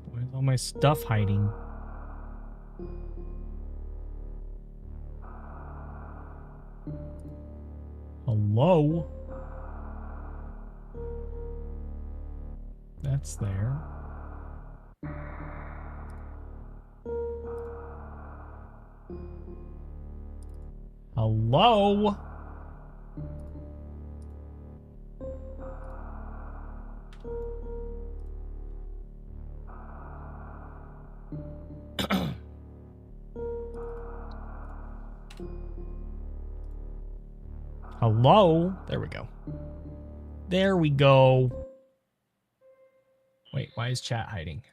Where's all my stuff hiding? Hello? That's there. Hello? Hello? There we go. There we go. Wait, why is chat hiding?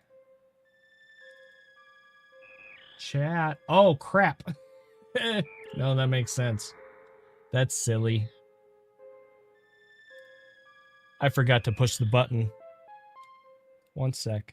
Chat. Oh, crap. No, that makes sense. That's silly. I forgot to push the button. One sec.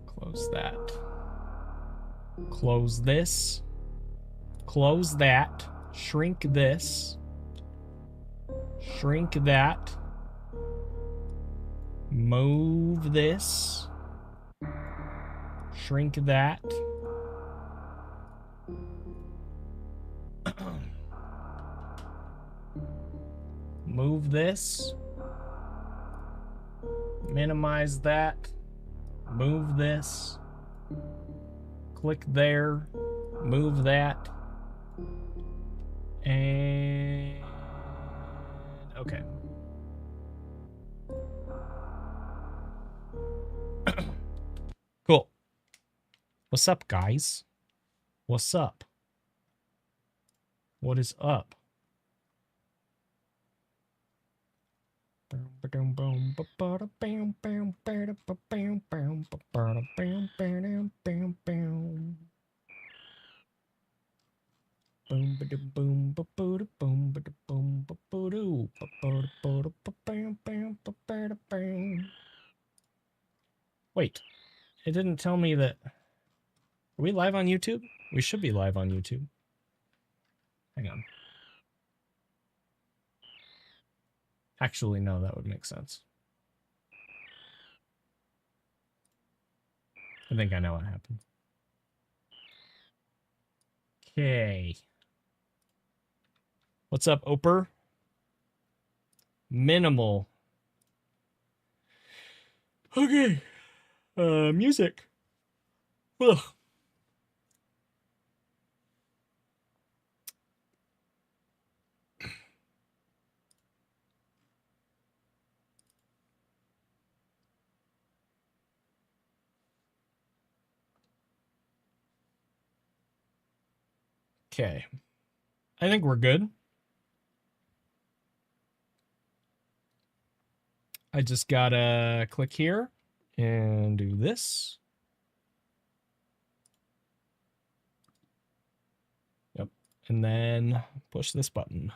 Close that. Close this. Close that. Shrink this. Shrink that. Move this. Shrink that. Move this. Minimize that. Move this. Click there. Move that. And okay. Cool. What's up, guys? What's up? What is up? Wait, it didn't tell me that. Are we live on YouTube? We should be live on YouTube. Hang on. Actually, no, that would make sense. I think I know what happened. Okay. What's up, Oper? Minimal. Okay. Music. Ugh. Okay. I think we're good. I just gotta click here and do this. Yep. And then push this button.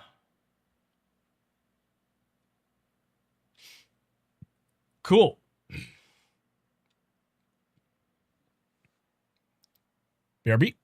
Cool. BRB.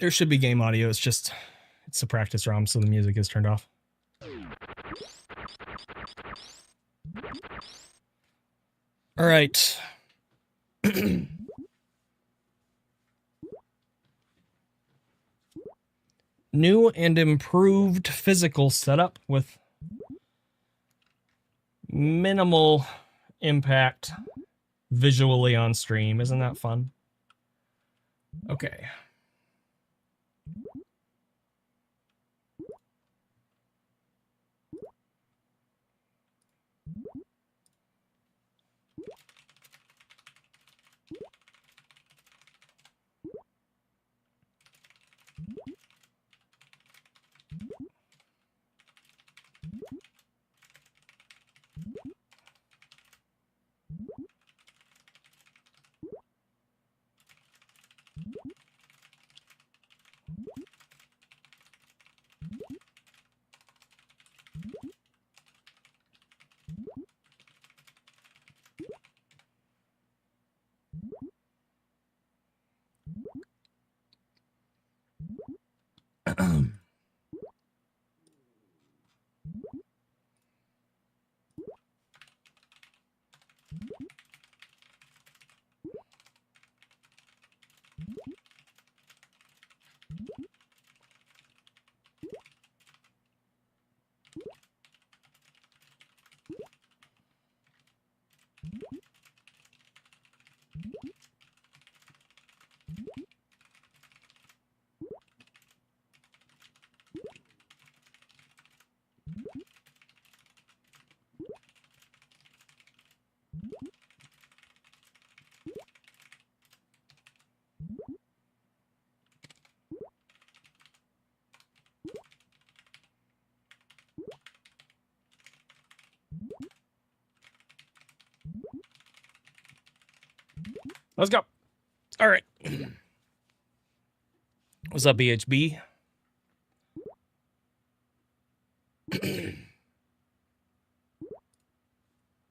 There should be game audio, it's just, it's the practice ROM, so the music is turned off. All right. New and improved physical setup with minimal impact visually on stream. Isn't that fun? Okay. Let's go. All right. What's up, BHB?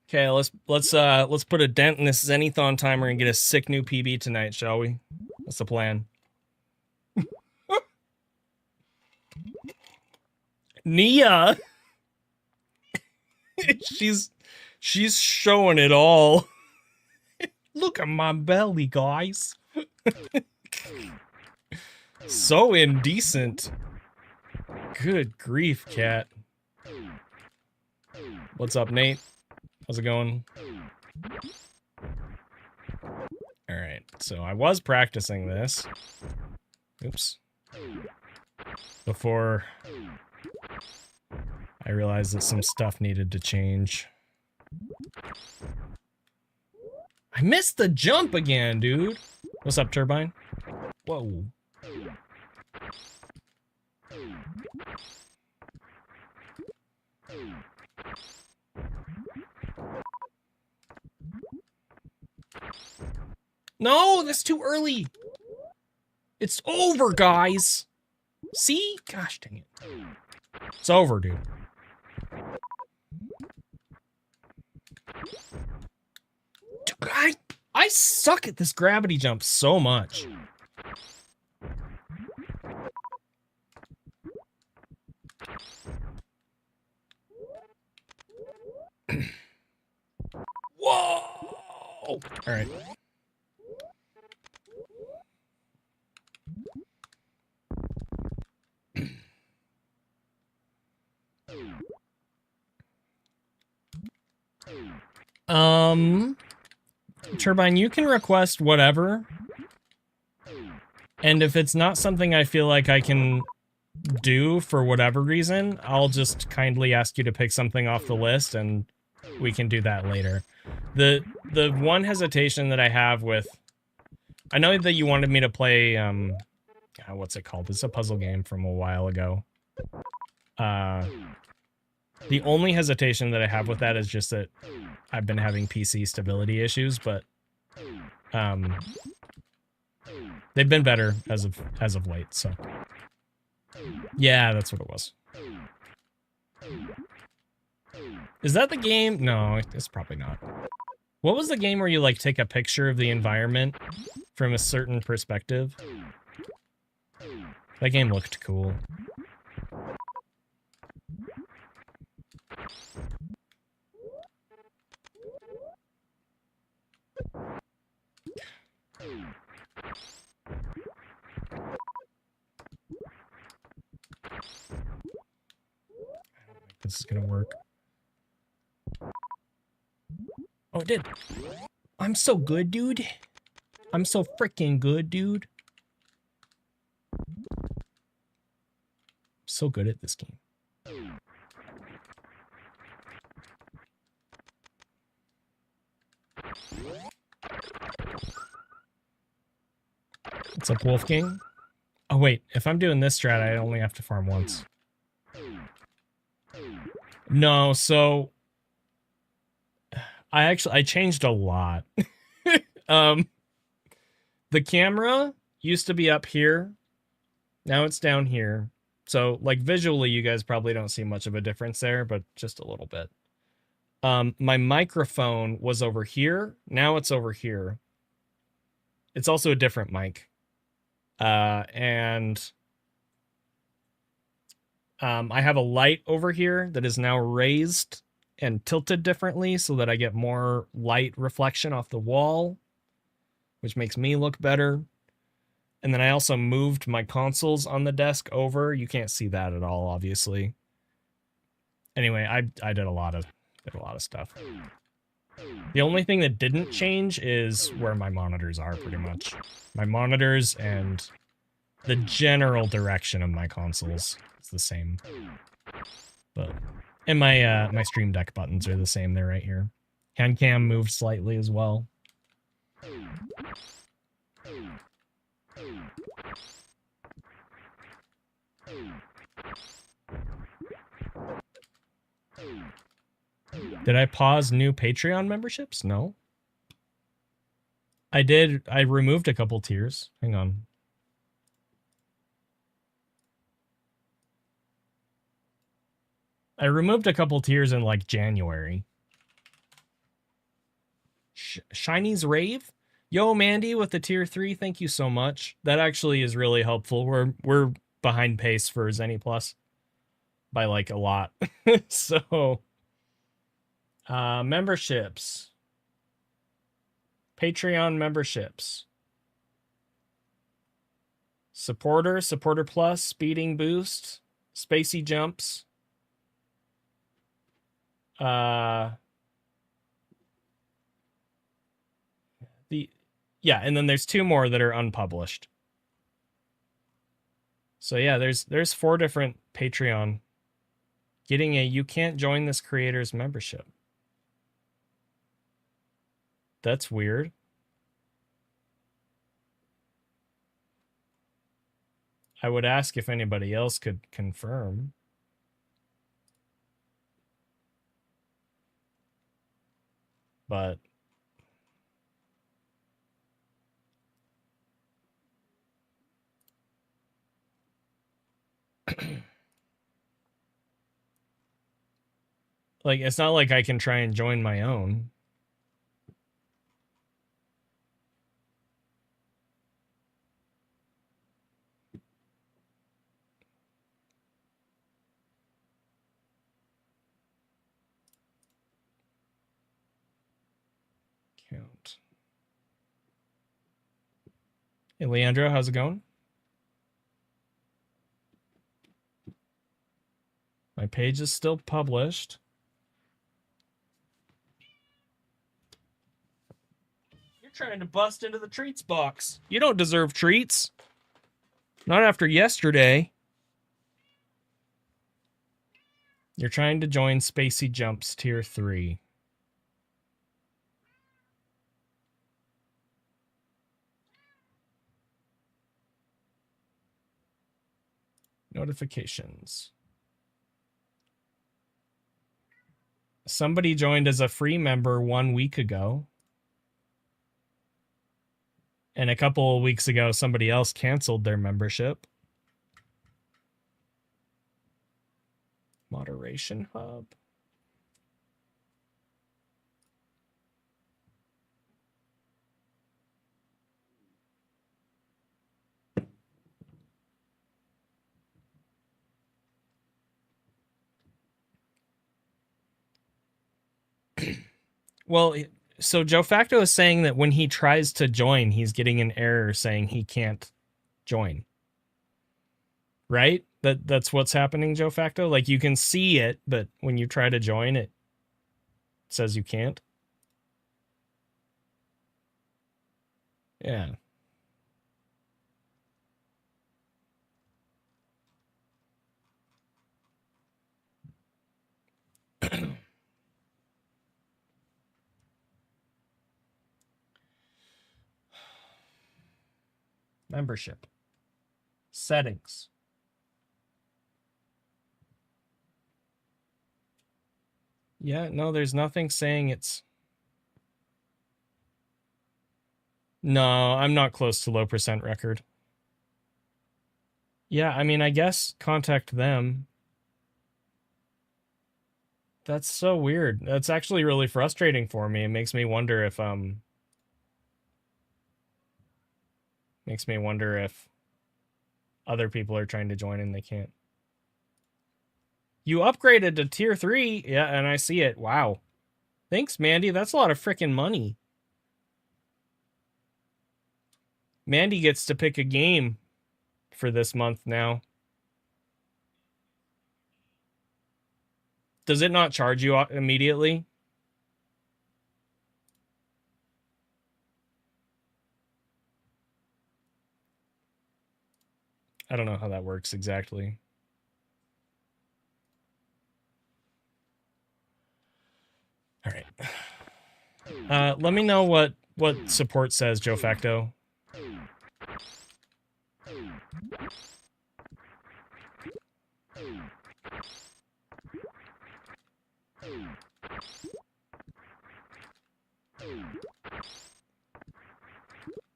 Okay, let's put a dent in this Zenithon timer and get a sick new PB tonight, shall we? That's the plan. Nia, she's showing it all. Look at my belly, guys. So indecent. Good grief, cat. What's up, Nate? How's it going? Alright, so I was practicing this. Oops. Before I realized that some stuff needed to change. I missed the jump again, dude. What's up, Turbine? Whoa. No, that's too early. It's over, guys. See? Gosh dang it. It's over, dude. I suck at this gravity jump so much. Whoa! All right. Turbine, you can request whatever. And if it's not something I feel like I can do for whatever reason, I'll just kindly ask you to pick something off the list and we can do that later. The one hesitation that I have with... I know that you wanted me to play, what's it called? It's a puzzle game from a while ago. The only hesitation that I have with that is just that I've been having PC stability issues, but they've been better as of late, so. Yeah, that's what it was. Is that the game? No, it's probably not. What was the game where you, like, take a picture of the environment from a certain perspective? That game looked cool. This is gonna work. Oh, it did. I'm so good, dude. I'm so freaking good, dude. So good at this game. What's up, Wolfgang? Oh, wait. If I'm doing this strat, I only have to farm once. No, so... I changed a lot. The camera used to be up here. Now it's down here. So, like, visually, you guys probably don't see much of a difference there, but just a little bit. My microphone was over here. Now it's over here. It's also a different mic. And I have a light over here that is now raised and tilted differently so that I get more light reflection off the wall, which makes me look better. And then I also moved my consoles on the desk over. You can't see that at all, obviously. Anyway, I did a lot of stuff. The only thing that didn't change is where my monitors are, pretty much. My monitors and the general direction of my consoles is the same. But and my Stream Deck buttons are the same. They're right here. Hand cam moved slightly as well. Did I pause new Patreon memberships? No. I did. I removed a couple tiers. Hang on. I removed a couple tiers in like January. Shiny's Rave? Yo, Mandy with the tier 3, thank you so much. That actually is really helpful. We're behind pace for Zenny Plus by like a lot. So memberships. Patreon memberships. Supporter Plus, Speeding Boost, Spacey Jumps. Yeah, and then there's 2 more that are unpublished. So yeah, there's 4 different Patreon. Getting a you can't join this creator's membership. That's weird. I would ask if anybody else could confirm. But like, it's not like I can try and join my own. Count. Hey, Leandro, how's it going? My page is still published. You're trying to bust into the treats box. You don't deserve treats. Not after yesterday. You're trying to join Spacey Jumps Tier 3. Notifications. Somebody joined as a free member 1 week ago. And a couple of weeks ago, somebody else canceled their membership. Moderation Hub. Well, so Joe Facto is saying that when he tries to join, he's getting an error saying he can't join. Right? That's what's happening, Joe Facto. Like you can see it, but when you try to join, it says you can't. Yeah. Membership. Settings. Yeah, no, there's nothing saying it's... No, I'm not close to low percent record. Yeah, I mean, I guess contact them. That's so weird. That's actually really frustrating for me. It makes me wonder if other people are trying to join and they can't. You upgraded to tier 3. Yeah, and I see it. Wow. Thanks, Mandy. That's a lot of freaking money. Mandy gets to pick a game for this month now. Does it not charge you immediately? I don't know how that works exactly. All right. Let me know what support says, Joe Facto.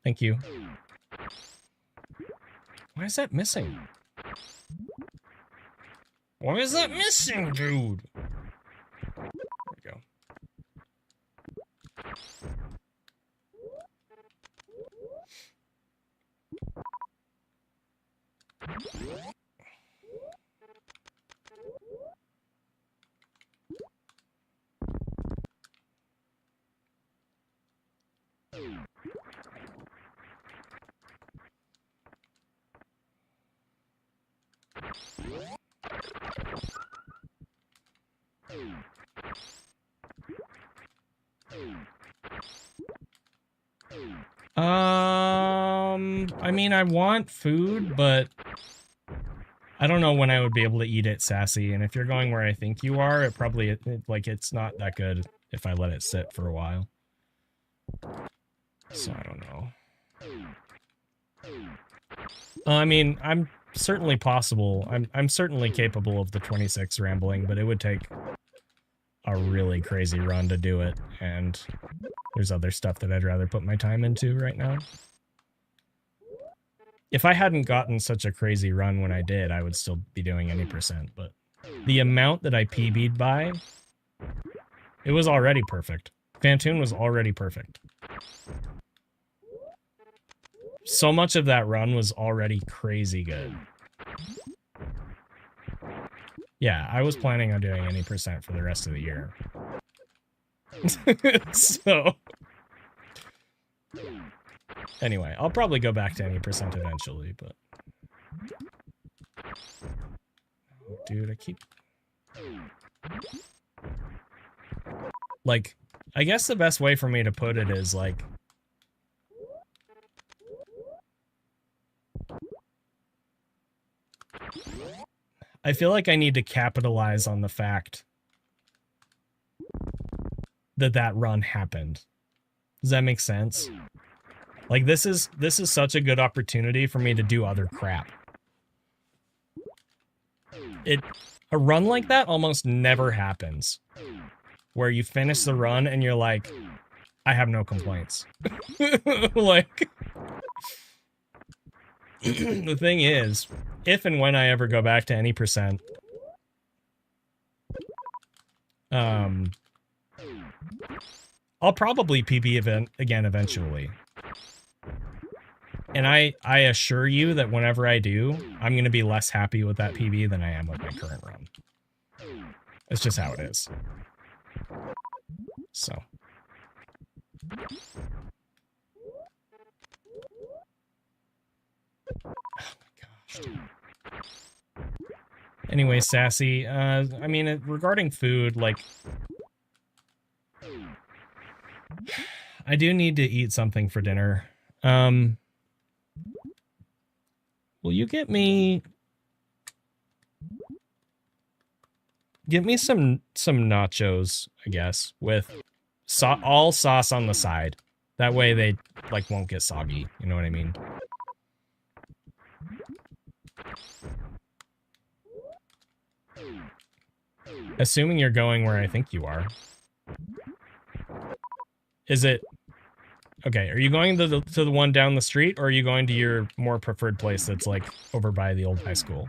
Thank you. Why is that missing? Why is that missing, dude? There we go. I mean, I want food, but I don't know when I would be able to eat it, Sassy. And if you're going where I think you are, it probably, like, it's not that good if I let it sit for a while. So I don't know. I mean, I'm certainly possible. I'm certainly capable of the 26 rambling, but it would take a really crazy run to do it. And there's other stuff that I'd rather put my time into right now. If I hadn't gotten such a crazy run when I did, I would still be doing any percent, but the amount that I PB'd by, it was already perfect. Fantoon was already perfect. So much of that run was already crazy good. Yeah, I was planning on doing any percent for the rest of the year. So... Anyway, I'll probably go back to any percent eventually, but... Oh, dude, I keep... Like, I guess the best way for me to put it is, like... I feel like I need to capitalize on the fact that that run happened. Does that make sense? Like, this is such a good opportunity for me to do other crap. A run like that almost never happens. Where you finish the run and you're like, I have no complaints. Like, the thing is, if and when I ever go back to any percent, I'll probably PB again eventually. And I assure you that whenever I do, I'm going to be less happy with that PB than I am with my current run. It's just how it is. So, Gosh. Anyway, Sassy, I mean, regarding food, like, I do need to eat something for dinner. Will you get me some nachos, I guess, with all sauce on the side. That way they, like, won't get soggy. You know what I mean? Assuming you're going where I think you are. Is it... Okay, are you going to the one down the street, or are you going to your more preferred place that's, like, over by the old high school?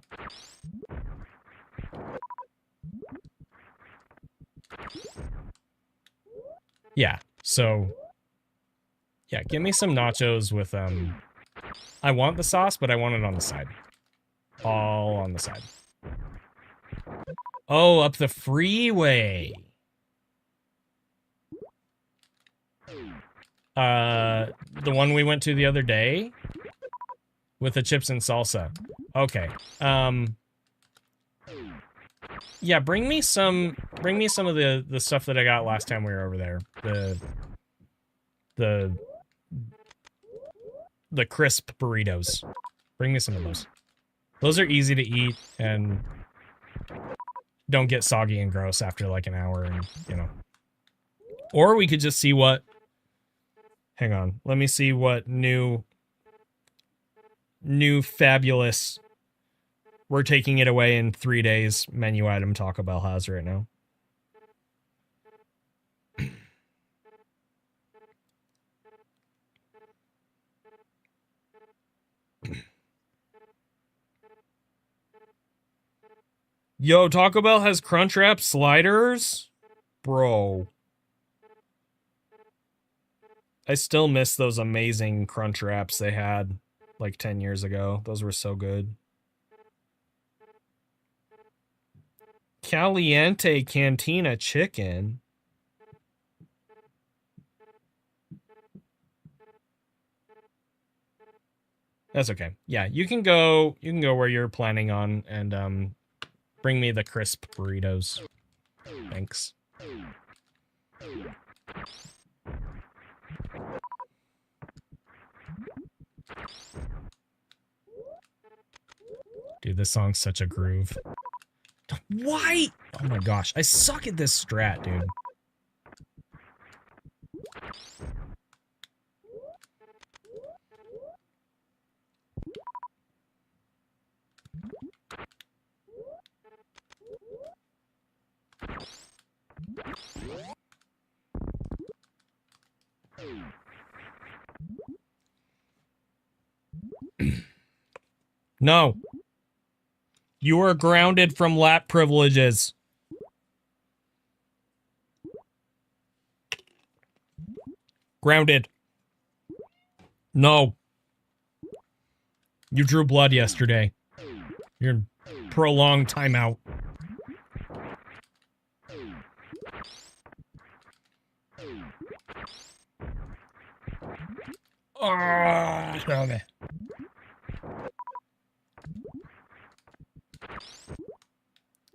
Yeah, so... Yeah, give me some nachos with, I want the sauce, but I want it on the side. All on the side. Oh, up the freeway. The one we went to the other day? With the chips and salsa. Okay. Yeah, bring me some of the stuff that I got last time we were over there. The crisp burritos. Bring me some of those. Those are easy to eat and don't get soggy and gross after like an hour, and, you know. Or we could just see what... Hang on. Let me see what new fabulous we're taking it away in 3 days menu item Taco Bell has right now. Yo, Taco Bell has Crunchwrap sliders? Bro. I still miss those amazing Crunchwraps they had like 10 years ago. Those were so good. Caliente Cantina chicken. That's okay. Yeah, you can go where you're planning on, and bring me the crisp burritos. Thanks. Dude, this song's such a groove. Why? Oh my gosh, I suck at this strat, dude. No. You are grounded from lap privileges. Grounded. No. You drew blood yesterday. You're in prolonged timeout. Oh, okay.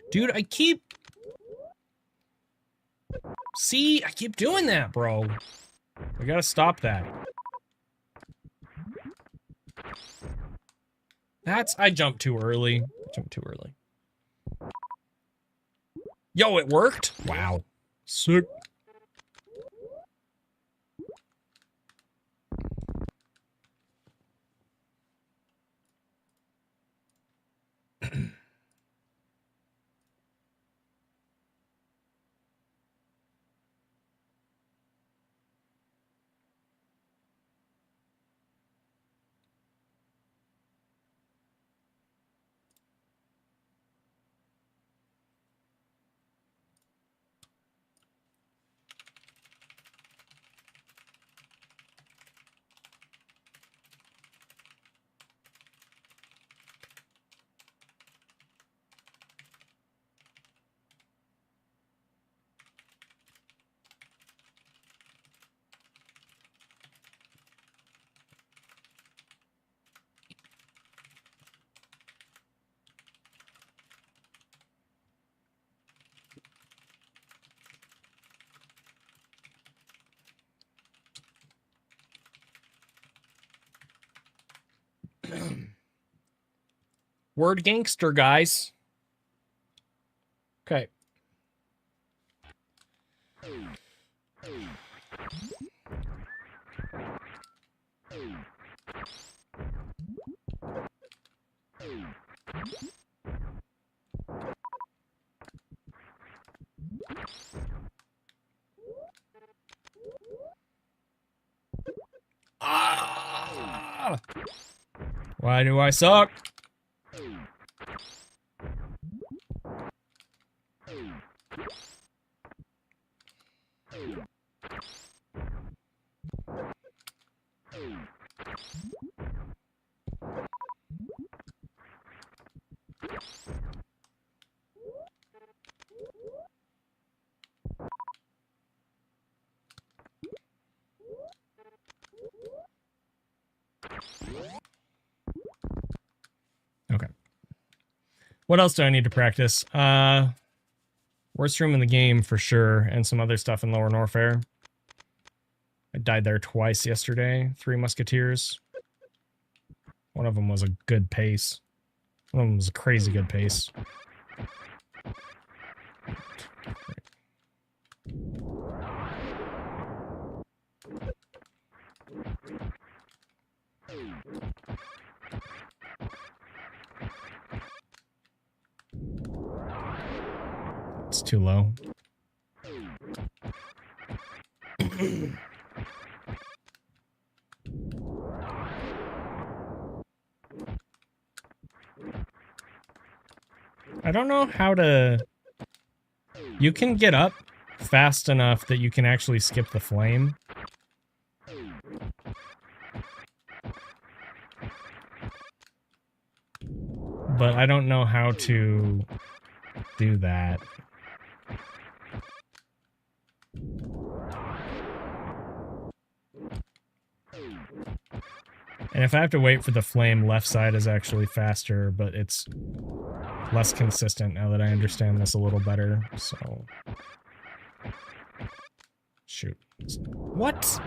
Dude, I keep doing that, bro. We gotta stop that. I jumped too early. Yo, it worked? Wow. Sick. Word gangster, guys. Okay. Ah! Why do I suck? Okay. What else do I need to practice? Worst room in the game for sure, and some other stuff in Lower Norfare. I died there twice yesterday. 3 Musketeers. One of them was a good pace. One of them was a crazy good pace. It's too low. I don't know how to... You can get up fast enough that you can actually skip the flame. But I don't know how to do that. And if I have to wait for the flame, left side is actually faster, but it's less consistent now that I understand this a little better, so... Shoot. What?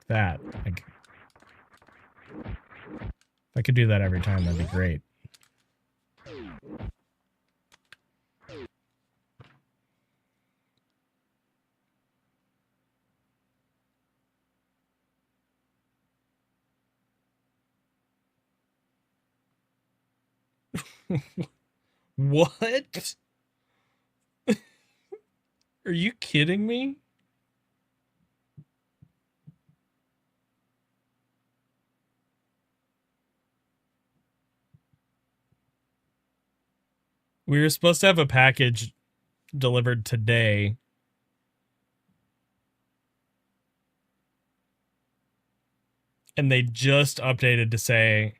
That. Like, if I could do that every time, that'd be great. What? Are you kidding me? We were supposed to have a package delivered today. And they just updated to say,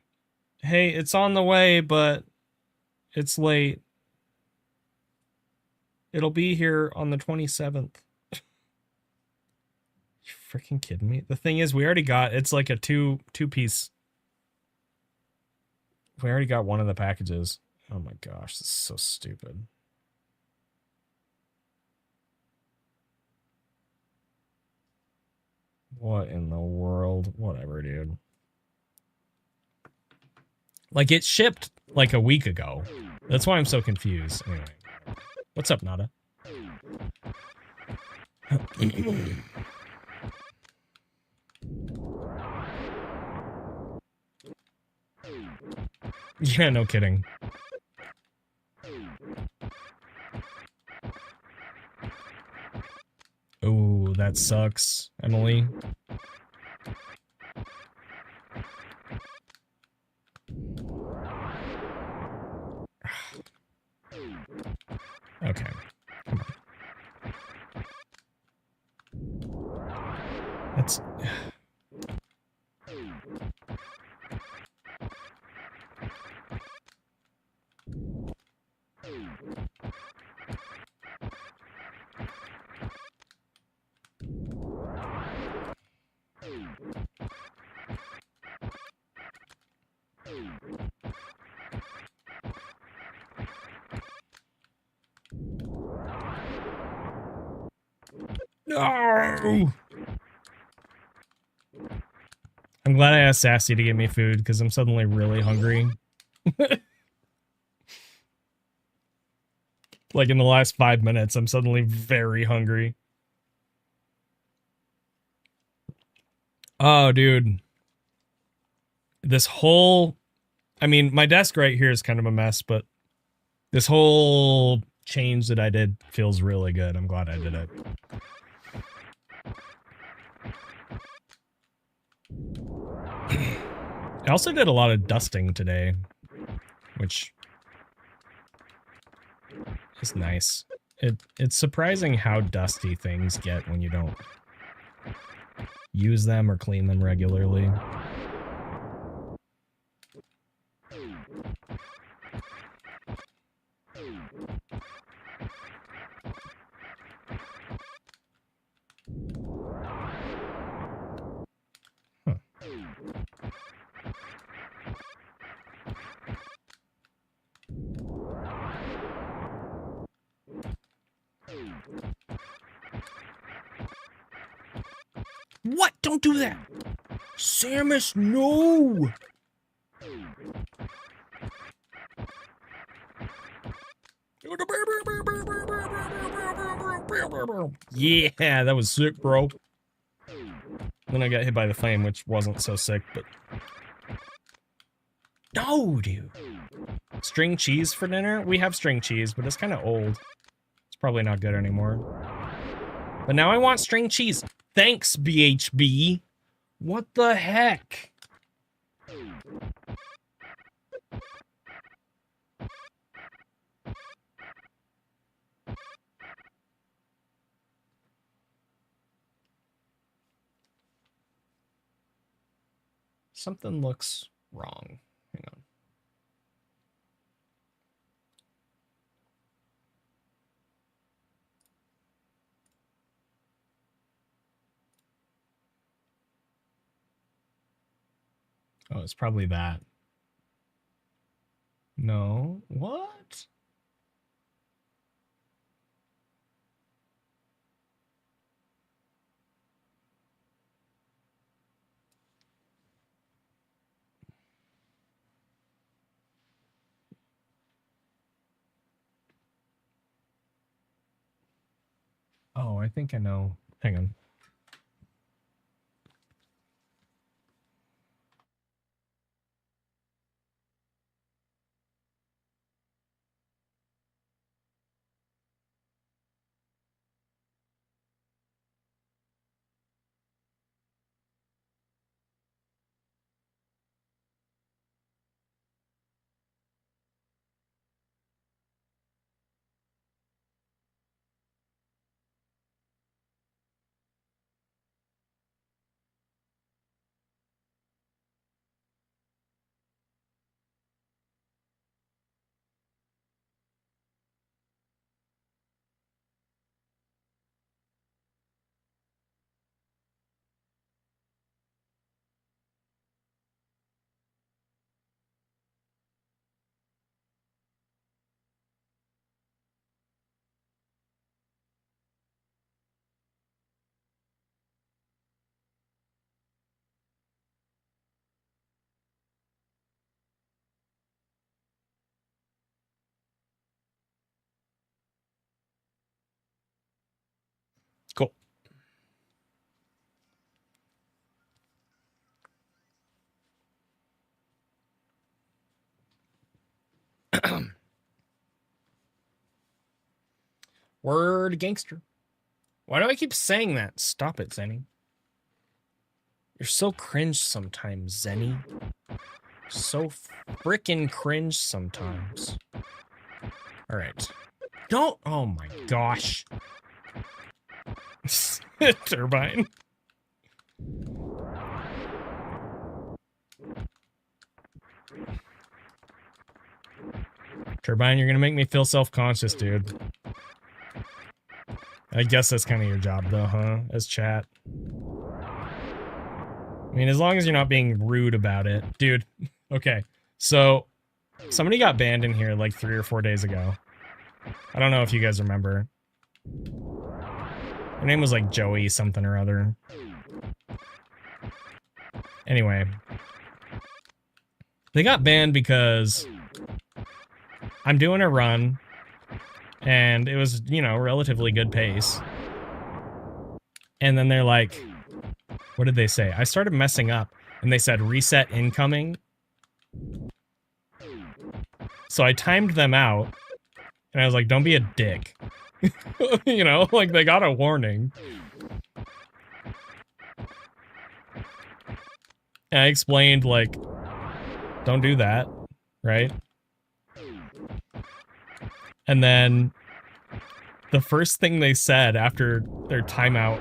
hey, it's on the way, but it's late. It'll be here on the 27th. You freaking kidding me? The thing is, we already got, it's like a two-piece. We already got one of the packages. Oh my gosh, this is so stupid. What in the world? Whatever, dude. Like, it shipped like a week ago. That's why I'm so confused. Anyway. What's up, Nada? Yeah, no kidding. Ooh, that sucks, Emily. Okay. Come on. That's... No! I'm glad I asked Sassy to get me food, because I'm suddenly really hungry. Like, in the last 5 minutes, I'm suddenly very hungry. Oh, dude. This whole... I mean, my desk right here is kind of a mess, but this whole change that I did feels really good. I'm glad I did it. I also did a lot of dusting today, which is nice. It's surprising how dusty things get when you don't use them or clean them regularly. Huh. What? Don't do that! Samus, no! Yeah, that was sick, bro. Then I got hit by the flame, which wasn't so sick, but... No, dude! String cheese for dinner? We have string cheese, but it's kind of old. It's probably not good anymore. But now I want string cheese. Thanks, BHB. What the heck? Something looks wrong. Hang on. Oh, it's probably that. No. What? Oh, I think I know. Hang on. Cool. Word gangster. Why do I keep saying that? Stop it, Zenny. You're so cringe sometimes, Zenny. So frickin' cringe sometimes. Alright. Don't! Oh my gosh. Turbine. Turbine, you're gonna make me feel self-conscious, dude. I guess that's kind of your job, though, huh? As chat. I mean, as long as you're not being rude about it. Dude, okay. So, somebody got banned in here like 3 or 4 days ago. I don't know if you guys remember. Her name was like Joey something or other. Anyway. They got banned because I'm doing a run, and it was, you know, relatively good pace. And then they're like, what did they say? I started messing up, and they said reset incoming. So I timed them out, and I was like, don't be a dick. You know, like, they got a warning. And I explained, like, don't do that, right? And then the first thing they said after their timeout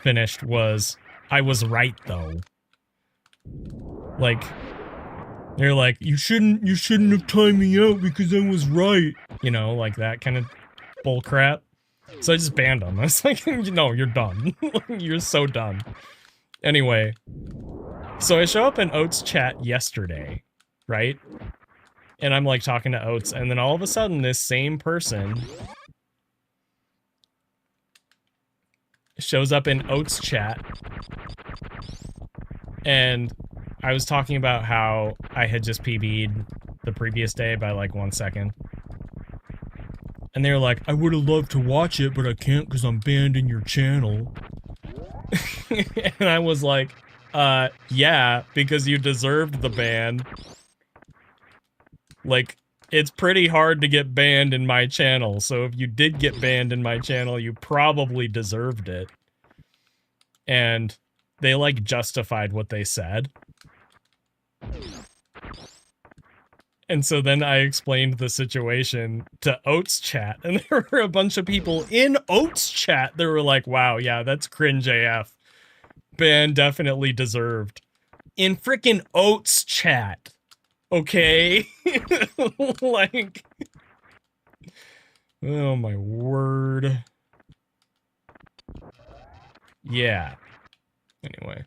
finished was, I was right, though. Like, they're like, you shouldn't have timed me out because I was right. You know, like that kind of bull crap. So I just banned them. I was like, no, you're done. You're so done. Anyway, so I show up in Oats chat yesterday, right? And I'm like talking to Oats, and then all of a sudden this same person shows up in Oats chat, and I was talking about how I had just PB'd the previous day by like 1 second. And they were like, I would have loved to watch it, but I can't because I'm banned in your channel. And I was like, yeah, because you deserved the ban. Like, it's pretty hard to get banned in my channel, so if you did get banned in my channel, you probably deserved it. And they, like, justified what they said. And so then I explained the situation to Oats chat, and there were a bunch of people in Oats chat that were like, wow, yeah, that's cringe AF. Ban definitely deserved. In frickin' Oats chat. Okay? Like... Oh my word. Yeah. Anyway.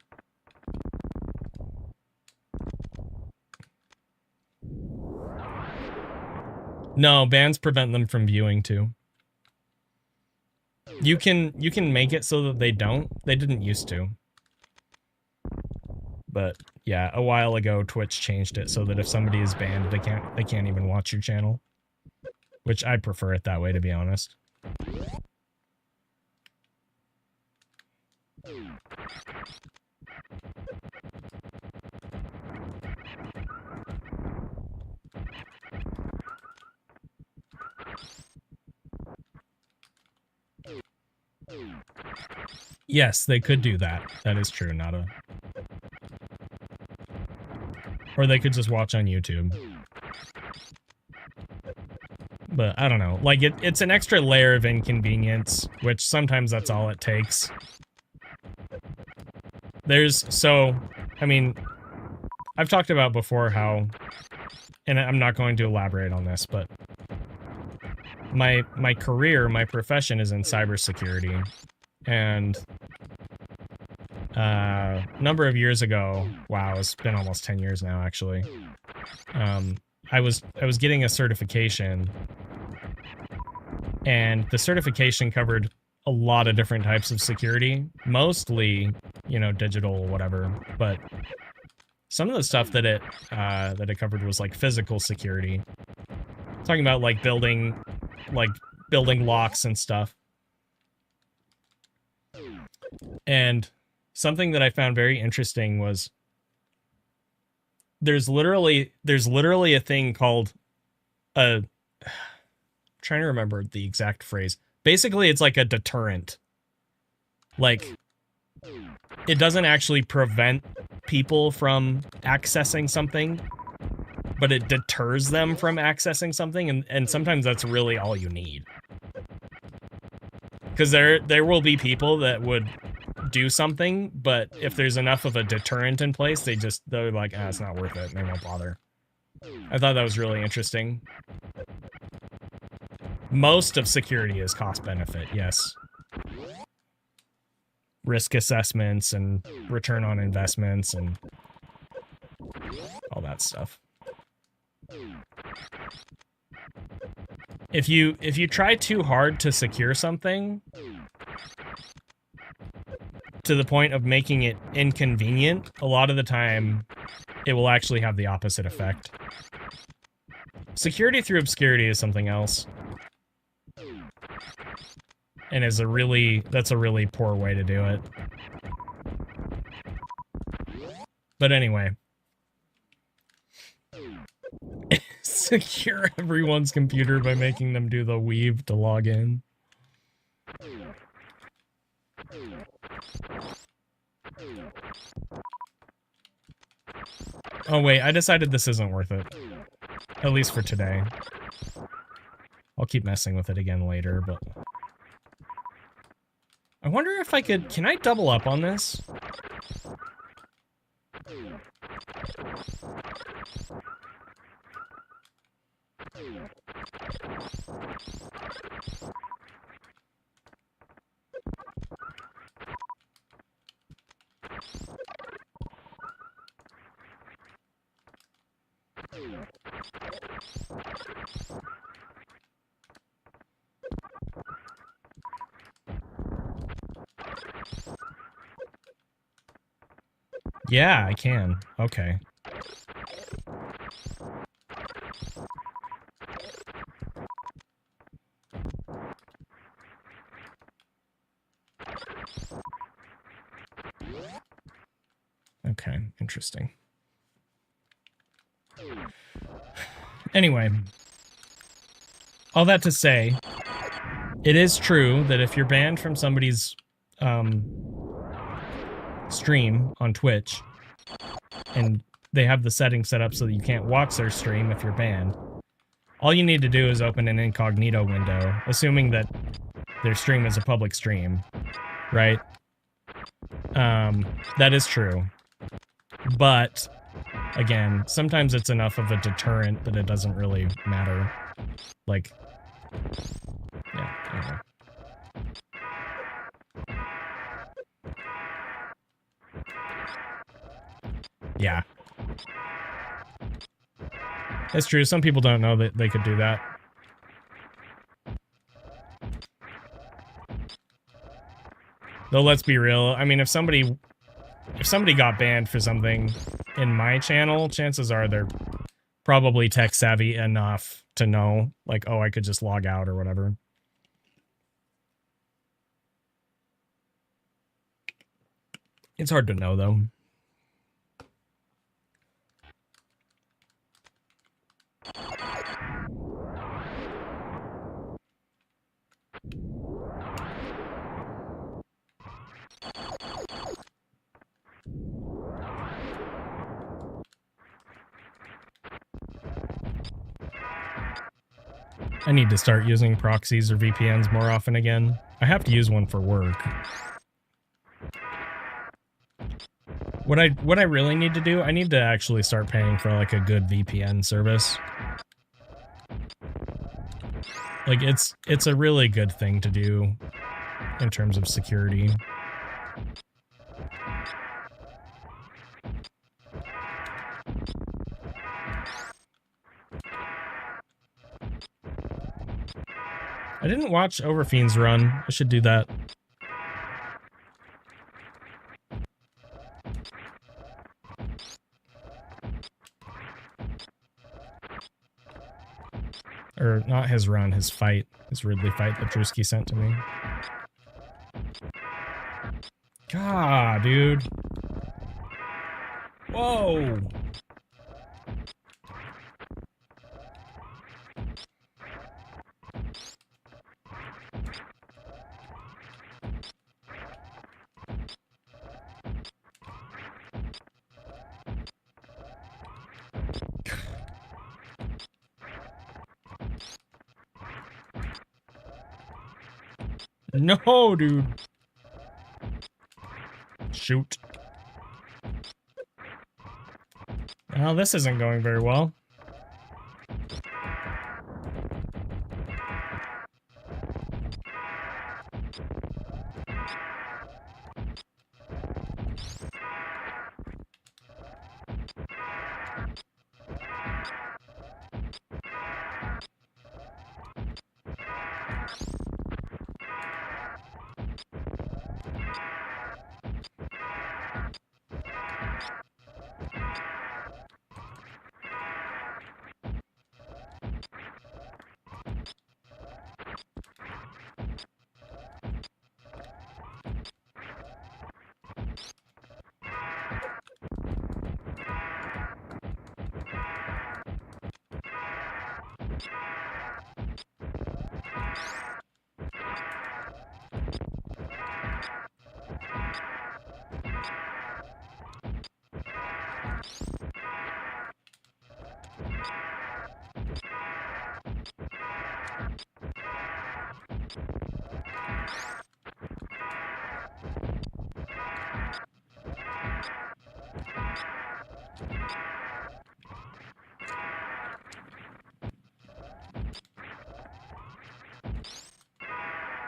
No, bans prevent them from viewing too. You can make it so that they don't. They didn't used to. But yeah, a while ago Twitch changed it so that if somebody is banned, they can't even watch your channel. Which I prefer it that way, to be honest. Yes, they could do that. That is true, not a... Or they could just watch on YouTube. But I don't know. Like, it's an extra layer of inconvenience, which sometimes that's all it takes. So, I mean, I've talked about before how, and I'm not going to elaborate on this, but my career, my profession is in cybersecurity. And a number of years ago, wow, it's been almost 10 years now, actually. I was getting a certification, and the certification covered a lot of different types of security, mostly, you know, digital, whatever, but some of the stuff that it covered was like physical security. Talking about like building locks and stuff. And something that I found very interesting was there's literally a thing called a... I'm trying to remember the exact phrase. Basically, it's like a deterrent. Like, it doesn't actually prevent people from accessing something, but it deters them from accessing something, and sometimes that's really all you need. Because there will be people that would do something, but if there's enough of a deterrent in place, they're like, ah, it's not worth it, and they won't bother. I thought that was really interesting. Most of security is cost-benefit, yes. Risk assessments and return on investments and all that stuff. If you try too hard to secure something to the point of making it inconvenient, a lot of the time it will actually have the opposite effect. Security through obscurity is something else. And that's a really poor way to do it. But anyway. Secure everyone's computer by making them do the weave to log in. Oh wait, I decided this isn't worth it. At least for today. I'll keep messing with it again later, but... I wonder if I could... Can I double up on this? Yeah, I can. Okay. Okay, interesting. Anyway, all that to say, it is true that if you're banned from somebody's stream on Twitch, and they have the settings set up so that you can't watch their stream if you're banned, all you need to do is open an incognito window, assuming that their stream is a public stream, right? That is true. But, again, sometimes it's enough of a deterrent that it doesn't really matter. Like, yeah, anyway. Yeah. It's true, some people don't know that they could do that. Though, let's be real, I mean, if somebody got banned for something in my channel, chances are they're probably tech savvy enough to know, like, oh, I could just log out or whatever. It's hard to know, though. I need to start using proxies or VPNs more often again. I have to use one for work. What I really need to do, I need to actually start paying for like a good VPN service. Like it's a really good thing to do in terms of security. I didn't watch Overfiend's run. I should do that. Or not his run, his fight. His Ridley fight that Drewski sent to me. God, dude. Whoa. No, dude. Shoot. Well, this isn't going very well.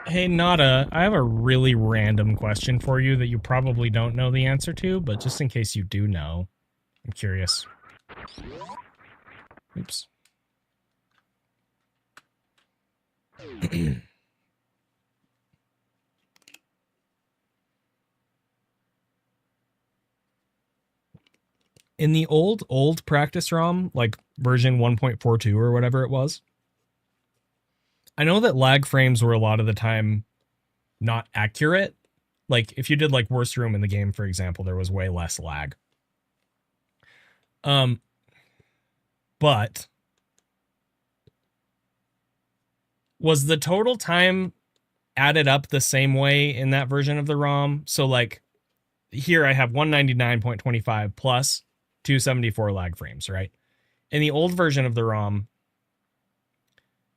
Hey, Nada, I have a really random question for you that you probably don't know the answer to, but just in case you do know, I'm curious. Oops. In the old practice ROM, like version 1.42 or whatever it was, I know that lag frames were a lot of the time not accurate. Like if you did like worst room in the game, for example, there was way less lag. Um, but was the total time added up the same way in that version of the ROM? So like here I have 199.25 plus 274 lag frames, right? In the old version of the ROM,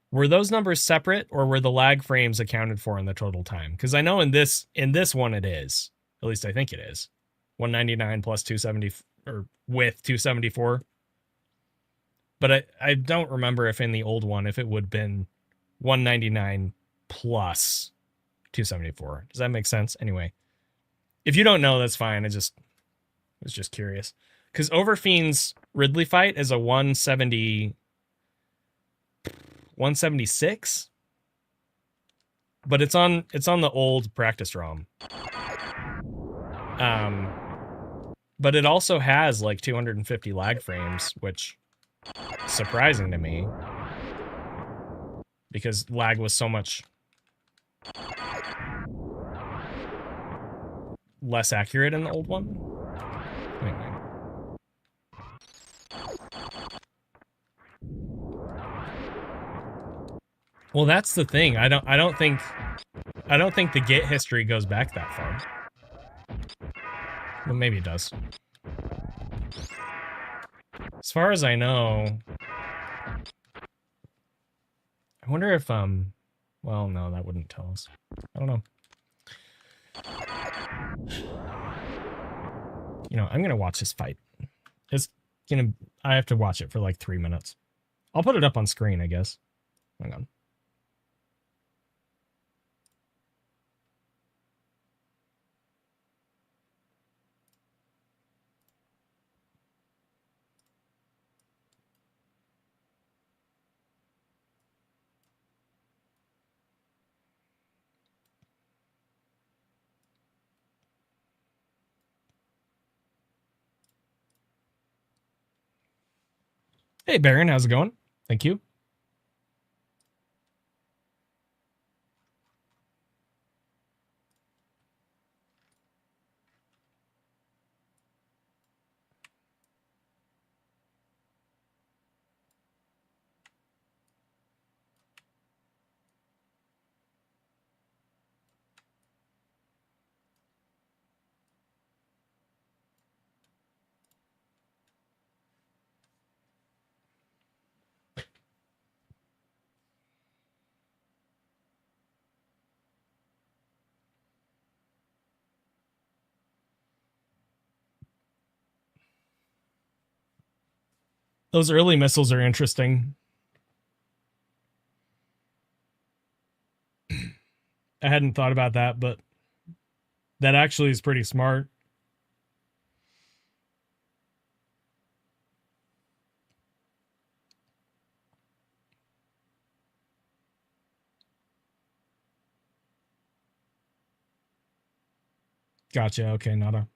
were those numbers separate or were the lag frames accounted for in the total time? Because I know in this one it is. At least I think it is. 199 plus 270 or with 274. But I don't remember if in the old one if it would have been 199 plus 274. Does that make sense? Anyway, if you don't know, that's fine. I was just curious. Because Overfiend's Ridley fight is a 176, but it's on the old practice ROM. But it also has like 250 lag frames, which is surprising to me because lag was so much less accurate in the old one. Anyway. Well, that's the thing. I don't think the Git history goes back that far. Well, maybe it does. As far as I know, I wonder if well, no, that wouldn't tell us. I don't know. You know, I'm gonna watch this fight. I have to watch it for like 3 minutes. I'll put it up on screen, I guess. Hang on. Hey, Baron, how's it going? Thank you. Those early missiles are interesting. I hadn't thought about that, but that actually is pretty smart. Gotcha. Okay, nada.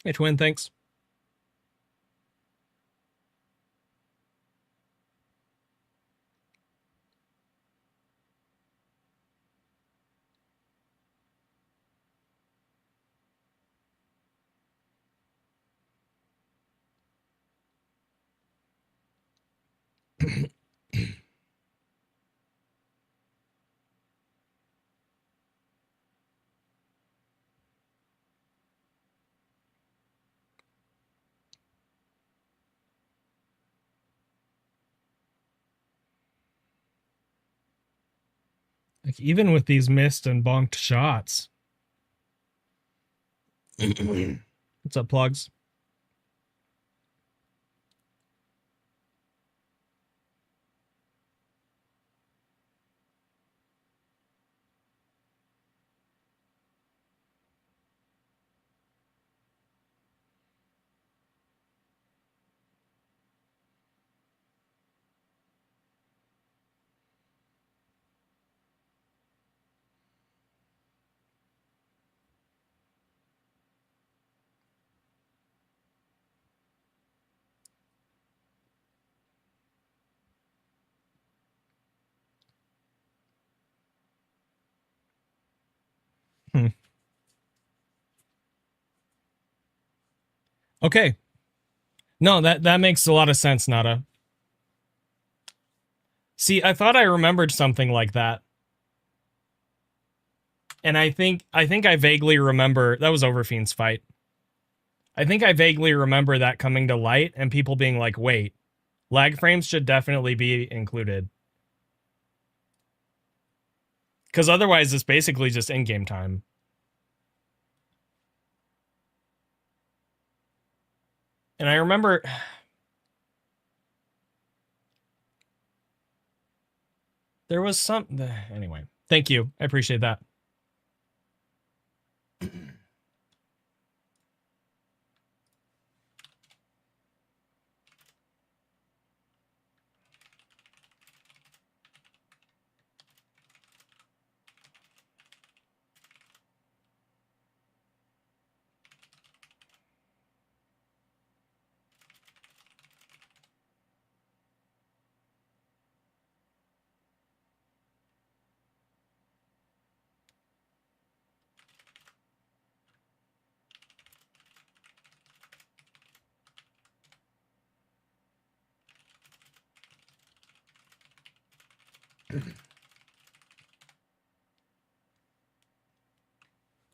Hey, Twin, thanks. Like, even with these missed and bonked shots. What's up, plugs? Okay. No, that makes a lot of sense, Nada. See, I thought I remembered something like that. And I think I vaguely remember that was Overfiend's fight. I think I vaguely remember that coming to light and people being like, "Wait, lag frames should definitely be included." Cuz otherwise it's basically just in-game time. And I remember there was some anyway. Thank you. I appreciate that.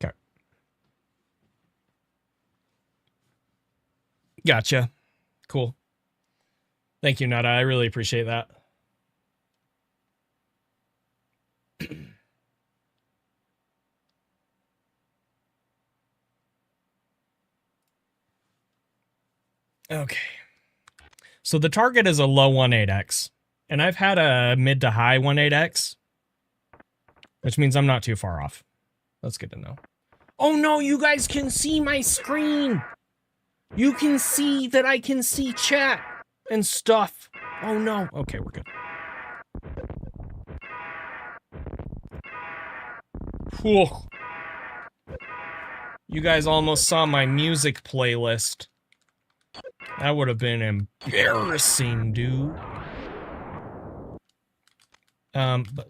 Okay. Gotcha. Cool. Thank you, Nada. I really appreciate that. Okay. So the target is a low 1.8x. And I've had a mid to high 1.8x, which means I'm not too far off. That's good to know. Oh no, you guys can see my screen. You can see that I can see chat and stuff. Oh no. Okay, we're good. Whew. You guys almost saw my music playlist. That would have been embarrassing, dude.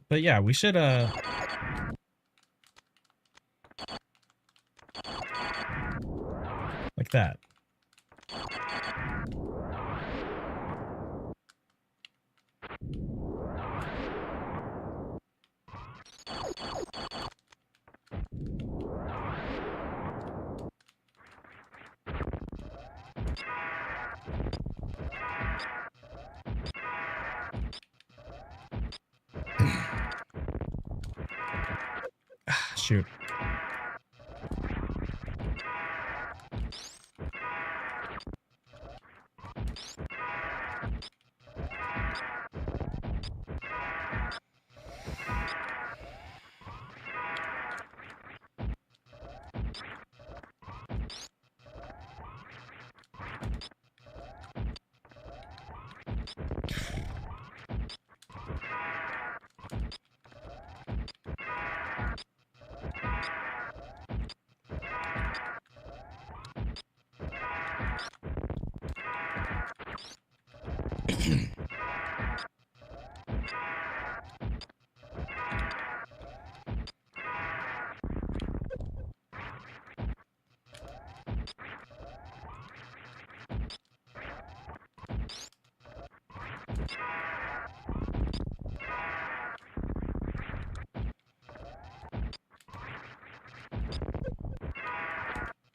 But yeah, we should like that. Shoot.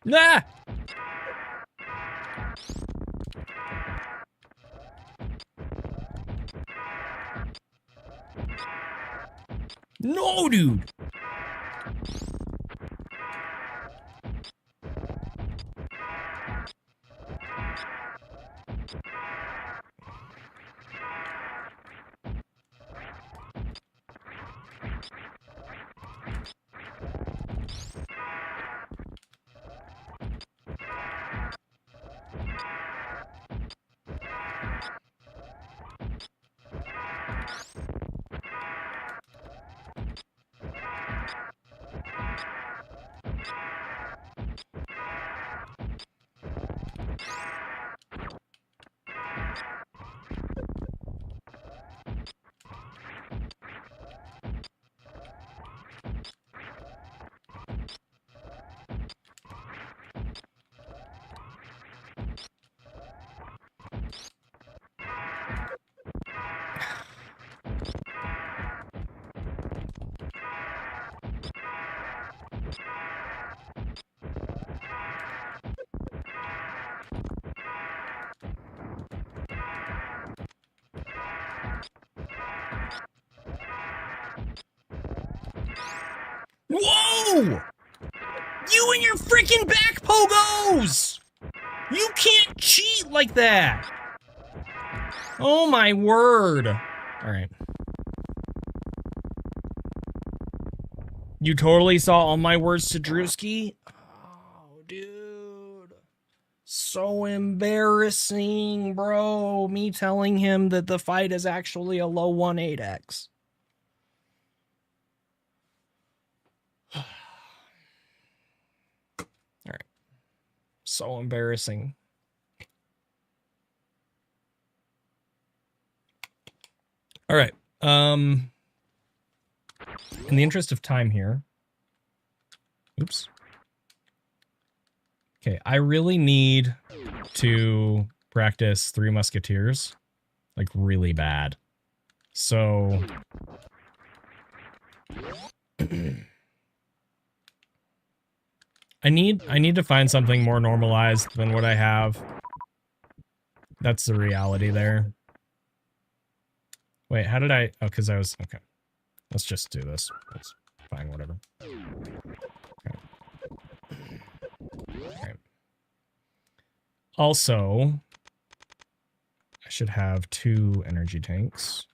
Nah! No, dude! Whoa! You and your freaking back pogos! You can't cheat like that! Oh my word. Alright. You totally saw all my words to Drewski? Oh, dude. So embarrassing, bro. Me telling him that the fight is actually a low 1.8x. Alright. So embarrassing. Alright. In the interest of time here. Oops. Okay, I really need to practice 3 Musketeers. Like, really bad. So... I need to find something more normalized than what I have. That's the reality there. Wait, how did I... Oh, because I was... Okay. Let's just do this. That's fine, whatever. Okay. Okay. Also, I should have 2 energy tanks.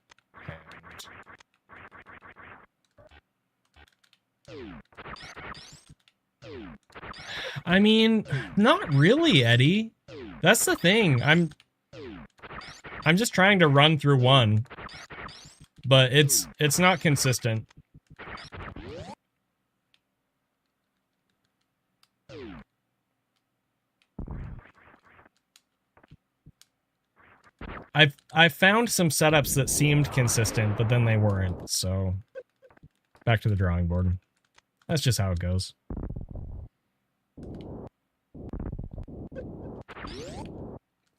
I mean, not really, Eddie. That's the thing. I'm just trying to run through one, but it's not consistent. I found some setups that seemed consistent, but then they weren't. So back to the drawing board. That's just how it goes.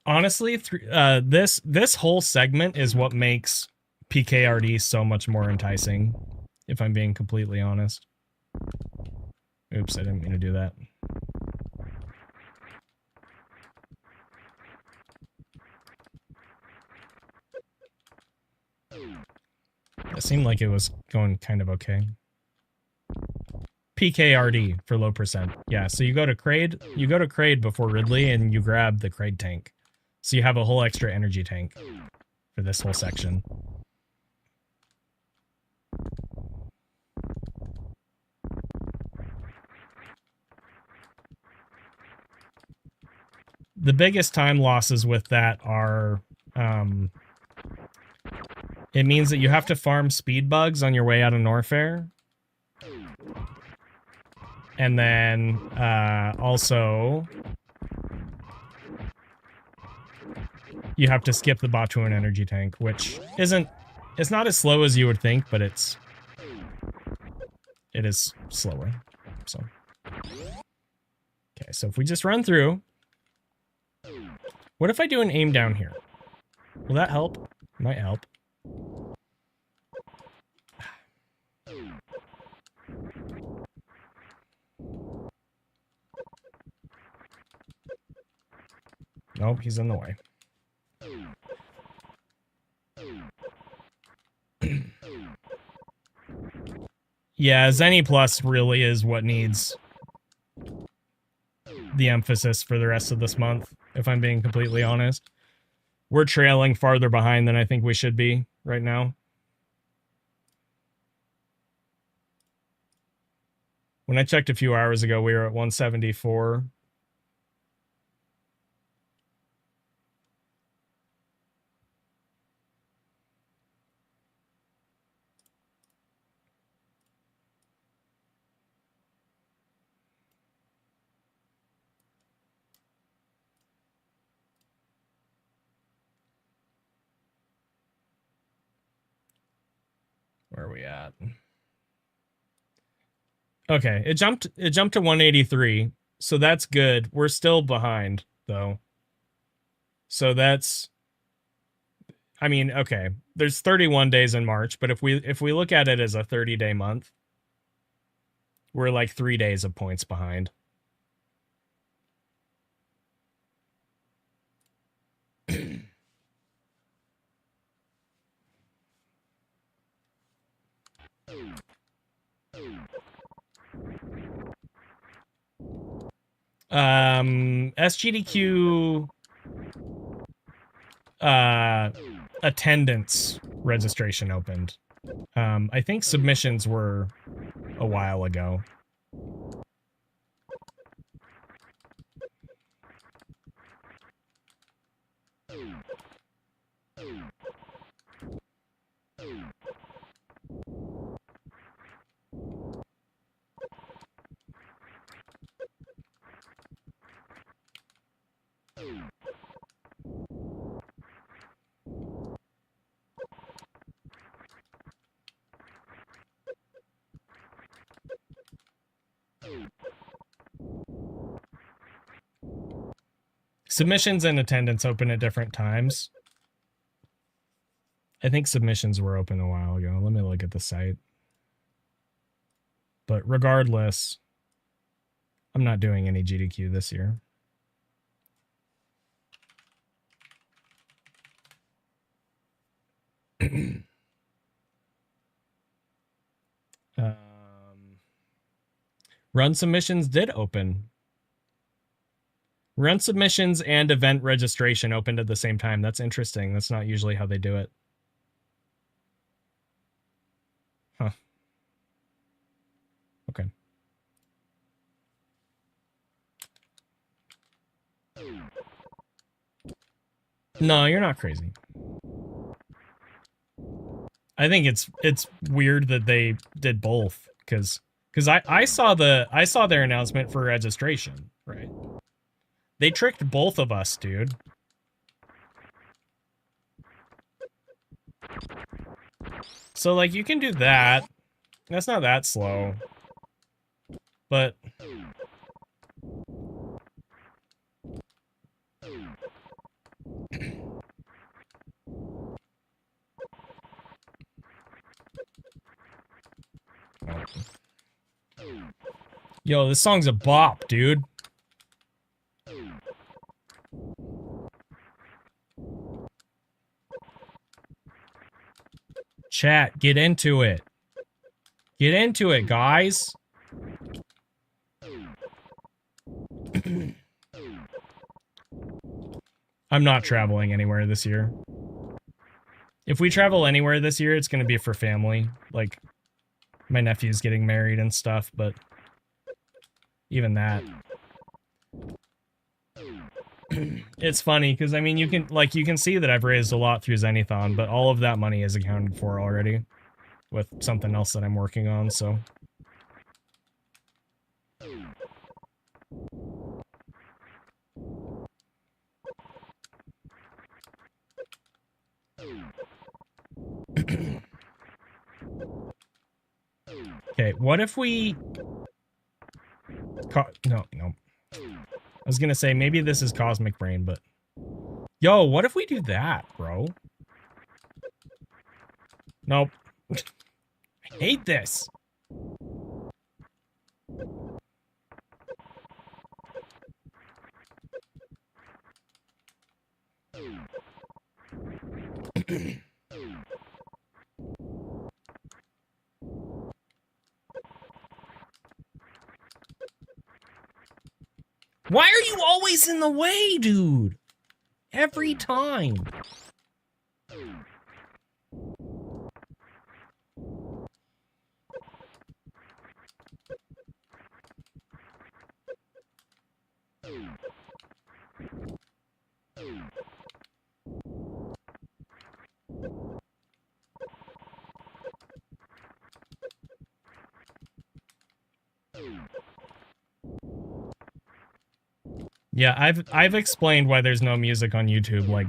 Honestly, this whole segment is what makes PKRD so much more enticing, if I'm being completely honest. Oops, I didn't mean to do that. It seemed like it was going kind of okay. PKRD for low percent. Yeah, so you go to Kraid before Ridley and you grab the Kraid tank. So you have a whole extra energy tank for this whole section. The biggest time losses with that are it means that you have to farm speed bugs on your way out of Norfare. And then also you have to skip the bot to an energy tank, which it's not as slow as you would think, but it is slower. So okay, so if we just run through, what if I do an aim down here? Will that help? Might help. Nope, he's in the way. Yeah, Zenny Plus really is what needs the emphasis for the rest of this month, if I'm being completely honest. We're trailing farther behind than I think we should be right now. When I checked a few hours ago, we were at 174. Where are we at? Okay, it jumped to 183, so that's good. We're still behind though. So that's, I mean, okay. There's 31 days in March, but if we look at it as a 30-day month, we're like 3 days of points behind. SGDQ attendance registration opened. I think submissions were a while ago. Submissions and attendance open at different times. I think submissions were open a while ago. Let me look at the site. But regardless, I'm not doing any GDQ this year. Run submissions did open. Run submissions and event registration opened at the same time. That's interesting. That's not usually how they do it. Huh. Okay. No, you're not crazy. I think it's weird that they did both, because I saw their announcement for registration, right? They tricked both of us, dude. So like you can do that. That's not that slow. But yo, this song's a bop, dude. Chat, get into it. Get into it, guys. I'm not traveling anywhere this year. If we travel anywhere this year, it's going to be for family. Like, my nephew's getting married and stuff, but even that. It's funny, because, I mean, you can see that I've raised a lot through Zenithon, but all of that money is accounted for already with something else that I'm working on, so... Okay, what if we... No. I was gonna say, maybe this is Cosmic Brain, but... Yo, what if we do that, bro? Nope. I hate this! Why are you always in the way, dude? Every time. Yeah, I've explained why there's no music on YouTube like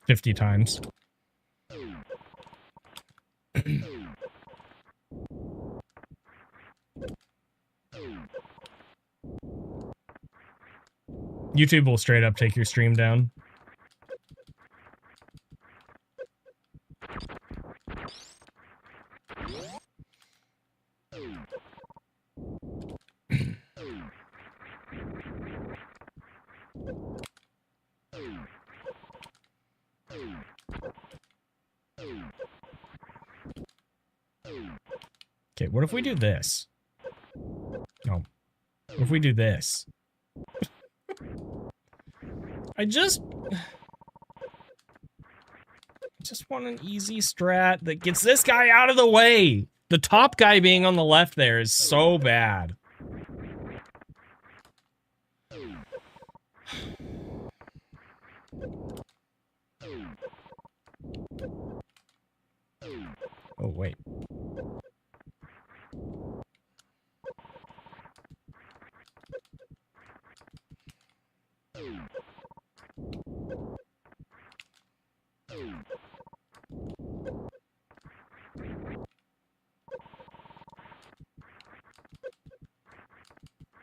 50 times. YouTube will straight up take your stream down. Okay, what if we do this? No. What if we do this? I just want an easy strat that gets this guy out of the way. The top guy being on the left there is so bad. Oh, wait.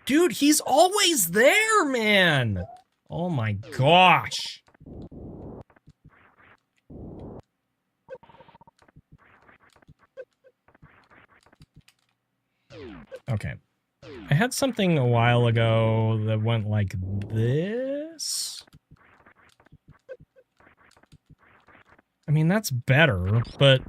Dude, he's always there, man! Oh my gosh. Okay. I had something a while ago that went like this. I mean, that's better, but...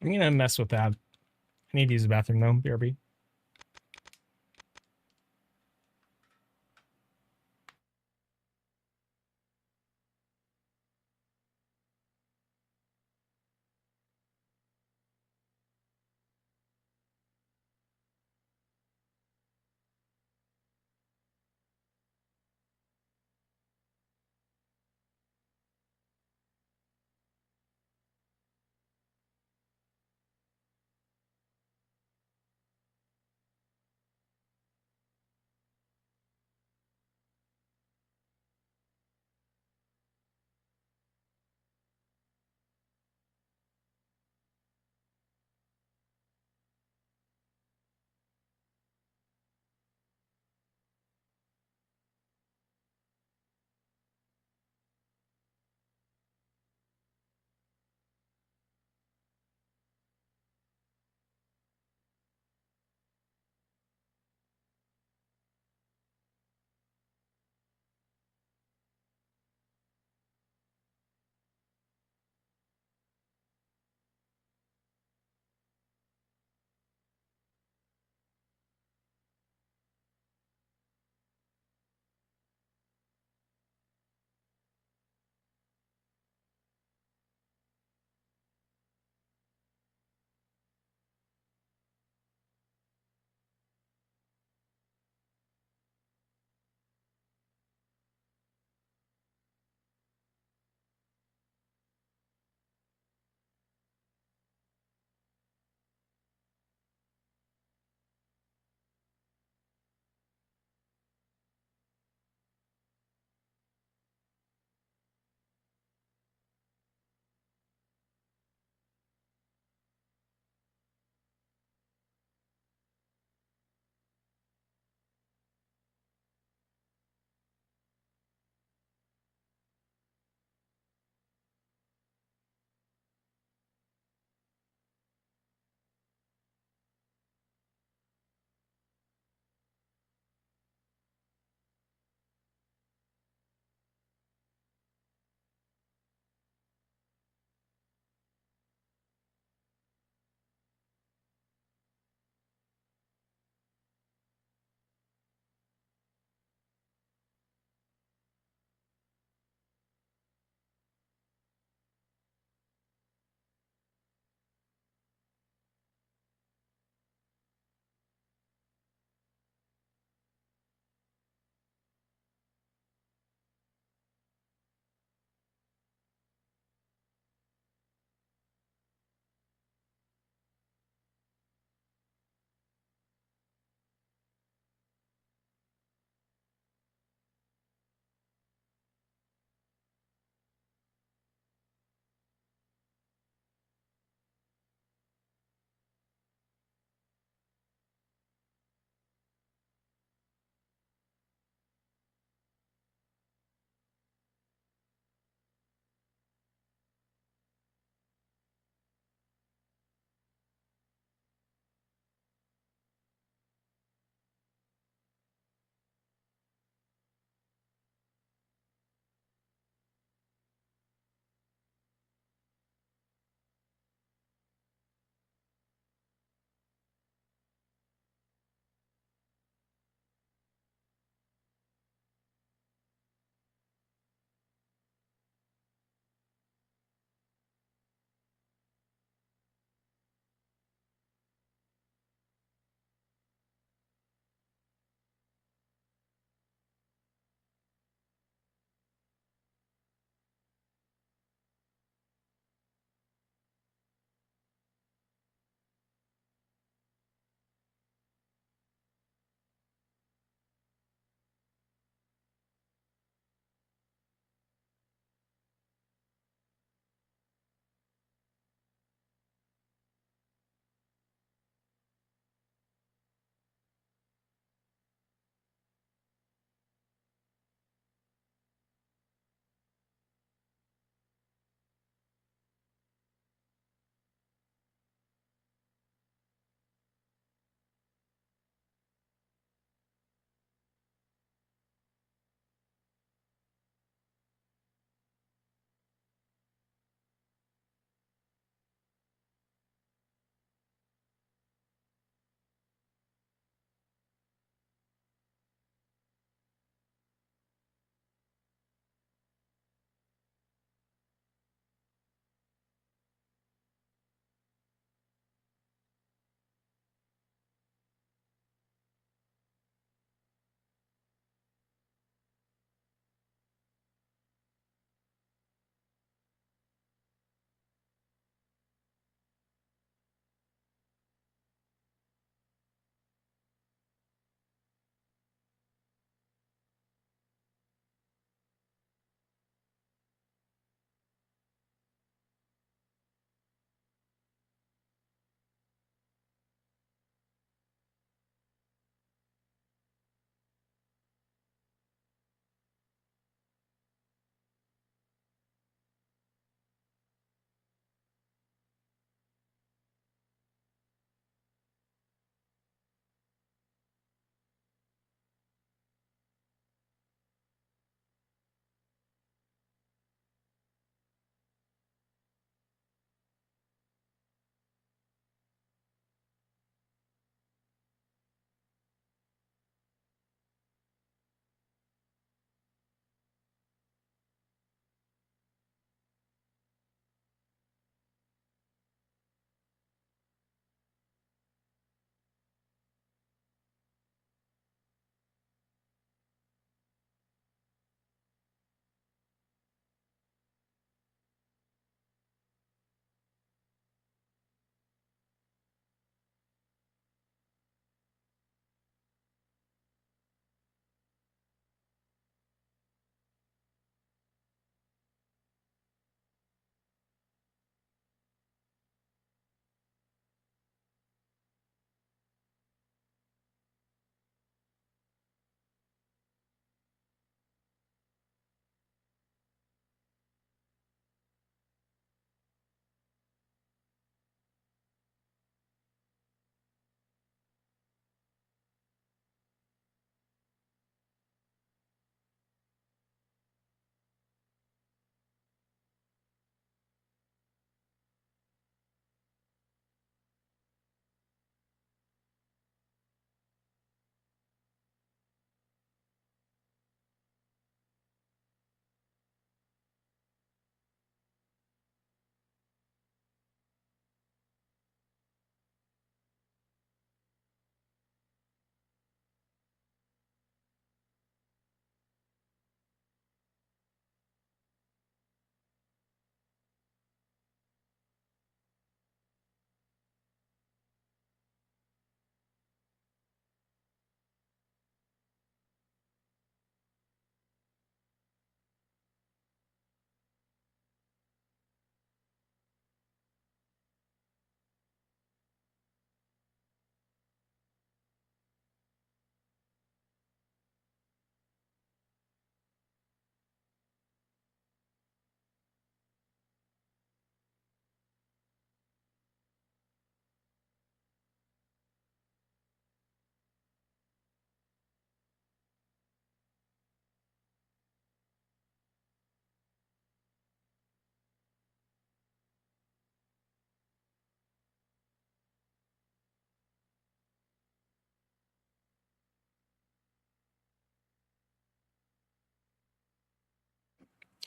I'm gonna mess with that. I need to use the bathroom though, BRB.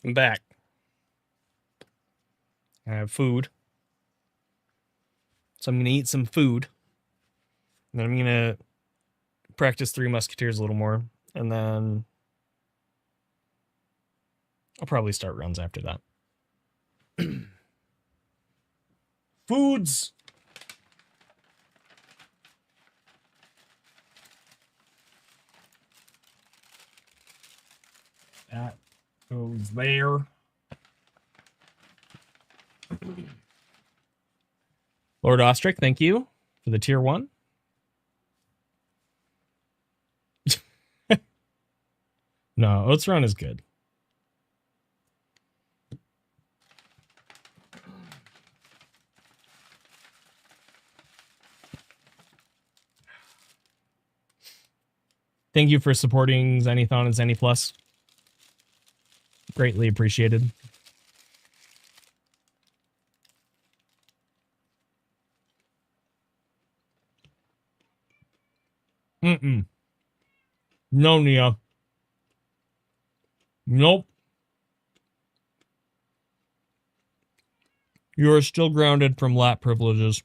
I'm back. I have food. So I'm going to eat some food. And then I'm going to practice 3 Musketeers a little more. And then I'll probably start runs after that. Foods! That goes there. Lord Ostrich, thank you for the tier 1. No, Oats Run is good. Thank you for supporting Zenithon and Zenny Plus. Greatly appreciated. No, Nia. Nope. You are still grounded from lap privileges.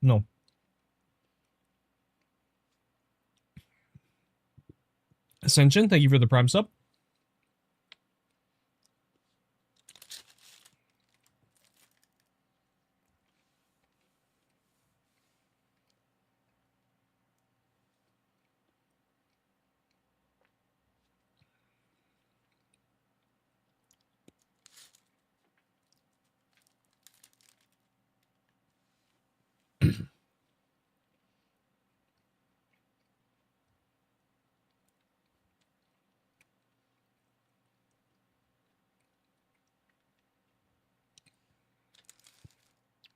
No. Ascension, thank you for the Prime sub.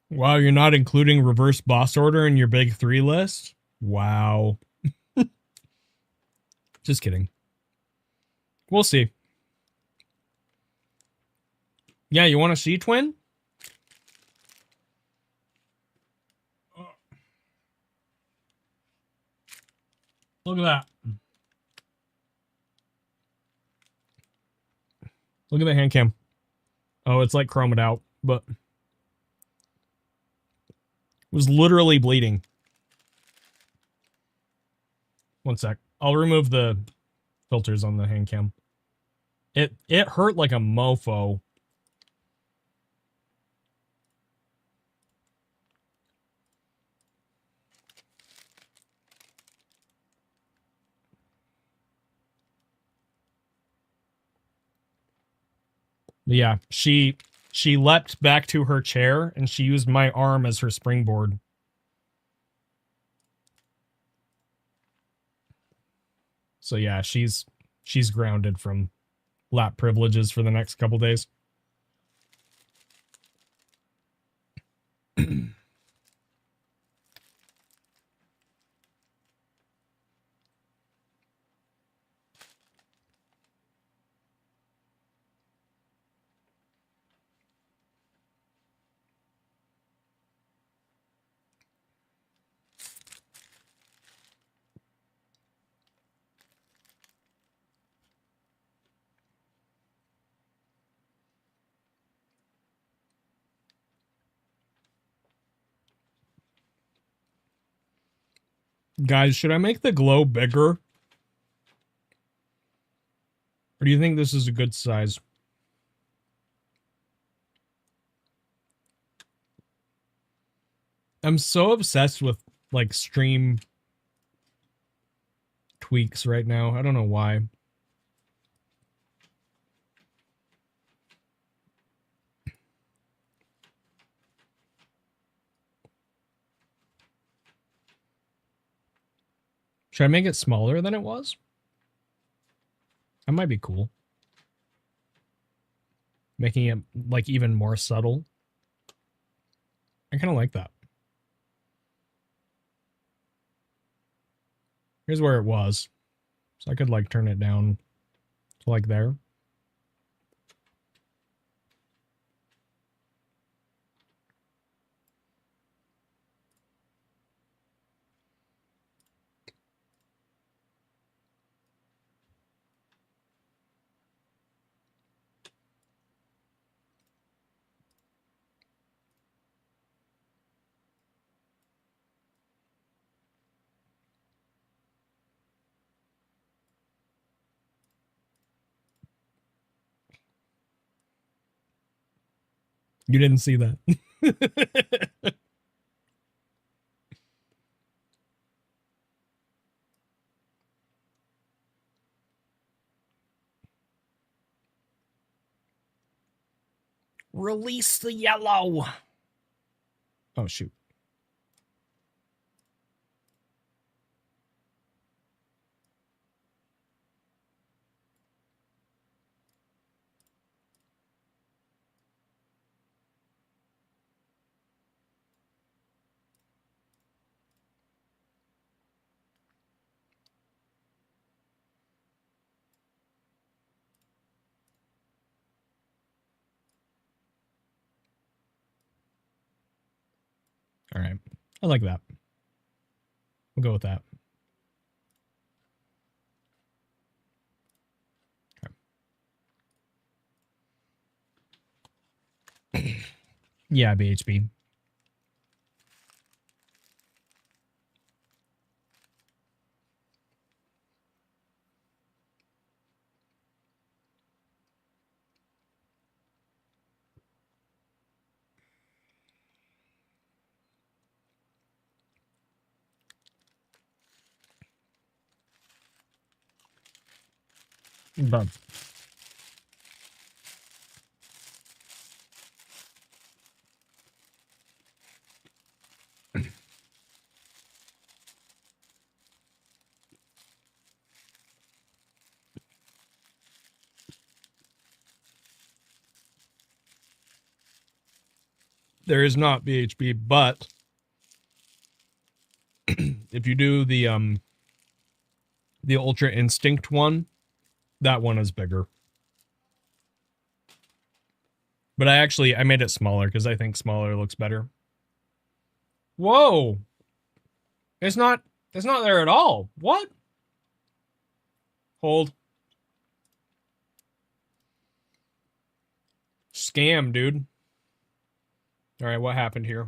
Wow, you're not including reverse boss order in your big 3 list? Wow. Just kidding. We'll see. Yeah, you want to see, Twin? Look at that. Look at the hand cam. Oh, it's like chromed out, but it was literally bleeding. One sec. I'll remove the filters on the hand cam. It hurt like a mofo. Yeah, she leapt back to her chair and she used my arm as her springboard. So yeah, she's grounded from lap privileges for the next couple days. Guys, should I make the glow bigger? Or do you think this is a good size? I'm so obsessed with, like, stream tweaks right now. I don't know why. Should I make it smaller than it was? That might be cool. Making it, like, even more subtle. I kind of like that. Here's where it was. So I could, like, turn it down like there. You didn't see that. Release the yellow. Oh, shoot. All right. I like that. We'll go with that. Okay. Yeah, BHB. But there is not BHB, but if you do the Ultra Instinct one, that one is bigger. But I made it smaller because I think smaller looks better. Whoa. It's not there at all. What? Hold. Scam, dude. All right, what happened here?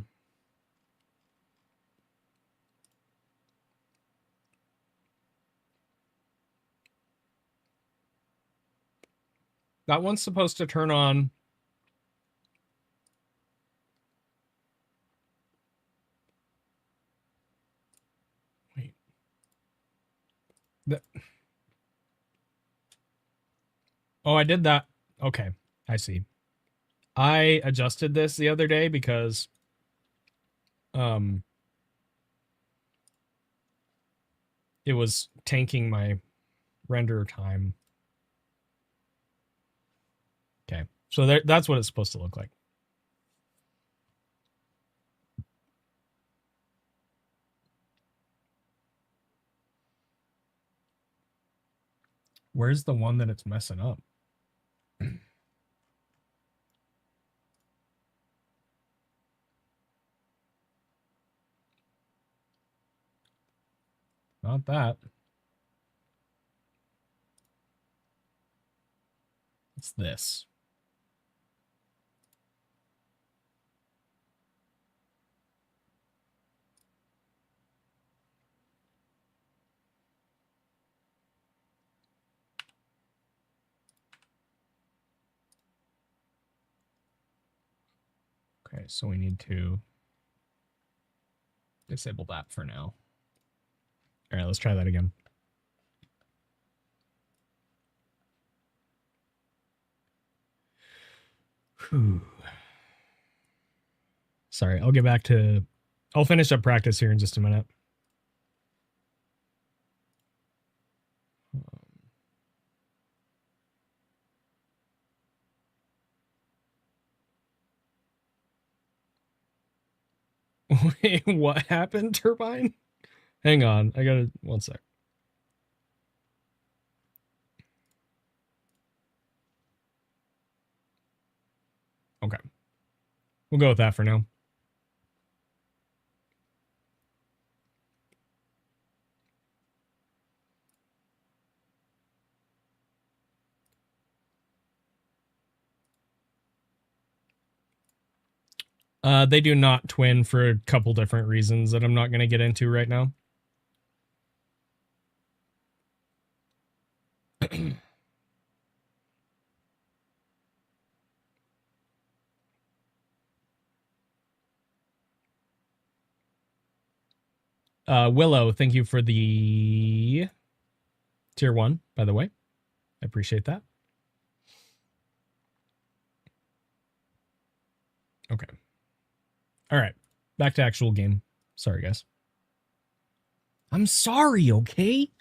That one's supposed to turn on. Wait. Oh, I did that. Okay, I see. I adjusted this the other day because it was tanking my render time. Okay, so that's what it's supposed to look like. Where's the one that it's messing up? Not that. It's this. Okay, so we need to disable that for now. All right, let's try that again. Whew. Sorry, I'll finish up practice here in just a minute. Wait, what happened, Turbine? Hang on, I gotta, one sec. Okay. We'll go with that for now. They do not twin for a couple different reasons that I'm not going to get into right now. Willow, thank you for the tier 1, by the way. I appreciate that. Okay. All right. Back to actual game. Sorry, guys. I'm sorry, okay?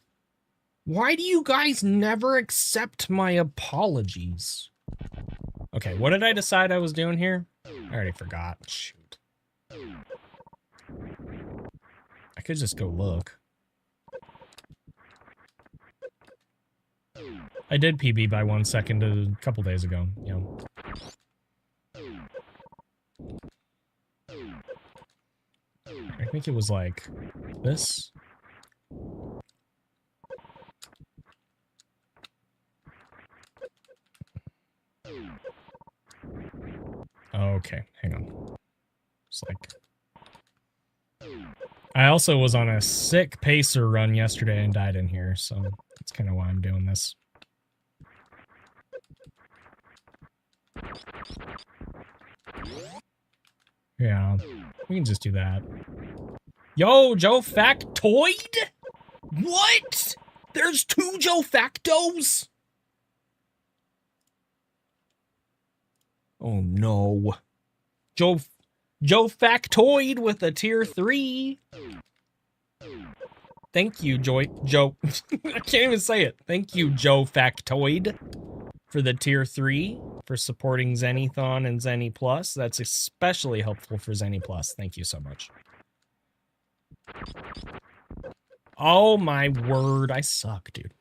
Why do you guys never accept my apologies? Okay, what did I decide I was doing here? I already forgot. Shoot. I could just go look. I did PB by 1 second a couple days ago, you know. I think it was like this. Okay, hang on. It's like... I also was on a sick pacer run yesterday and died in here, so that's kind of why I'm doing this. Yeah, we can just do that. Yo, Joe Factoid? What? There's 2 Joe Factos? Oh no. Joe Factoid with a tier 3. Thank you, Joe. I can't even say it. Thank you, Joe Factoid, for the tier 3, for supporting Zenithon and Zenny Plus. That's especially helpful for Zenny Plus. Thank you so much. Oh my word, I suck, dude.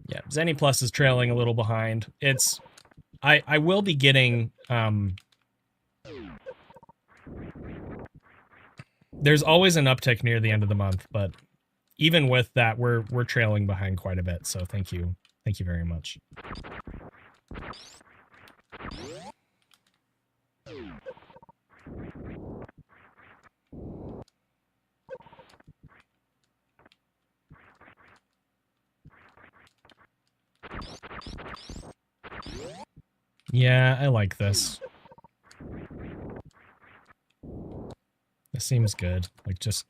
Yeah, Zenny Plus is trailing a little behind. It's... I will be getting... there's always an uptick near the end of the month, but even with that, we're trailing behind quite a bit, so thank you. Thank you very much. Yeah, I like this. This seems good. Like, just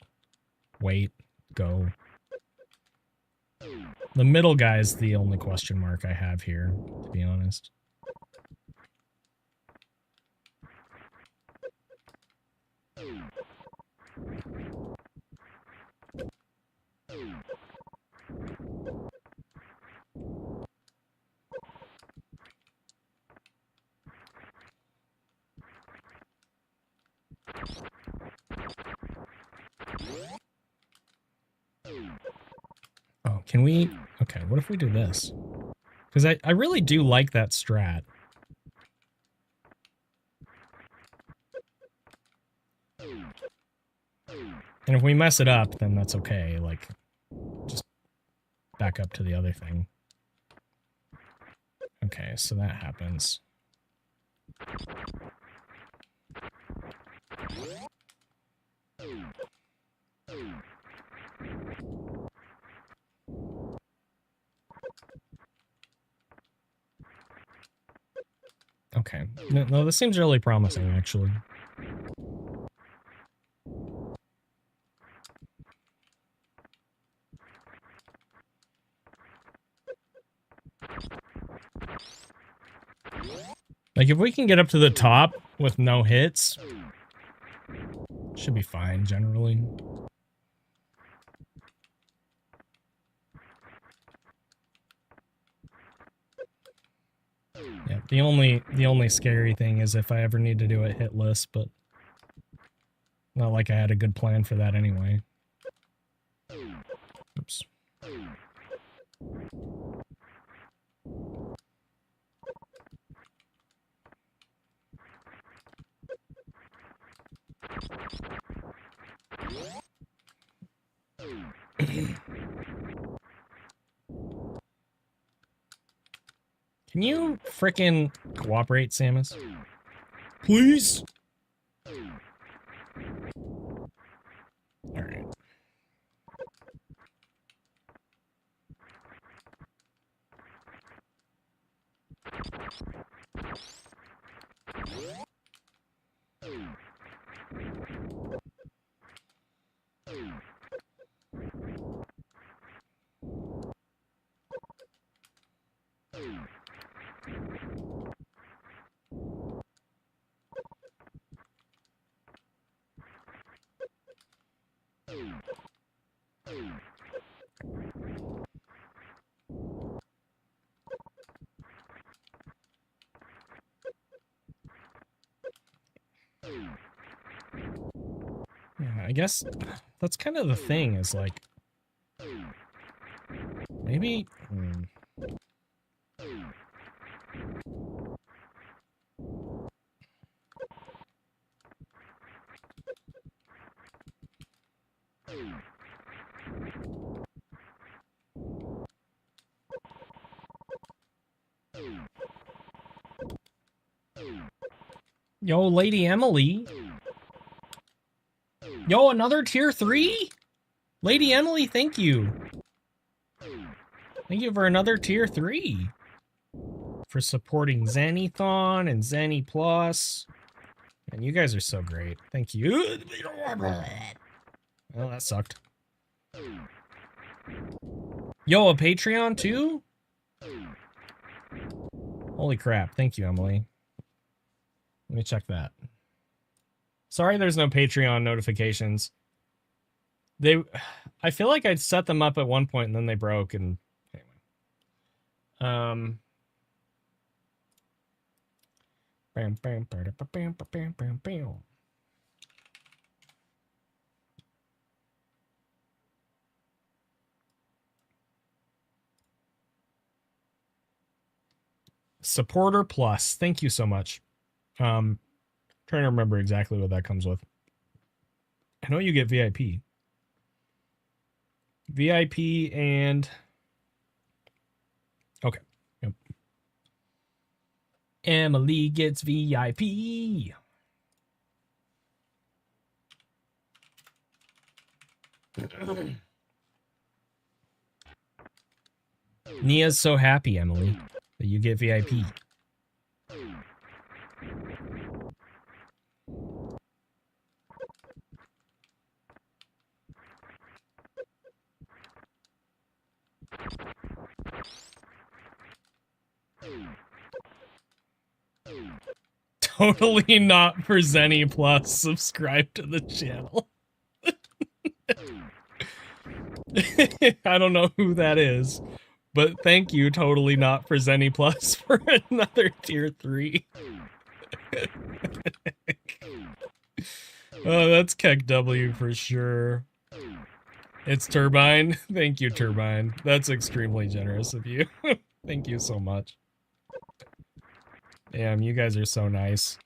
wait, go. The middle guy's the only question mark I have here, to be honest. Oh, can we... Okay, what if we do this? Because I really do like that strat. And if we mess it up, then that's okay. Like, just back up to the other thing. Okay, so that happens. Okay. No, this seems really promising, actually. Like, if we can get up to the top with no hits, should be fine, generally. Yeah, the only scary thing is if I ever need to do a hit list, but not like I had a good plan for that anyway. Oops. Can you frickin' cooperate, Samus? Please? Alright. Yeah, I guess that's kind of the thing, is like, maybe... Yo, Lady Emily. Yo, another tier 3? Lady Emily, thank you. Thank you for another tier 3. For supporting Xanathon and Xani Plus. And you guys are so great. Thank you. Well, that sucked. Yo, a Patreon too? Holy crap. Thank you, Emily. Let me check that. Sorry there's no Patreon notifications. I feel like I'd set them up at one point and then they broke, and anyway. Supporter Plus. Thank you so much. Trying to remember exactly what that comes with. I know you get VIP. VIP and... Okay. Yep. Emily gets VIP. Nia's so happy, Emily, that you get VIP. Totally not for Xeni Plus. Subscribe to the channel. I don't know who that is, but thank you, totally not for Xeni Plus, for another tier 3. Oh, that's Keck W for sure. It's Turbine. Thank you, Turbine. That's extremely generous of you. Thank you so much. Damn, you guys are so nice.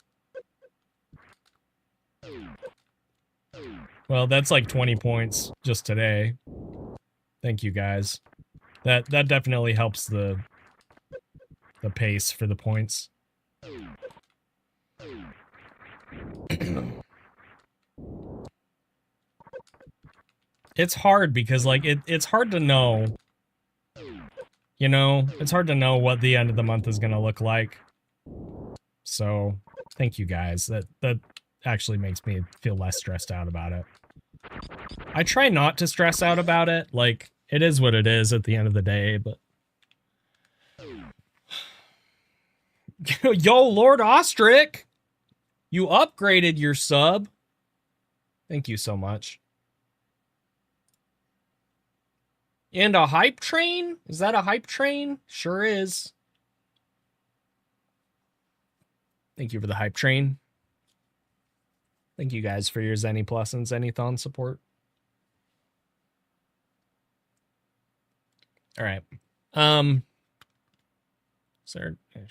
Well, that's like 20 points just today. Thank you, guys. That definitely helps the pace for the points. It's hard because, like, it's hard to know. You know, it's hard to know what the end of the month is going to look like. So, thank you guys. That actually makes me feel less stressed out about it. I try not to stress out about it. Like, it is what it is at the end of the day, but... Yo, Lord Ostrich! You upgraded your sub. Thank you so much. And a hype train? Is that a hype train? Sure is. Thank you for the hype train. Thank you guys for your Xeni Plus and Xenithon support. All right. Sir, I'm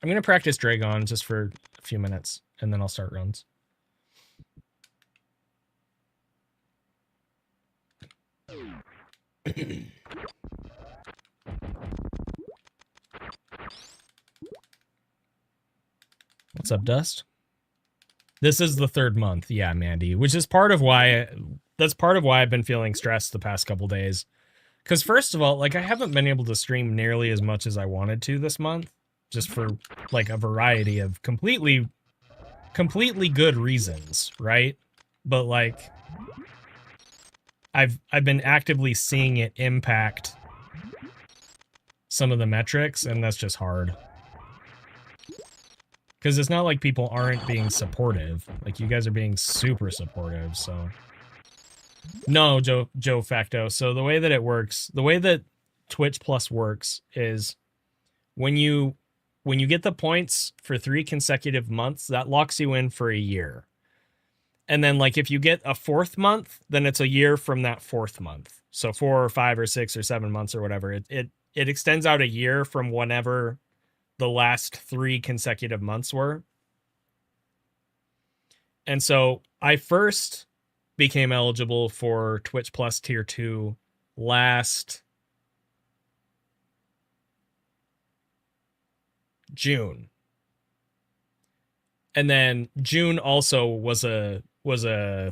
going to practice Dragon just for a few minutes, and then I'll start runs. What's up, Dust? This is the 3rd month. Yeah, Mandy, which is part of why I've been feeling stressed the past couple days. Because first of all, like, I haven't been able to stream nearly as much as I wanted to this month, just for like a variety of completely good reasons, right? But like, I've been actively seeing it impact some of the metrics, and that's just hard. Because it's not like people aren't being supportive. Like, you guys are being super supportive, so... No, Joe Facto. So the way that it works, the way that Twitch Plus works is when you get the points for 3 consecutive months, that locks you in for a year. And then, like, if you get a 4th month, then it's a year from that 4th month. So 4 or 5 or 6 or 7 months or whatever. It extends out a year from whenever the last 3 consecutive months were. And so I first became eligible for Twitch Plus Tier 2 last June. And then June also was a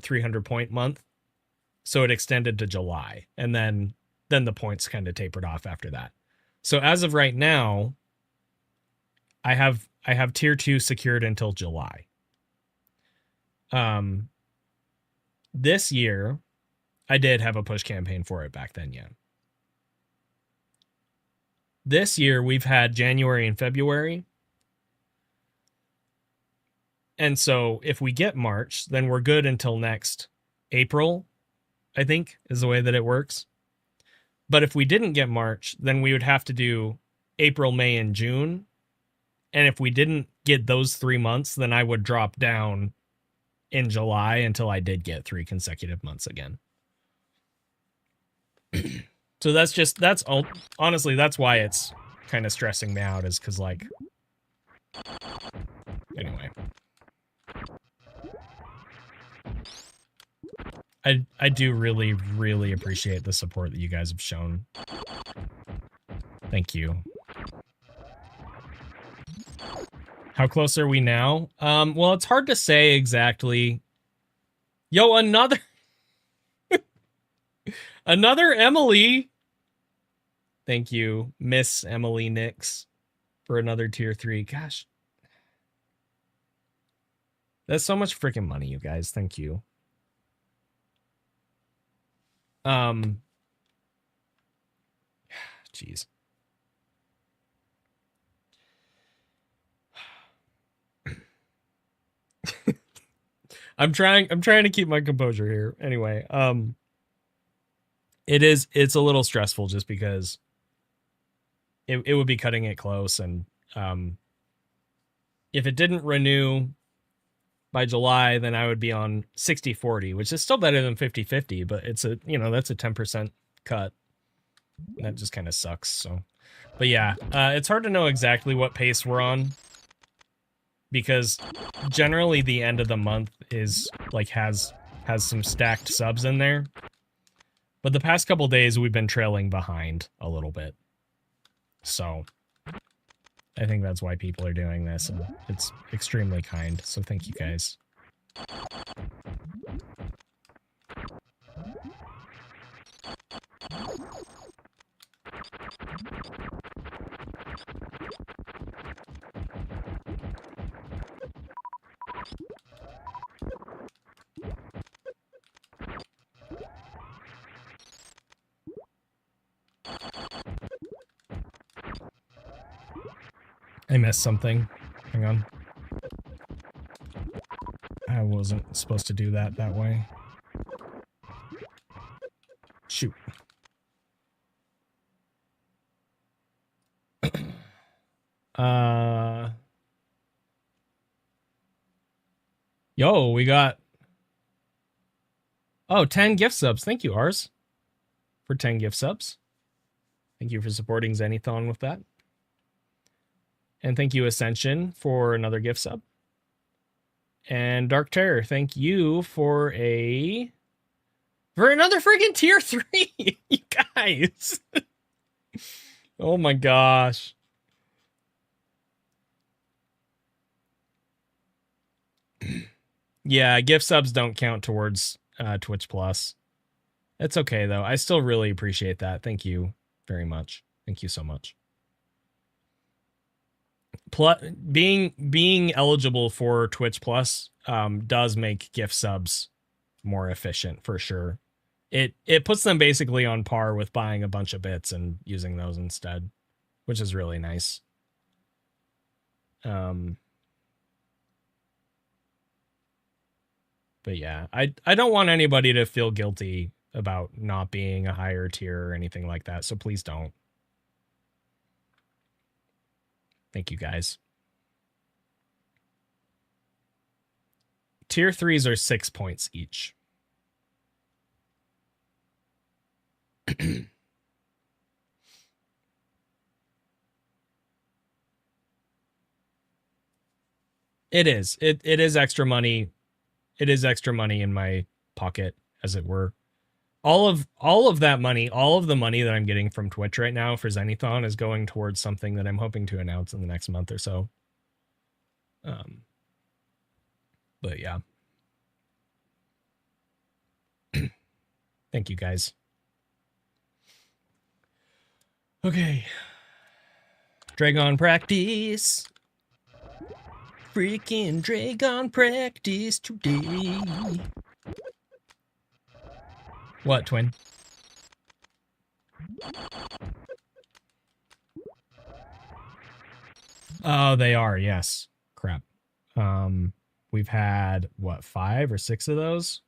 300 point month. So it extended to July. And then the points kind of tapered off after that. So as of right now, I have Tier 2 secured until July. This year, I did have a push campaign for it back then, yeah. This year, we've had January and February. And so if we get March, then we're good until next April, I think, is the way that it works. But if we didn't get March, then we would have to do April, May, and June. And if we didn't get those 3 months, then I would drop down in July until I did get 3 consecutive months again. So honestly, that's why it's kind of stressing me out, is because, like, anyway. I do really, really appreciate the support that you guys have shown. Thank you. How close are we now? Well, it's hard to say exactly. Yo, another Emily. Thank you, Miss Emily Nix, for another Tier 3. Gosh. That's so much freaking money, you guys. Thank you. Jeez. I'm trying to keep my composure here. Anyway, it's a little stressful just because it would be cutting it close, and if it didn't renew by July, then I would be on 60-40, which is still better than 50-50, but it's a, that's a 10% cut. That just kind of sucks. So, but yeah, it's hard to know exactly what pace we're on, because generally the end of the month is like has some stacked subs in there. But the past couple days we've been trailing behind a little bit. So I think that's why people are doing this, and it's extremely kind. So thank you guys. I missed something. Hang on. I wasn't supposed to do that way. Shoot. Yo, we got... Oh, 10 gift subs. Thank you, Ars, for 10 gift subs. Thank you for supporting Zenithon with that. And thank you, Ascension, for another gift sub. And Dark Terror, thank you for another freaking Tier 3. You guys. Oh my gosh. Yeah, gift subs don't count towards Twitch Plus. It's okay though. I still really appreciate that. Thank you very much. Thank you so much. Being eligible for Twitch Plus does make gift subs more efficient for sure. It puts them basically on par with buying a bunch of bits and using those instead, which is really nice. But yeah, I don't want anybody to feel guilty about not being a higher tier or anything like that, so please don't. Thank you guys. Tier 3s are 6 points each. It is. It is extra money. It is extra money in my pocket, as it were. All of that money, all of the money that I'm getting from Twitch right now for Zenithon is going towards something that I'm hoping to announce in the next month or so. But yeah. Thank you guys. Okay. Dragon practice. Freaking Dragon practice today. What, twin? Oh, they are, yes. Crap. We've had, what, 5 or 6 of those?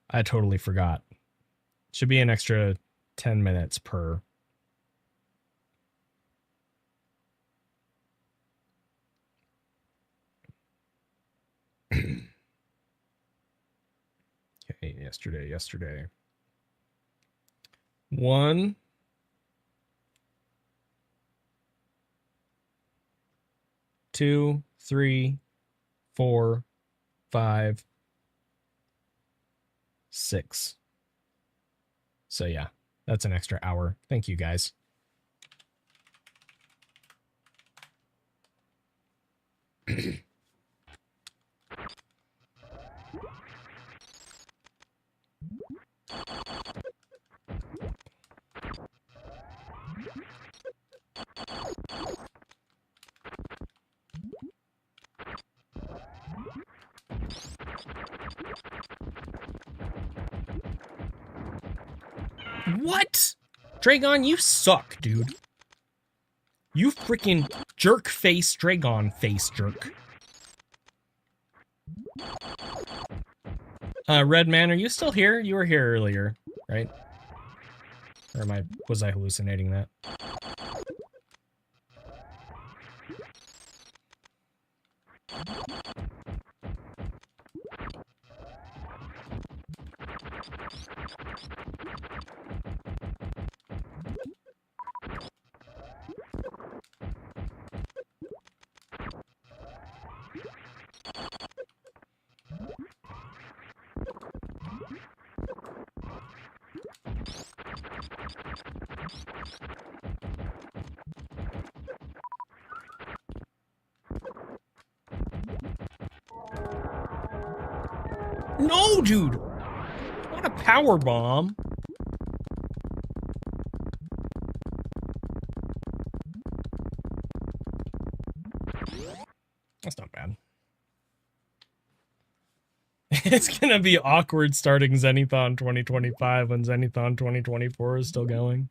I totally forgot. Should be an extra 10 minutes per. Okay, yesterday. 1, 2, 3, 4, 5, 6. So yeah, that's an extra hour. Thank you guys. What? Dragon, you suck, dude. You freaking jerk face, Dragon face jerk. Redman, are you still here? You were here earlier, right? Or was I hallucinating that? No, dude! What a power bomb. That's not bad. It's gonna be awkward starting Zenithon 2025 when Zenithon 2024 is still going.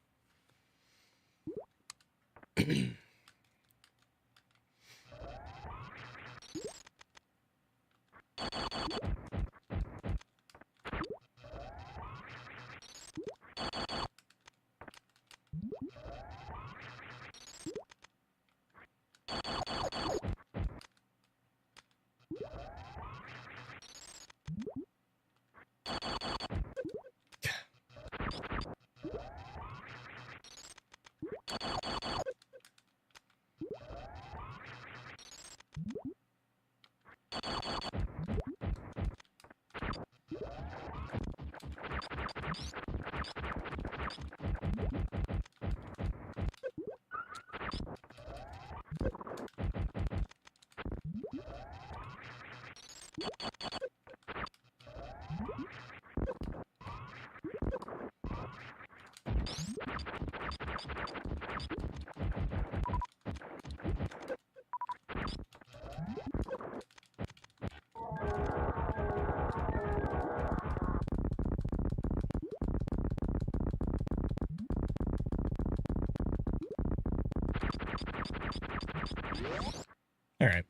All right.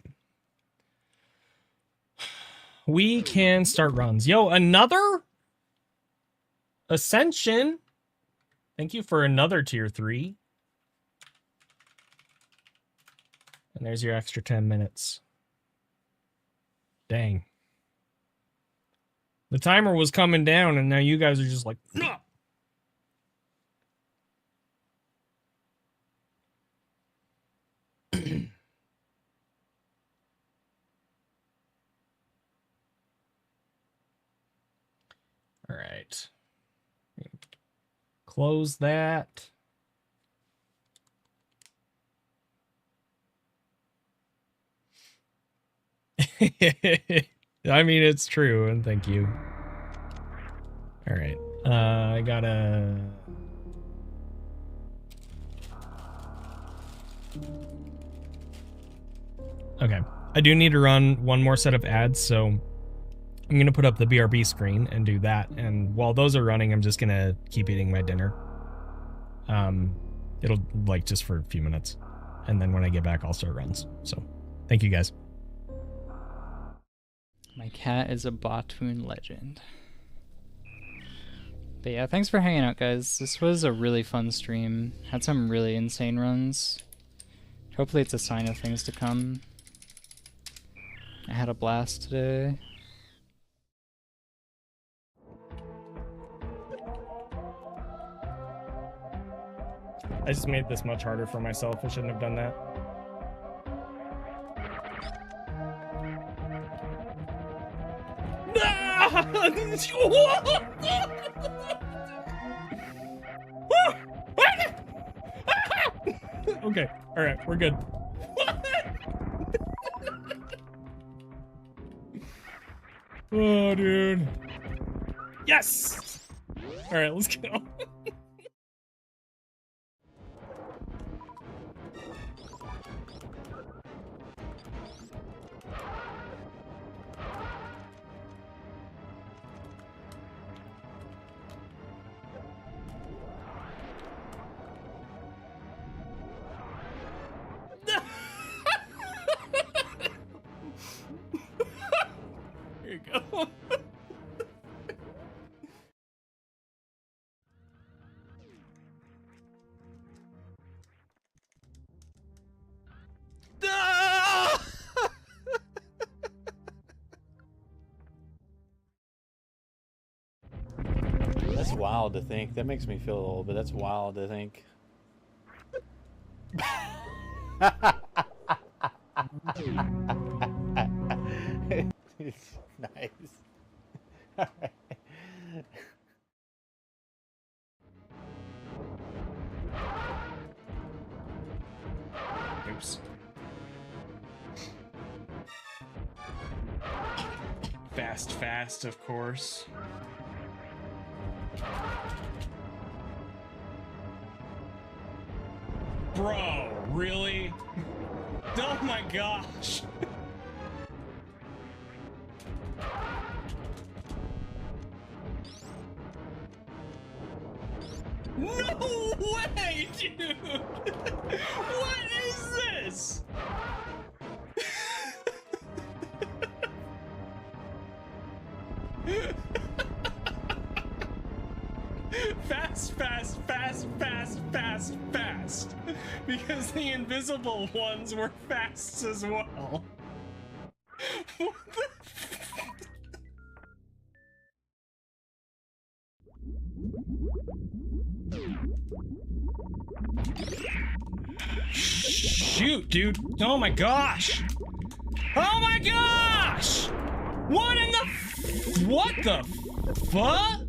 We can start runs. Yo, another Ascension. Thank you for another tier 3. And there's your extra 10 minutes. Dang. The timer was coming down, and now you guys are just like, no. All right. Close that. I mean, it's true, and thank you. All right. I gotta... Okay. I do need to run one more set of ads, so I'm going to put up the BRB screen and do that. And while those are running, I'm just going to keep eating my dinner. It'll, like, just for a few minutes. And then when I get back, I'll start runs. So, thank you, guys. My cat is a Batoon legend. But yeah, thanks for hanging out, guys. This was a really fun stream. Had some really insane runs. Hopefully it's a sign of things to come. I had a blast today. I just made this much harder for myself. I shouldn't have done that. Okay, all right, we're good. Oh, dude. Yes! All right, let's go. Here you go. That's wild to think. That makes me feel old, but that's wild to think. It's nice. All right. Oops. Fast, of course. Bro, really? Oh my gosh. No way, dude! What is this? Fast. Because the invisible ones were fast as well. What the shoot, dude. Oh my gosh. Oh my gosh! What in the what the fuck?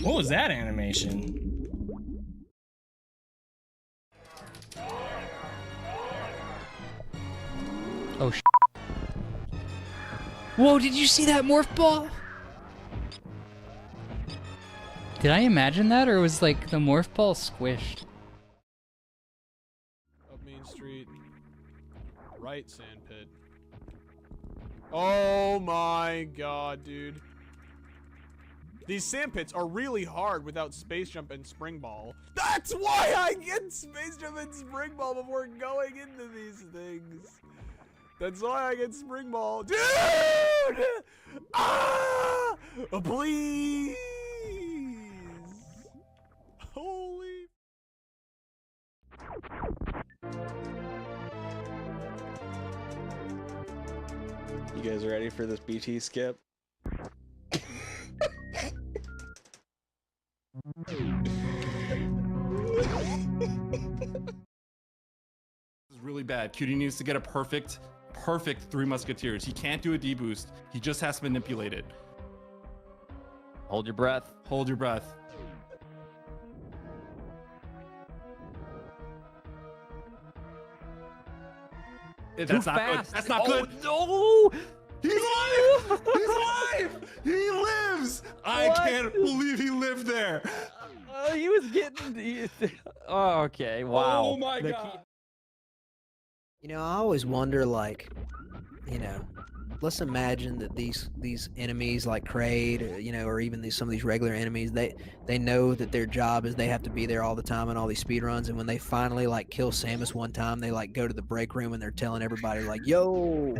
What was that animation? Oh, sh**. Whoa, did you see that morph ball? Did I imagine that, or was like the morph ball squished? Up Main Street. Right sand pit. Oh my god, dude. These sand pits are really hard without space jump and spring ball. That's why I get space jump and spring ball before going into these things. That's why I get spring ball. Dude! Ah! Oh, please! Holy... You guys ready for this BT skip? This is really bad. Cutie needs to get a perfect 3 Musketeers. He can't do a deboost. He just has to manipulate it. Hold your breath. Hold your breath. That's not good. That's not good. No! He's alive! He's alive! He lives! I can't believe he lived there. He was getting. Oh, okay. Wow. Oh my god. You know, I always wonder, like, you know, let's imagine that these enemies like Kraid, you know, or even some of these regular enemies, they know that their job is they have to be there all the time in all these speedruns, and when they finally like kill Samus one time, they like go to the break room and they're telling everybody like, yo,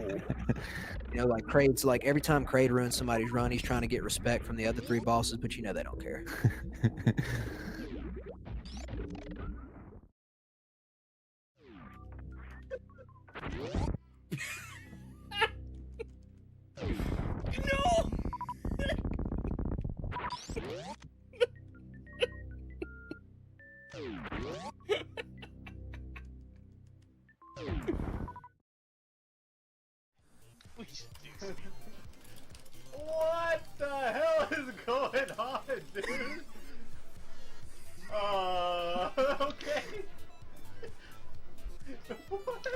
you know, like Kraid's like every time Kraid ruins somebody's run, he's trying to get respect from the other 3 bosses, but you know they don't care. No! What the hell is going on, dude? Okay. What?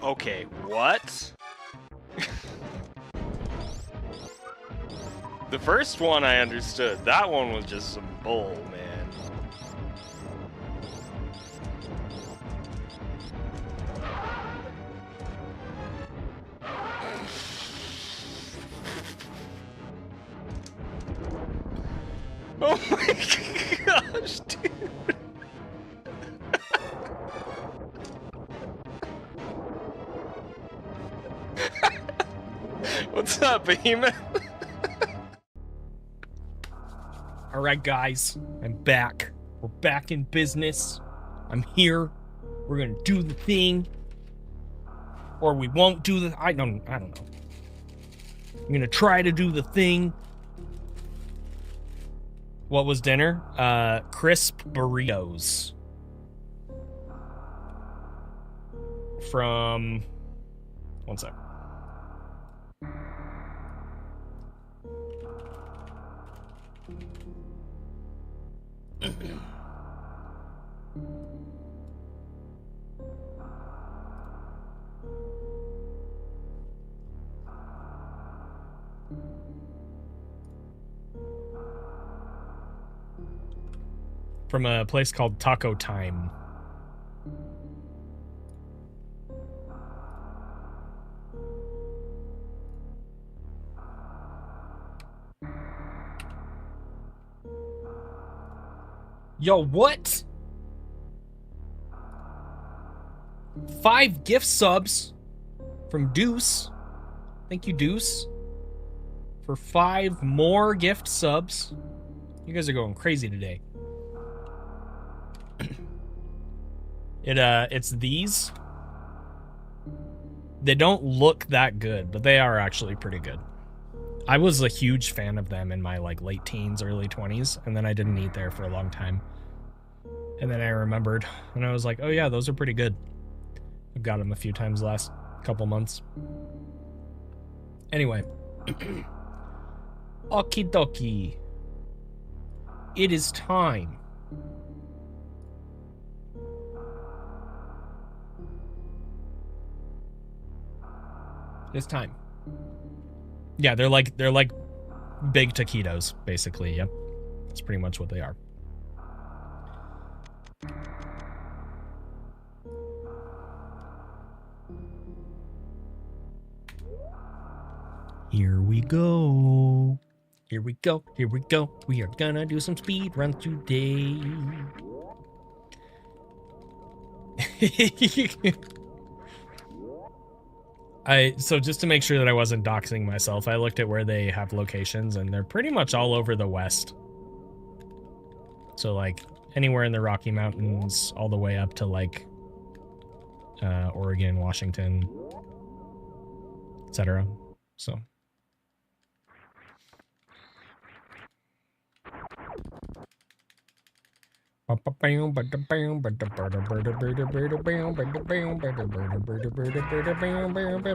Okay, what? The first one I understood. That one was just some bull, man. Oh my gosh, dude. What's up, Behemoth? Alright, guys. I'm back. We're back in business. I'm here. We're gonna do the thing. Or we won't do the... I don't know. I'm gonna try to do the thing. What was dinner? Crisp burritos. From... One sec. From a place called Taco Time. Yo, what? 5 gift subs from Deuce. Thank you, Deuce, for 5 more gift subs. You guys are going crazy today. It's these. They don't look that good, but they are actually pretty good. I was a huge fan of them in my like late teens, early 20s, and then I didn't eat there for a long time. And then I remembered, and I was like, oh yeah, those are pretty good. I've got them a few times last couple months. Anyway. Okie dokie. It is time. It's time. Yeah, they're like big taquitos, basically. Yep. That's pretty much what they are. Here we go. Here we go. Here we go. We are gonna do some speed runs today. So just to make sure that I wasn't doxing myself, I looked at where they have locations, and they're pretty much all over the West. So like anywhere in the Rocky Mountains, all the way up to like Oregon, Washington, etc. So.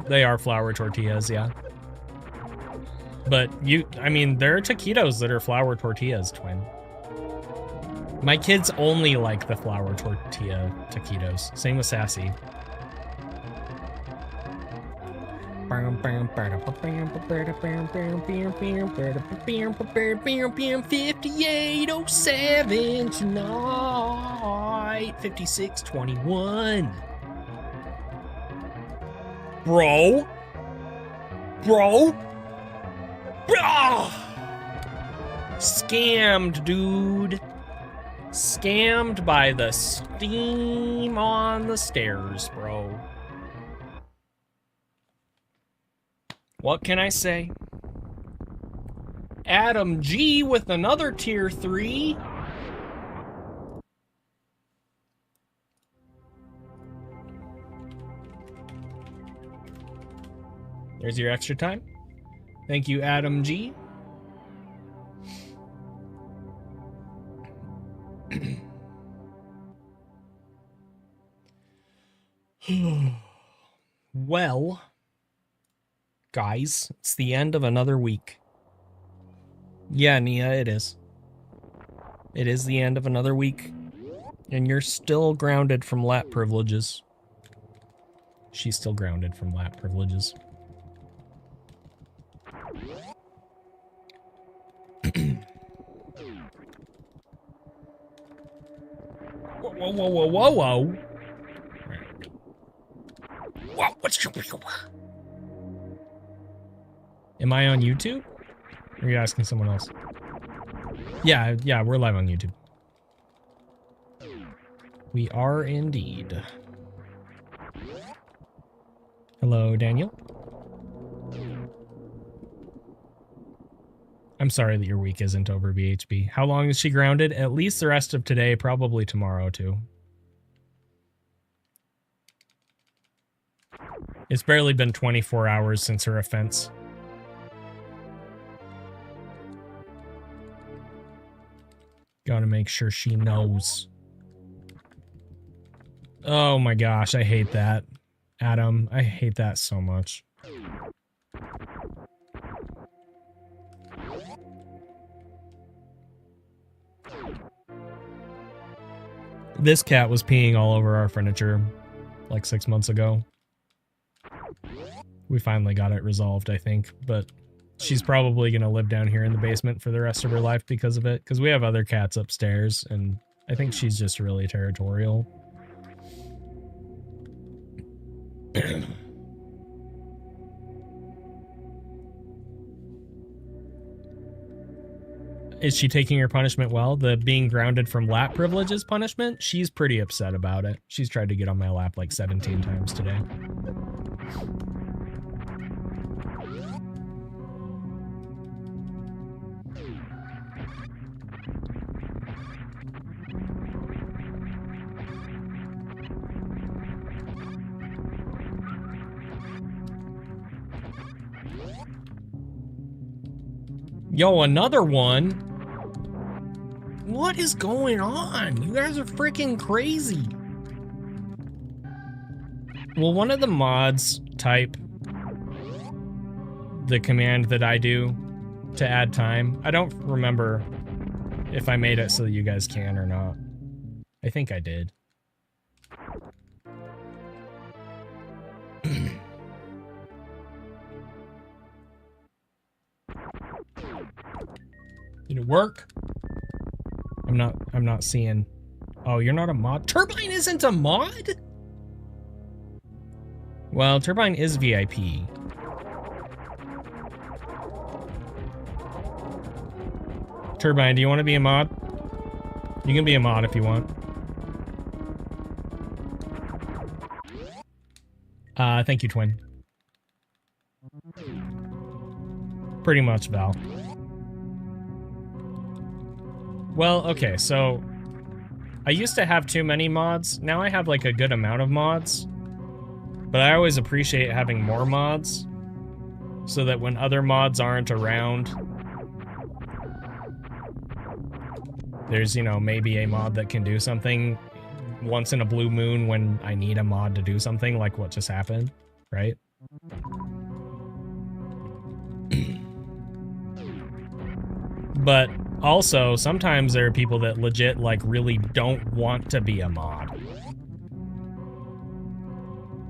They are flour tortillas, yeah. But I mean, there are taquitos that are flour tortillas, twin. My kids only like the flour tortilla taquitos. Same with Sassy. 5807 tonight. 5621. Bro. Scammed, dude. Scammed by the steam on the stairs, bro. What can I say? Adam G with another tier 3. There's your extra time. Thank you, Adam G. Well, guys, it's the end of another week. Yeah, Nia, it is. It is the end of another week. And you're still grounded from lap privileges. She's still grounded from lap privileges. Whoa, whoa, whoa, whoa, whoa. Whoa, what's your... Am I on YouTube? Or are you asking someone else? Yeah, we're live on YouTube. We are indeed. Hello, Daniel. I'm sorry that your week isn't over, BHB. How long is she grounded? At least the rest of today, probably tomorrow too. It's barely been 24 hours since her offense. Gotta make sure she knows. Oh my gosh, I hate that. Adam, I hate that so much. This cat was peeing all over our furniture like 6 months ago. We finally got it resolved, I think, but she's probably going to live down here in the basement for the rest of her life because of it, because we have other cats upstairs, and I think she's just really territorial. Is she taking her punishment well? The being grounded from lap privileges punishment? She's pretty upset about it. She's tried to get on my lap like 17 times today. Yo, another one? What is going on? You guys are freaking crazy. Will one of the mods type the command that I do to add time? I don't remember if I made it so that you guys can or not. I think I did. Did it work? I'm not seeing. Oh, you're not a mod? Turbine isn't a mod? Well, Turbine is VIP. Turbine, do you want to be a mod? You can be a mod if you want. Thank you, Twin. Pretty much, Val. Well, okay, so I used to have too many mods. Now I have like a good amount of mods. But I always appreciate having more mods so that when other mods aren't around, there's, you know, maybe a mod that can do something once in a blue moon when I need a mod to do something like what just happened, right? But also, sometimes there are people that legit, like, really don't want to be a mod.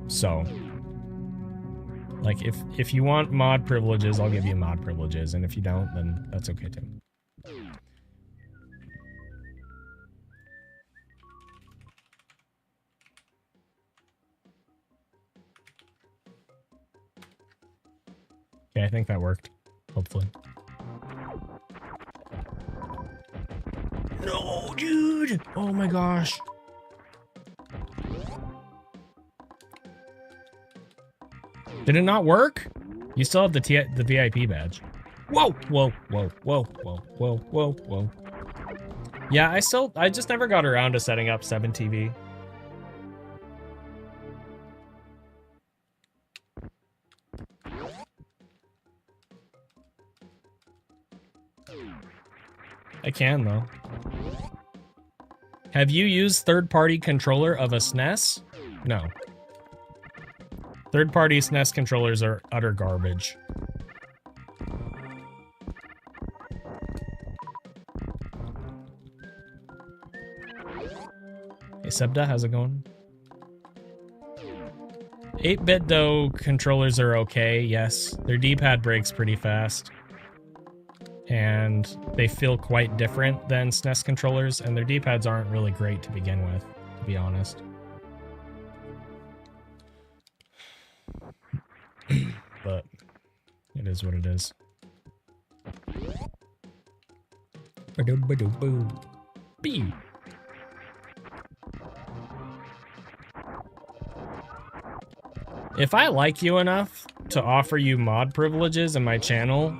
So, like, if you want mod privileges, I'll give you mod privileges, and if you don't, then that's okay too. Okay, I think that worked. Hopefully. No, dude! Oh my gosh. Did it not work? You still have the VIP badge. Whoa, whoa, whoa, whoa, whoa, whoa, whoa, whoa. Yeah, I just never got around to setting up 7TV. I can, though. Have you used third-party controller of a SNES? No. Third-party SNES controllers are utter garbage. Hey, Sebda, how's it going? 8-bit though controllers are okay, yes. Their D-pad breaks pretty fast. And they feel quite different than SNES controllers, and their D-pads aren't really great to begin with, to be honest. But it is what it is. Bee. If I like you enough to offer you mod privileges in my channel,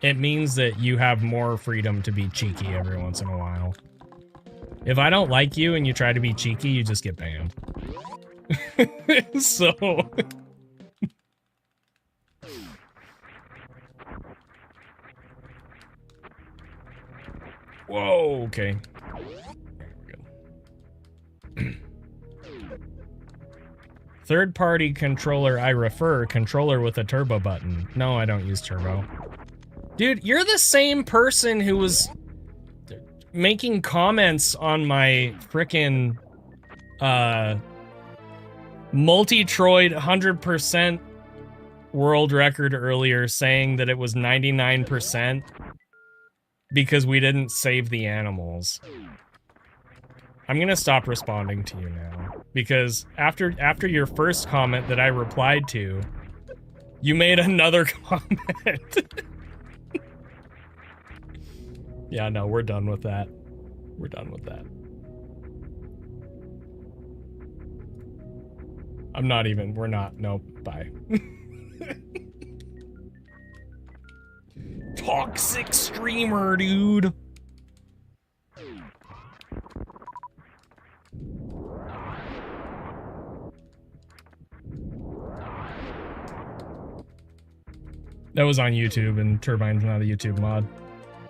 it means that you have more freedom to be cheeky every once in a while. If I don't like you and you try to be cheeky, you just get banned. So... Whoa, okay. Third-party controller I refer, controller with a turbo button. No, I don't use turbo. Dude, you're the same person who was making comments on my frickin' multi-troid 100% world record earlier, saying that it was 99% because we didn't save the animals. I'm gonna stop responding to you now, because after your first comment that I replied to, you made another comment. Yeah, no, we're done with that. We're done with that. I'm not even, we're not, nope, bye. Toxic streamer, dude. That was on YouTube, and Turbine's not a YouTube mod.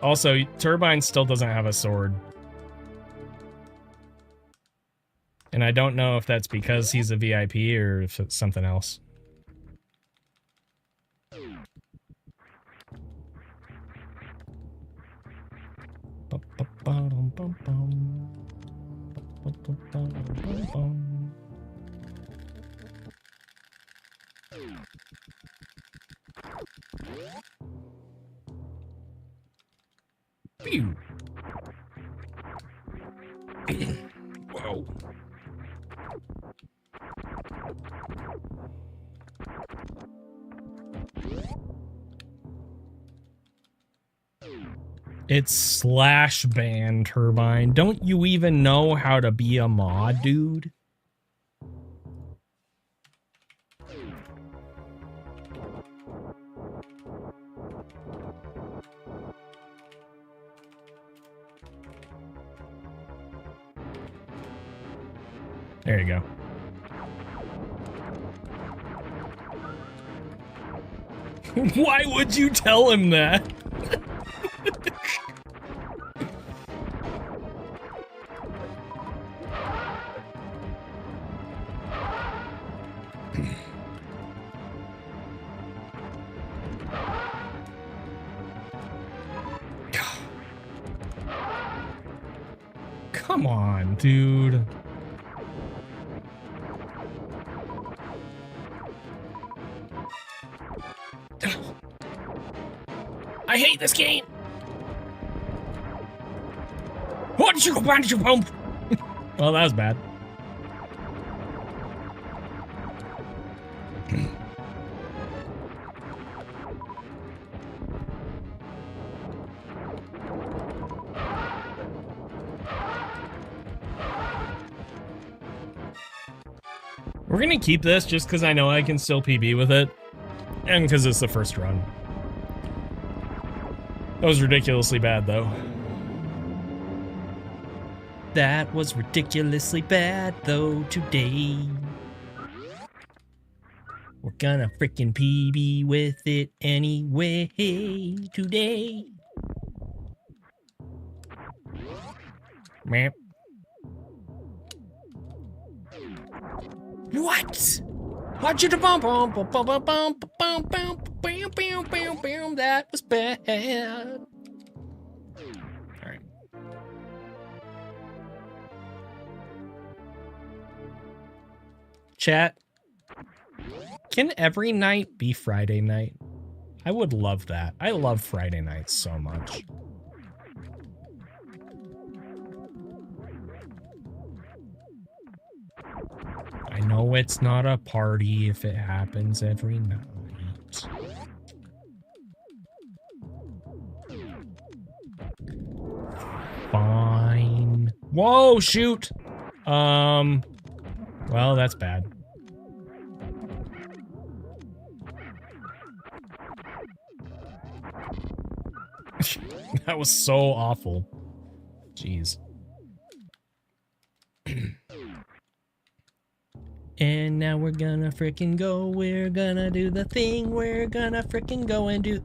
Also, Turbine still doesn't have a sword. And I don't know if that's because he's a VIP or if it's something else. Pew. Whoa. It's slash ban, Turbine. Don't you even know how to be a mod, dude? There you go. Why would you tell him that? Come on, dude. I hate this game. What did you go back to your home? Well, that was bad. We're gonna keep this just because I know I can still PB with it. And because it's the first run. That was ridiculously bad, though. That was ridiculously bad, though, today. We're gonna frickin' PB with it anyway today. Meh. What? Watch it, bum bum bum bum bum bum bum bum bam bam bam bam. That was bad. All right. Chat. Can every night be Friday night? I would love that. I love Friday nights so much. I know it's not a party if it happens every night. Fine. Whoa, shoot! Well, that's bad. That was so awful. Jeez. And now we're gonna frickin' go, we're gonna do the thing, we're gonna frickin' go and do...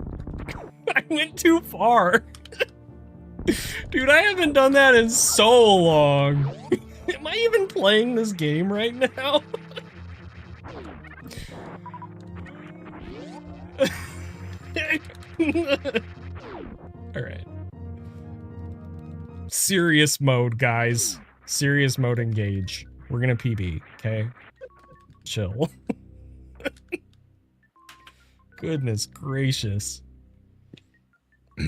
I went too far. Dude, I haven't done that in so long. Am I even playing this game right now? Alright. Serious mode, guys. Serious mode engage. We're gonna PB, okay? Chill. Goodness gracious. I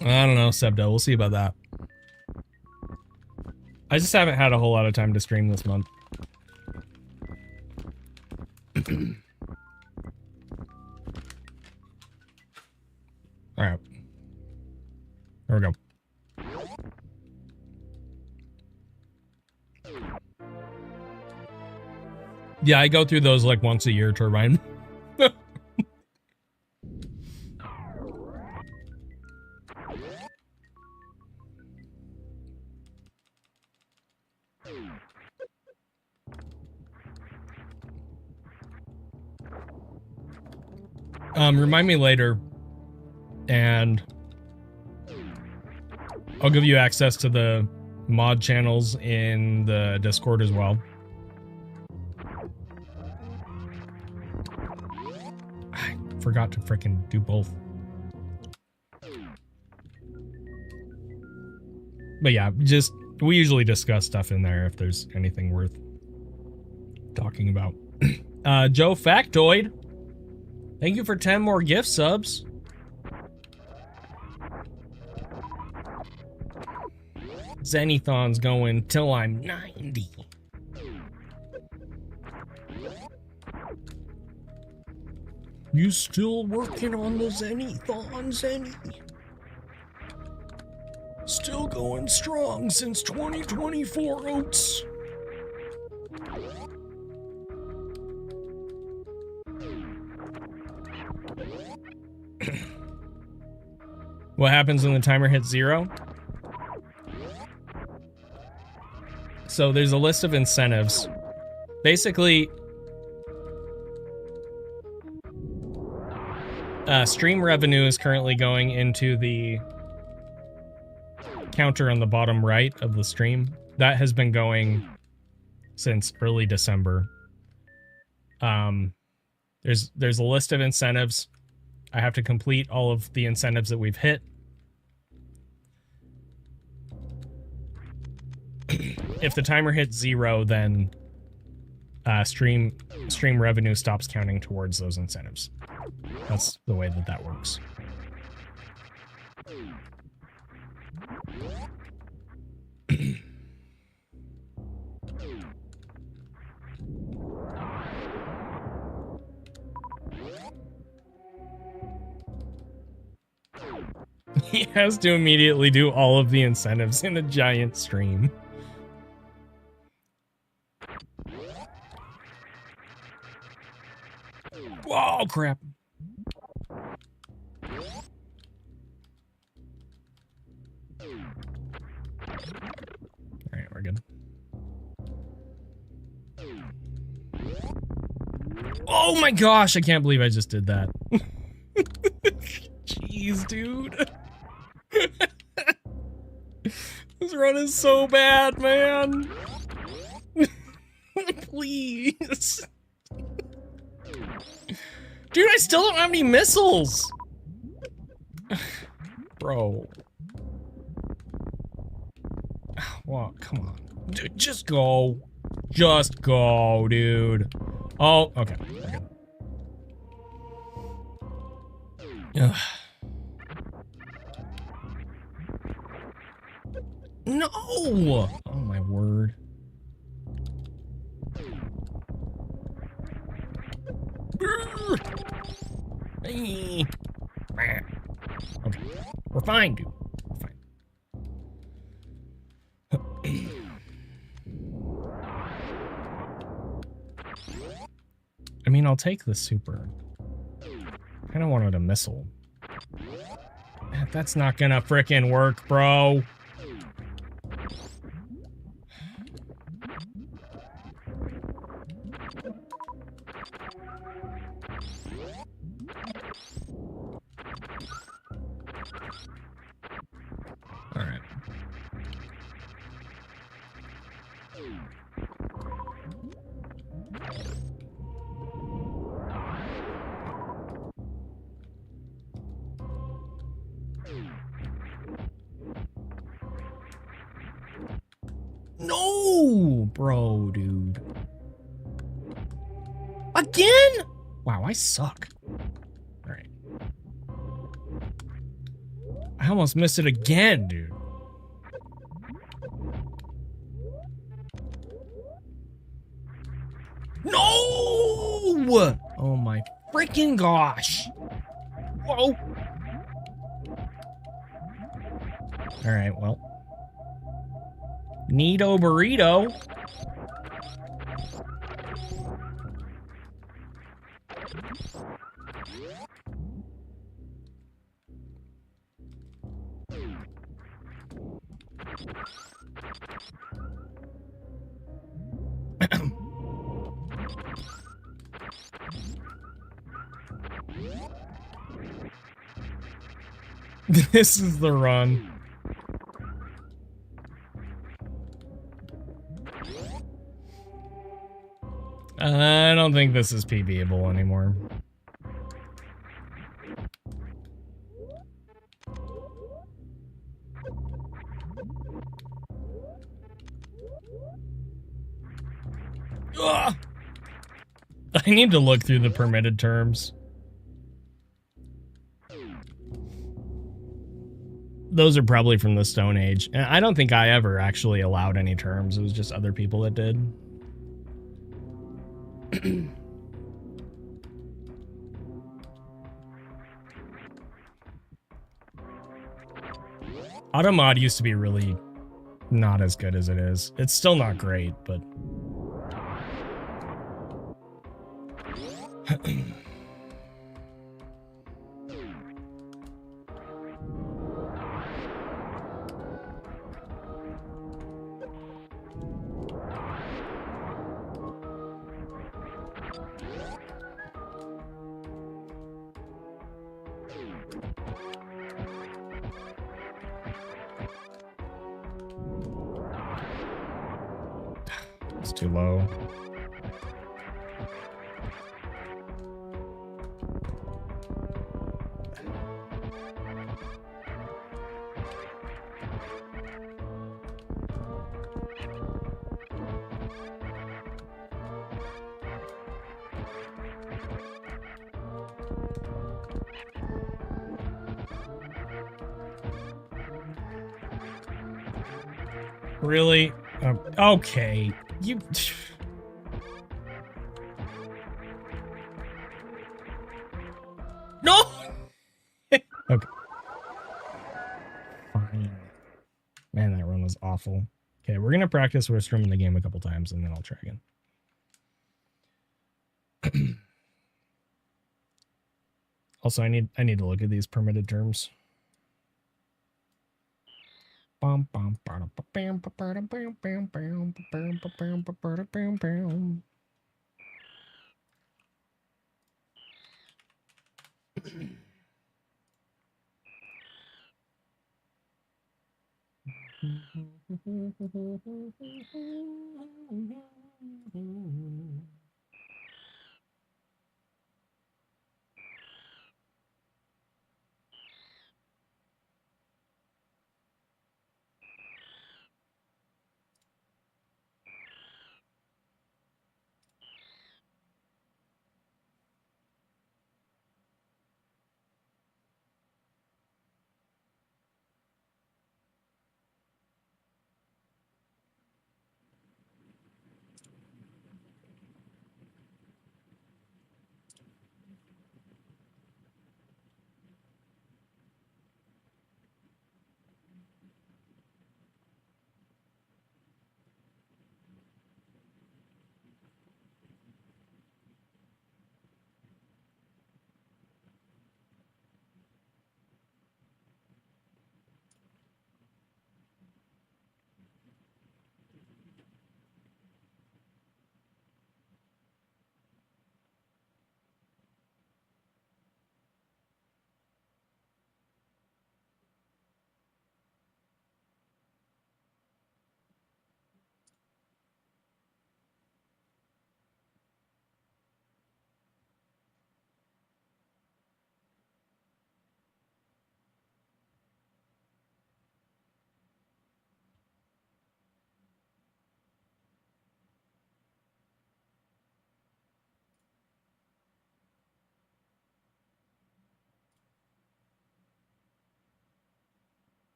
don't know, Sebdo. We'll see about that. I just haven't had a whole lot of time to stream this month. Alright. There we go. Yeah, I go through those like once a year, Turbine. Remind me later, and I'll give you access to the mod channels in the Discord as well. I forgot to frickin' do both. But yeah, just, we usually discuss stuff in there if there's anything worth talking about. Joe Factoid, thank you for 10 more gift subs. Zenithon's going till I'm 90. You still working on the Zenithon, Zenny? Still going strong since 2024, Oats. What happens when the timer hits 0? So there's a list of incentives. Basically, stream revenue is currently going into the counter on the bottom right of the stream. That has been going since early December. There's a list of incentives. I have to complete all of the incentives that we've hit. If the timer hits 0, then stream revenue stops counting towards those incentives. That's the way that works. He has to immediately do all of the incentives in a giant stream. Whoa, crap. Alright, we're good. Oh my gosh, I can't believe I just did that. Jeez, dude. This run is so bad, man. Please. Dude, I still don't have any missiles. Bro. Well, come on. Dude, just go. Just go, dude. Oh, okay. We're good. Ugh. No! Oh my word. Hey. Okay. We're fine, dude. We're fine. I mean, I'll take the super. I kinda wanted a missile. That's not gonna frickin' work, bro. Alright. No, bro, dude. Again? Wow, I suck. Alright. I almost missed it again, dude. fucking gosh. Whoa. All right, well. Neato burrito. This is the run. I don't think this is PBable anymore. Ugh! I need to look through the permitted terms. Those are probably from the Stone Age. And I don't think I ever actually allowed any terms. It was just other people that did. Automod used to be really not as good as it is. It's still not great, but... It's too low. Really? Okay. You... No! Okay. Fine. Man, that run was awful. Okay, we're gonna practice with streaming the game a couple times, and then I'll try again. Also, I need to look at these permitted terms.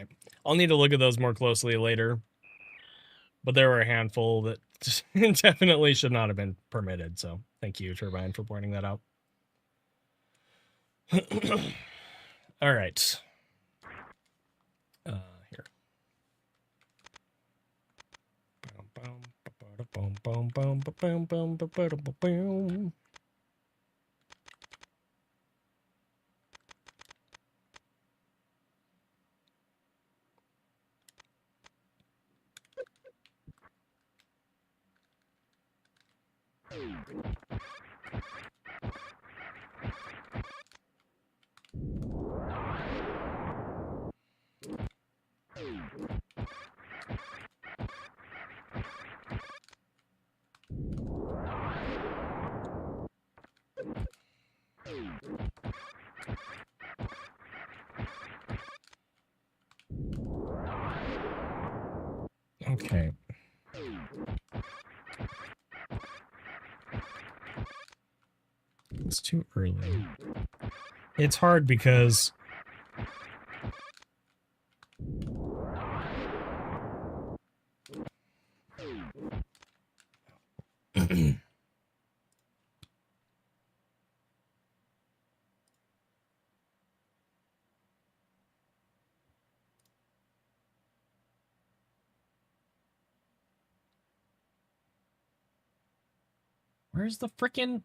right. I'll need to look at those more closely later. But there were a handful that definitely should not have been permitted. So thank you, Turbine, for pointing that out. All right. Here. Okay. It's too early. It's hard because where's the frickin'...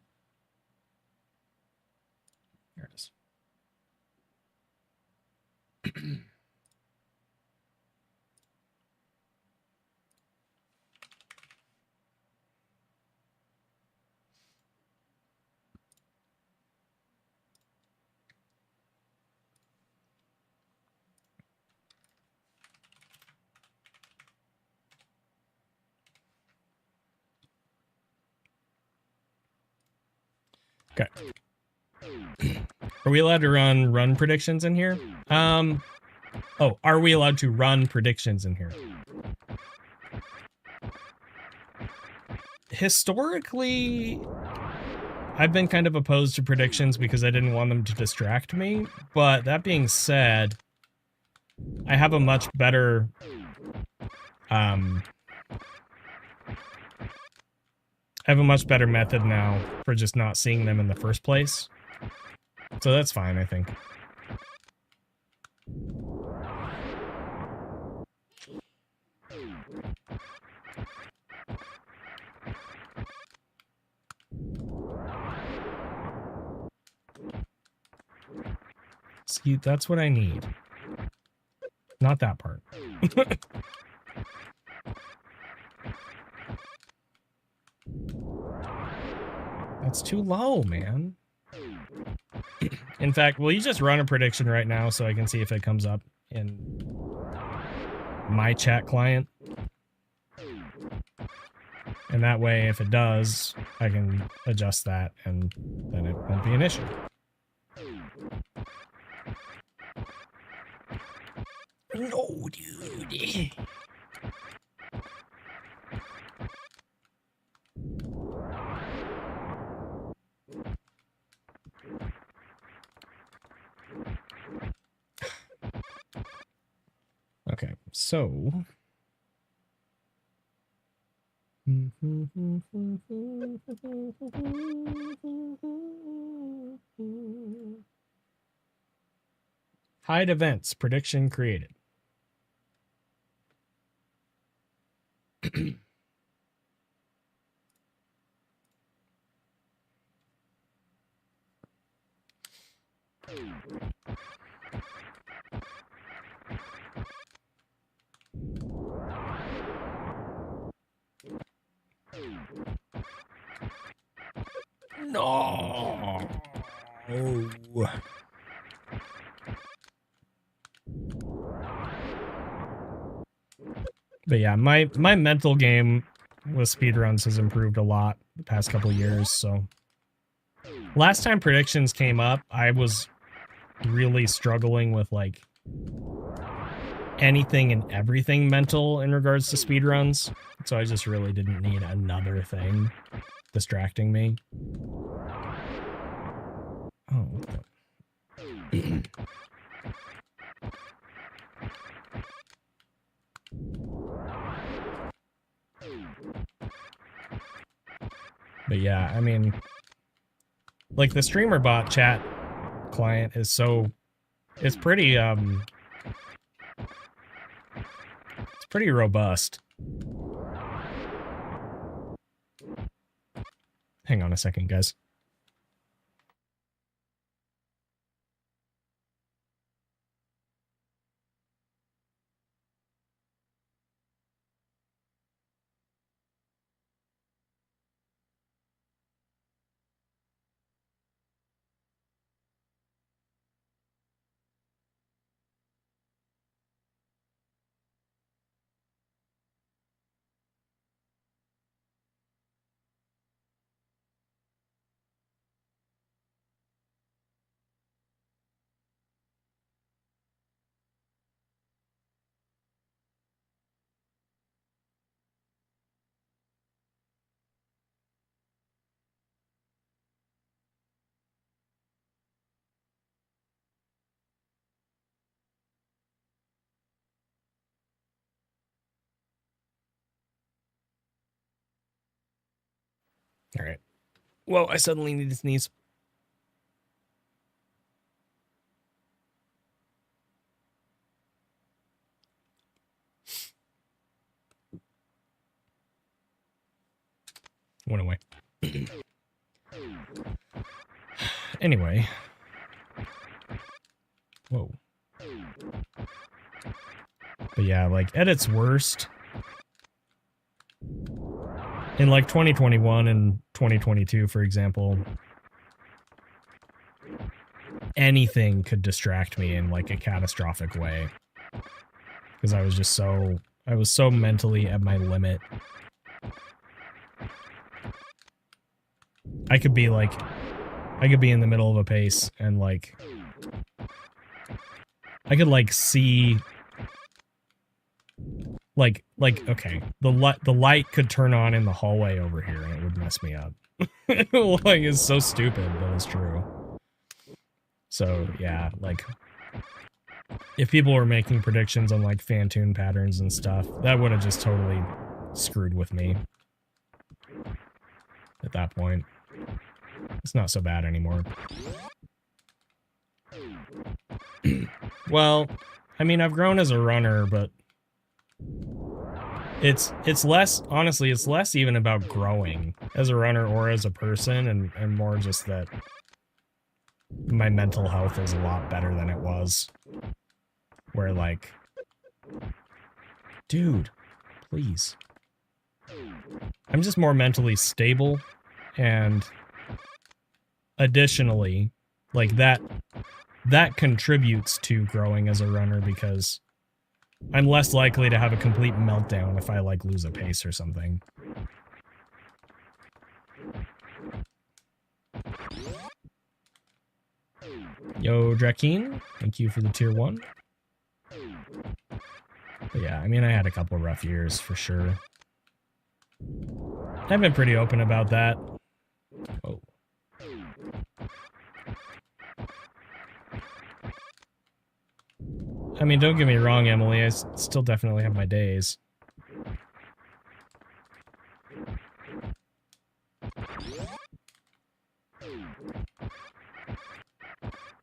There it is. Okay. Are we allowed to run predictions in here? Oh, are we allowed to run predictions in here? Historically, I've been kind of opposed to predictions because I didn't want them to distract me. But that being said, I have a much better method now for just not seeing them in the first place. So that's fine, I think. See, that's what I need. Not that part. That's too low, man. In fact, will you just run a prediction right now so I can see if it comes up in my chat client? And that way, if it does, I can adjust that and then it won't be an issue. No, dude. Okay, so... Hide events, prediction created. No. Oh. But yeah, my mental game with speedruns has improved a lot the past couple years, so last time predictions came up, I was really struggling with like anything and everything mental in regards to speedruns, so I just really didn't need another thing distracting me. Oh, what the... But yeah, I mean, like the streamer bot chat client is it's pretty robust. Hang on a second, guys. All right. Whoa, I suddenly need to sneeze. Went away. Anyway. Whoa. But yeah, like, at its worst, in like 2021 and 2022, for example, anything could distract me in like a catastrophic way. Because I was so mentally at my limit. I could be in the middle of a pace and like, I could like see, like okay, the light could turn on in the hallway over here and it would mess me up. Like, it's so stupid, but it's true. So yeah, like, if people were making predictions on like fan tune patterns and stuff, that would have just totally screwed with me at that point. It's not so bad anymore. Well, I mean, I've grown as a runner, but it's less, honestly, it's less even about growing as a runner or as a person, and more just that my mental health is a lot better than it was. Where, like, dude, please. I'm just more mentally stable, and additionally, like, that contributes to growing as a runner, because I'm less likely to have a complete meltdown if I, like, lose a pace or something. Yo, Drakeen, thank you for the tier 1. But yeah, I mean, I had a couple rough years, for sure. I've been pretty open about that. Oh. I mean, don't get me wrong, Emily, I still definitely have my days.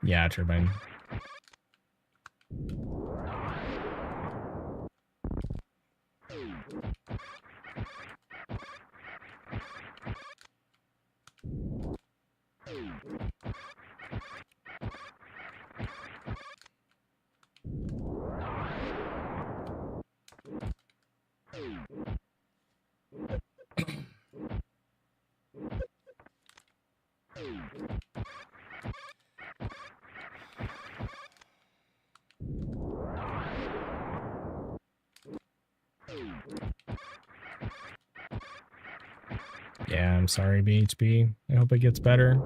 Yeah, Turbine. Yeah, I'm sorry, BHB. I hope it gets better.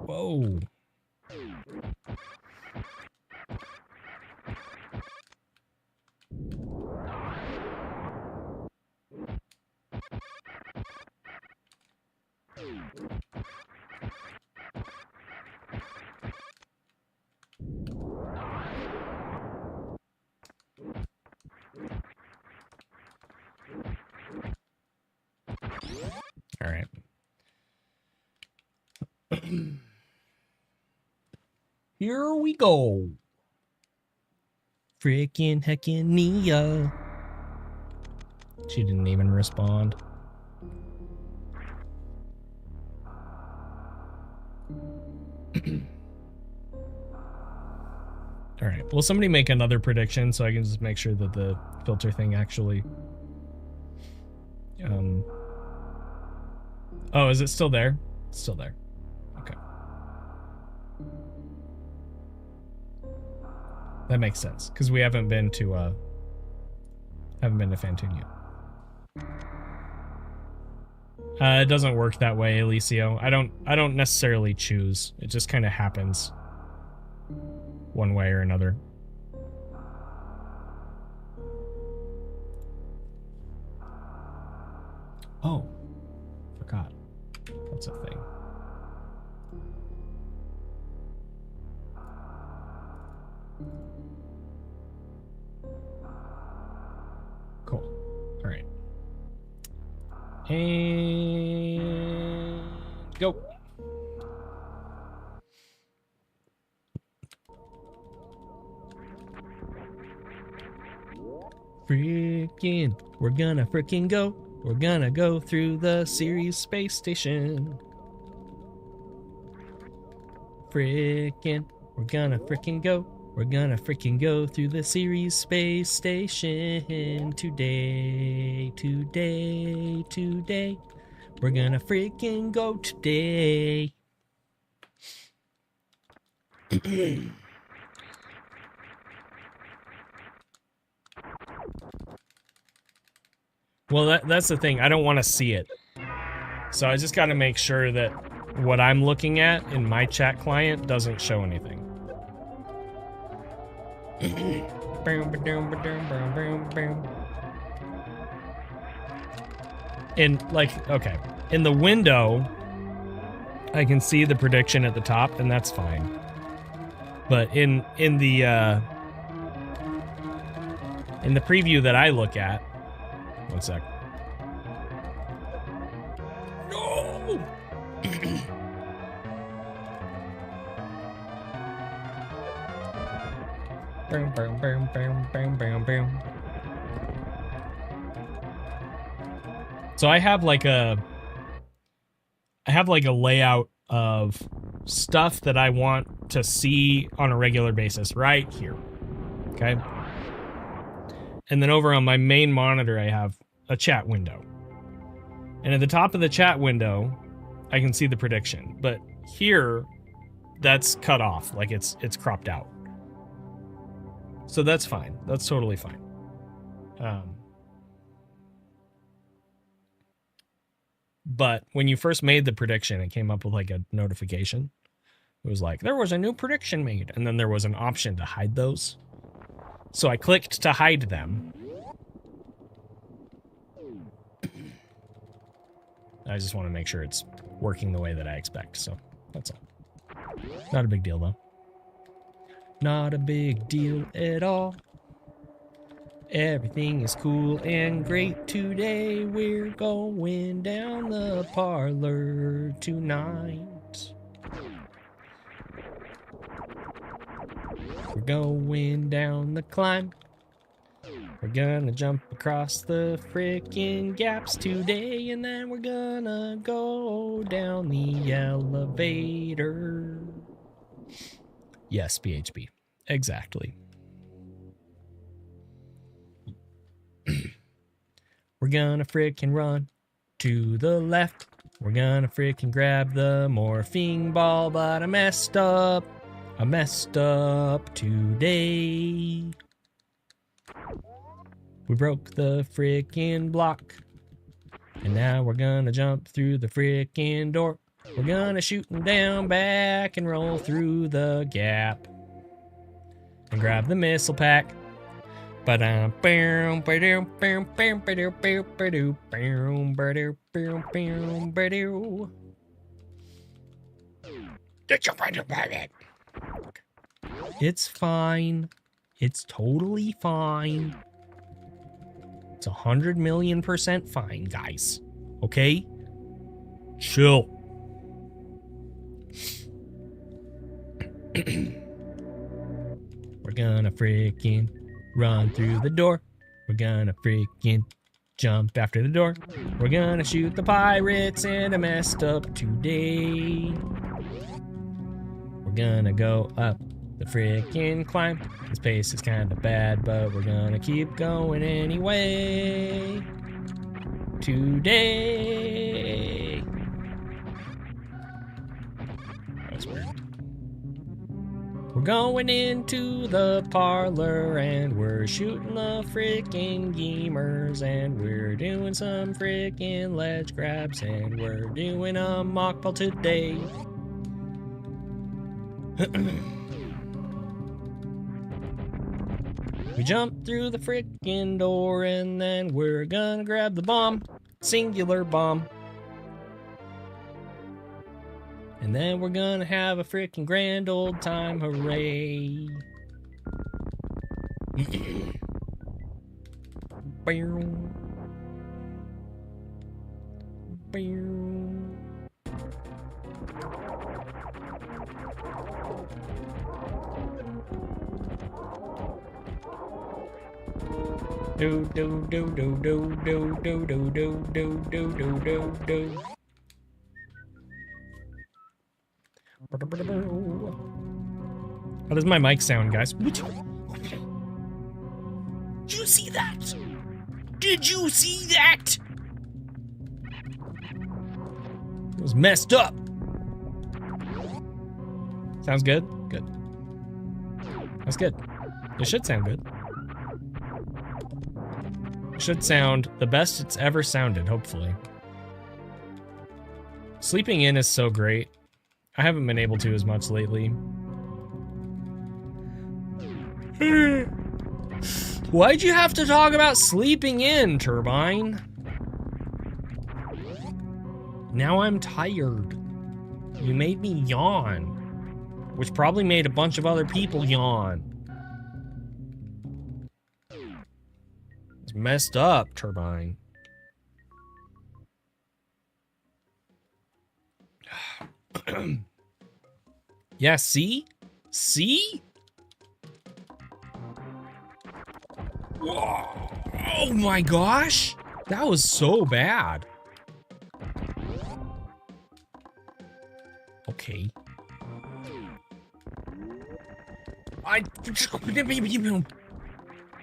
Whoa. All right. Here we go. Freaking heckin' Nia. She didn't even respond. All right. Will somebody make another prediction so I can just make sure that the filter thing actually... Oh, is it still there? It's still there. Okay. That makes sense, because we haven't been to Fantoon yet. It doesn't work that way, Alicio. I don't necessarily choose. It just kind of happens one way or another. Oh, forgot. That's a thing. Cool. All right. And go. We're gonna frickin' go. We're gonna go through the Ceres space station. We're gonna frickin' go. We're gonna frickin' go through the Ceres space station today. We're gonna frickin' go today. Well, that's the thing. I don't want to see it. So I just got to make sure that what I'm looking at in my chat client doesn't show anything. And like, okay, in the window, I can see the prediction at the top, and that's fine. But in the preview that I look at, one sec. No! Bam, bam, bam, bam, bam, bam, bam. So I have like a layout of stuff that I want to see on a regular basis right here. Okay? And then over on my main monitor, I have a chat window. And at the top of the chat window, I can see the prediction. But here, that's cut off, like it's cropped out. So that's fine. That's totally fine. But when you first made the prediction, it came up with like a notification. It was like, there was a new prediction made. And then there was an option to hide those. So I clicked to hide them. I just want to make sure it's working the way that I expect, so that's all. Not a big deal, though. Not a big deal at all. Everything is cool and great today. We're going down the parlor tonight. We're going down the climb. We're gonna jump across the frickin' gaps today, and then we're gonna go down the elevator. Yes, PHP. Exactly. We're gonna frickin' run to the left. We're gonna frickin' grab the morphing ball, but I messed up. I messed up today. We broke the frickin' block. And now we're gonna jump through the frickin' door. We're gonna shoot him down back and roll through the gap. And grab the missile pack. Did you find your pilot? It's fine. It's totally fine. It's 100,000,000% fine, guys. Okay? Chill. We're gonna freaking run through the door. We're gonna freaking jump after the door. We're gonna shoot the pirates and I messed up today. We're gonna go up the freaking climb. This pace is kinda bad, but we're gonna keep going anyway. Today. That was weird. We're going into the parlor and we're shooting the frickin' gamers and we're doing some frickin' ledge grabs and we're doing a mock ball today. We jump through the frickin' door and then we're gonna grab the bomb. Singular bomb. And then we're gonna have a frickin' grand old time, hooray. Bow. Bow. Do do do do do do do do do do do do do do. How does my mic sound, guys? Did you see that? Did you see that? It was messed up. Sounds good? Good. That's good. It should sound good. It should sound the best it's ever sounded, hopefully. Sleeping in is so great. I haven't been able to as much lately. Why'd you have to talk about sleeping in, Turbine? Now I'm tired. You made me yawn. Which probably made a bunch of other people yawn. It's messed up, Turbine. Yeah, see? See? Whoa. Oh my gosh! That was so bad. Okay.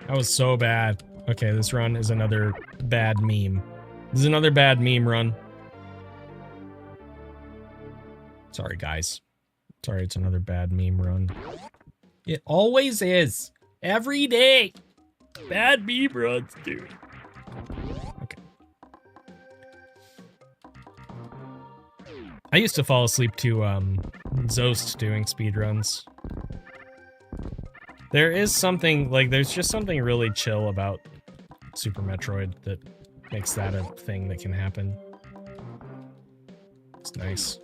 That was so bad. Okay, this run is another bad meme. This is another bad meme run. Sorry, guys. Sorry, it's another bad meme run. It always is. Every day. Bad meme runs, dude. Okay. I used to fall asleep to Zost doing speedruns. There is something, like, there's just something really chill about Super Metroid that makes that a thing that can happen. It's nice.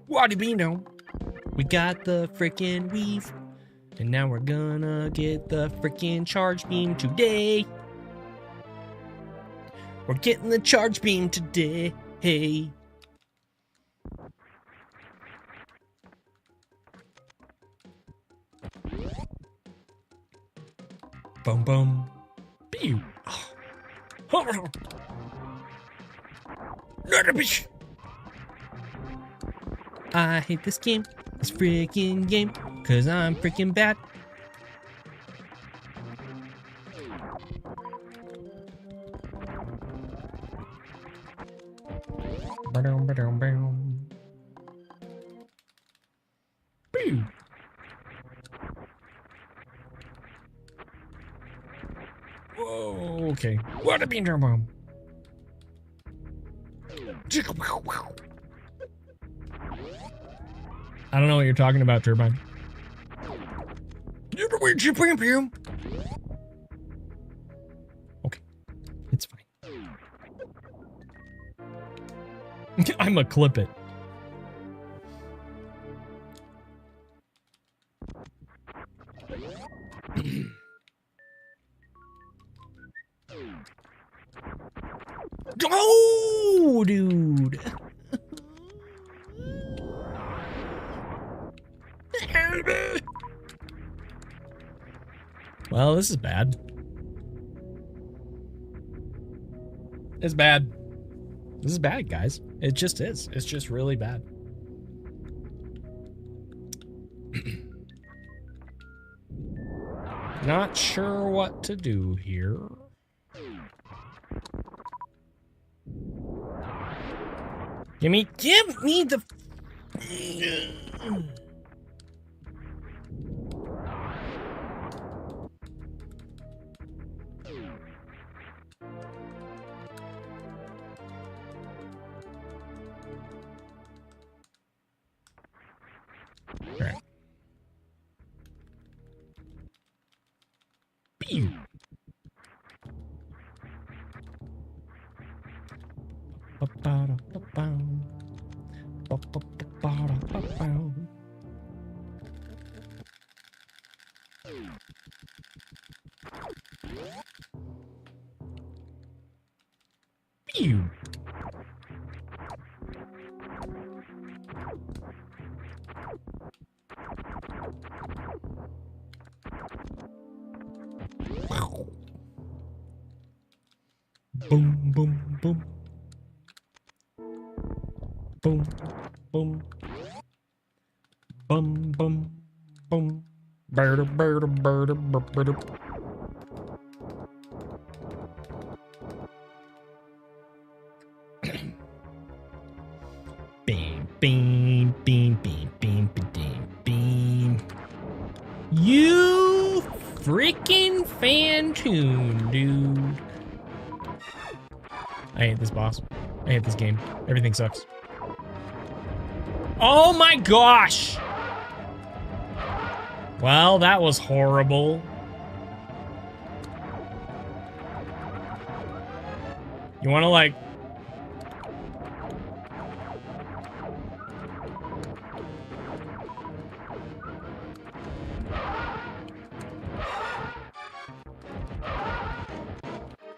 Wadibino. We got the frickin' weave. And now we're gonna get the frickin' charge beam today. We're getting the charge beam today. Hey. Boom, boom. Pew. I hate this game, this freaking game, cause I'm freaking bad. Ba-dum, ba-dum, ba-dum. Pew. Whoa, okay. What a bean bomb. I don't know what you're talking about, Turbine. Okay, it's fine. I'ma clip it. Oh! Oh, dude. Well, this is bad. It's bad. This is bad, guys. It just is. It's just really bad. Not sure what to do here. Give me the... All right. Pew. Pew. Boom, boom, boom. Boom, boom. Bum, bum, boom. Bird, bird, bird, bird, bird. Beam, beam, beam, beam, beam, beam, beam. You freaking Fantoon, dude. I hate this boss. I hate this game. Everything sucks. Oh my gosh! Well, that was horrible. You wanna like...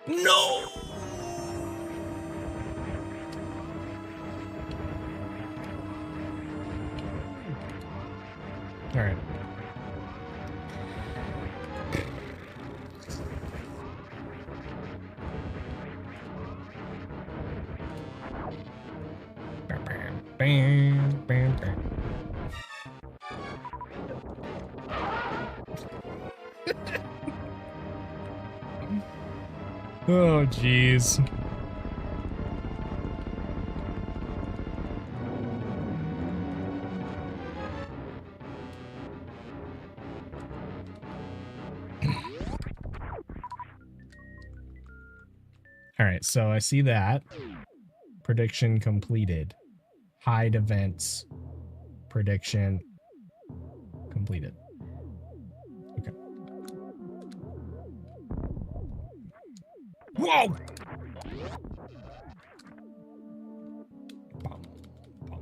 No! All right. Bam, bam, bam. Oh, jeez. All right, so I see that. Prediction completed. Hide events. Prediction completed. Okay. Whoa! Bum, bum.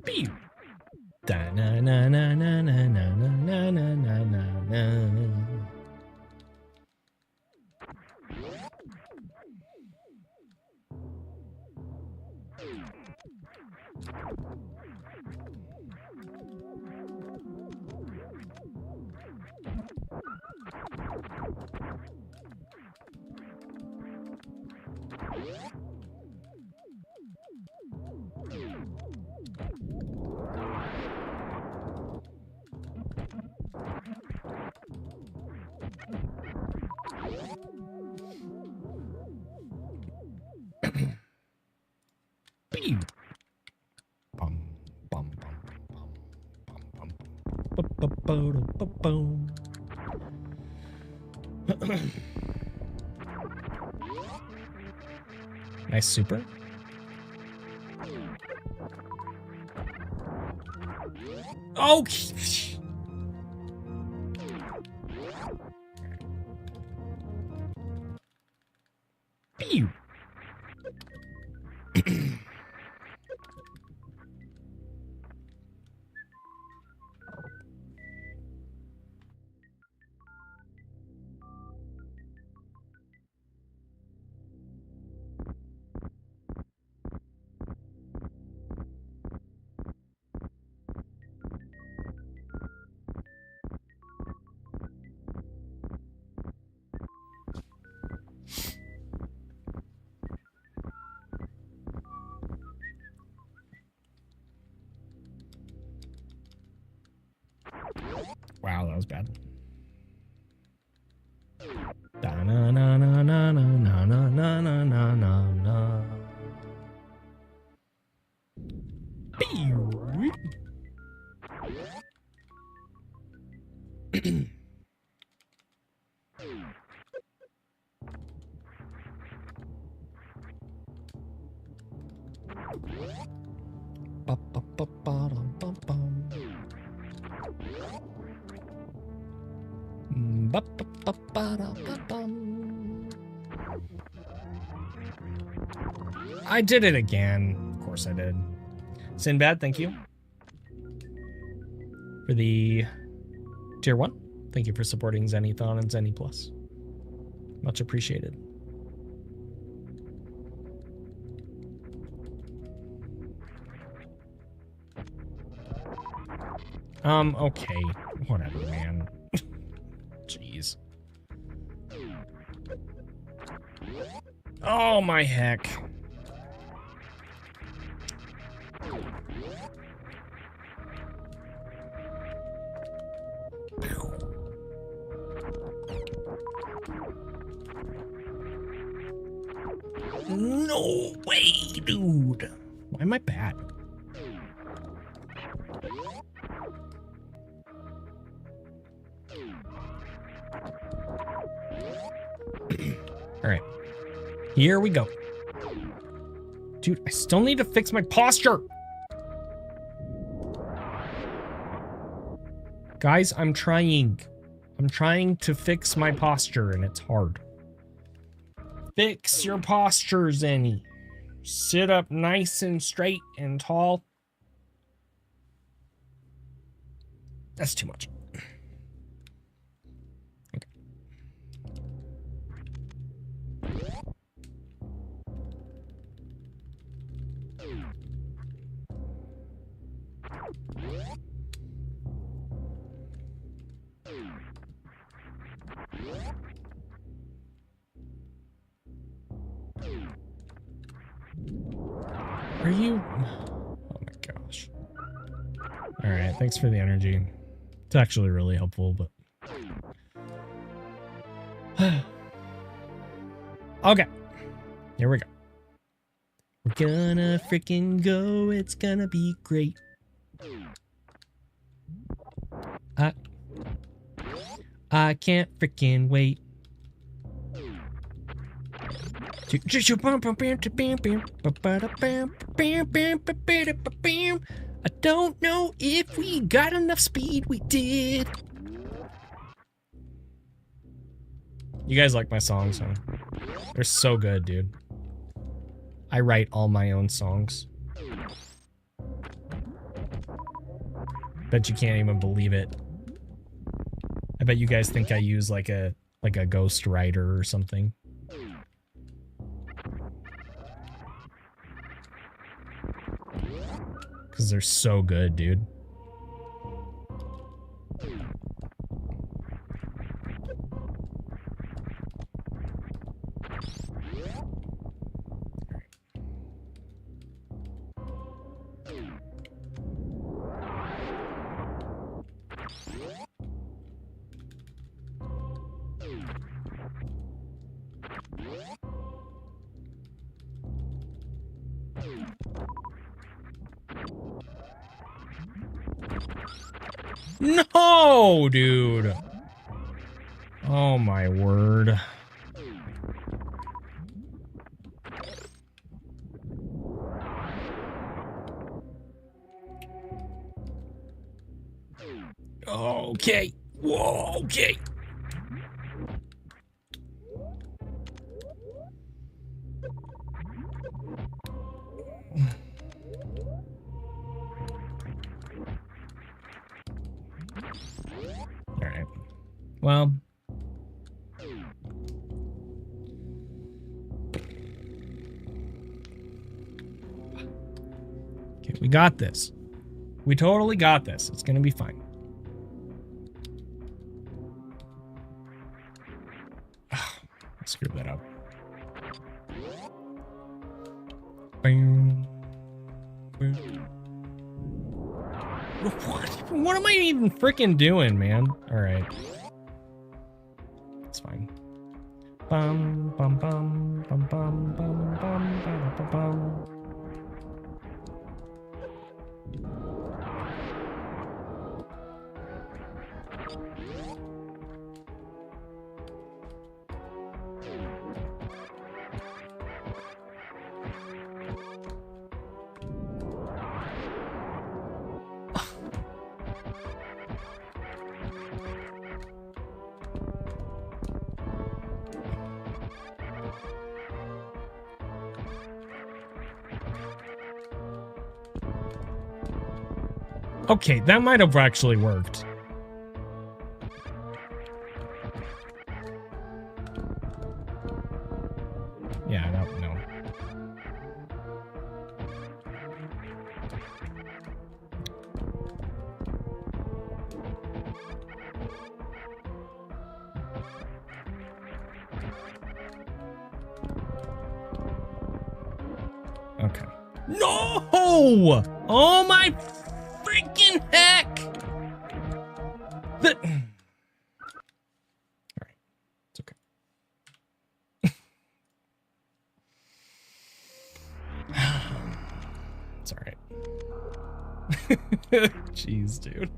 Pew! Da na na na na na na na na na na na. Pew! Bum, bum, bum, bum, bum, bum, bum. Nice super. Oh! Pew! Wow, that was bad. Da-na-na-na-na-na-na-na-na-na-na. Pew. Ba-ba-ba-ba-dum-bum-bum. Ba-ba-ba-ba-dum-bum-bum. I did it again. Of course I did. Sinbad, thank you for the tier 1. Thank you for supporting Zenithon and Zenny Plus. Much appreciated. Okay. Whatever, man. Jeez. Oh, my heck. No way, dude. Why am I bad? All right. Here we go. Dude, I still need to fix my posture. Guys, I'm trying. I'm trying to fix my posture, and it's hard. Fix your posture, Zenny. Sit up nice and straight and tall. That's too much. Okay. Are you? Oh my gosh. All right, thanks for the energy. It's actually really helpful, but... Okay. Here we go. We're gonna freaking go. It's gonna be great. I can't freaking wait. I don't know if we got enough speed. We did. You guys like my songs, huh? They're so good, dude. I write all my own songs. Bet you can't even believe it. I bet you guys think I use like a ghost writer or something. Because they're so good, dude. No, dude. Oh my word. Okay. Whoa, okay. All right. Well. Okay, we got this. We totally got this. It's gonna be fine. I screwed that up. What? What am I even freaking doing, man? All right. It's fine. Bum bum bum bum bum bum bum bum bum bum. Okay, that might have actually worked. Yeah, no. Okay. No! Oh my freaking heck! Alright. It's okay. It's alright. Jeez, dude.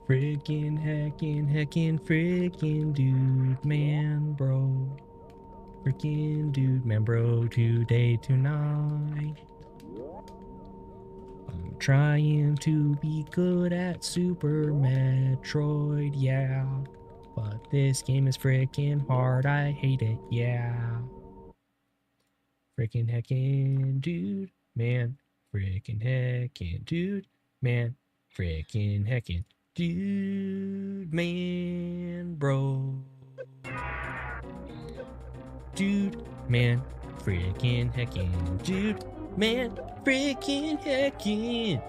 Freaking heckin' freaking dude, man, bro. Freaking dude, man, bro, today, tonight. I'm trying to be good at Super Metroid, yeah. But this game is freaking hard, I hate it, yeah. Freaking heckin' dude, man. Freaking heckin' dude, man. Freaking heckin' dude, man, bro. Dude, man, freaking heckin'. Dude, man, freaking heckin'.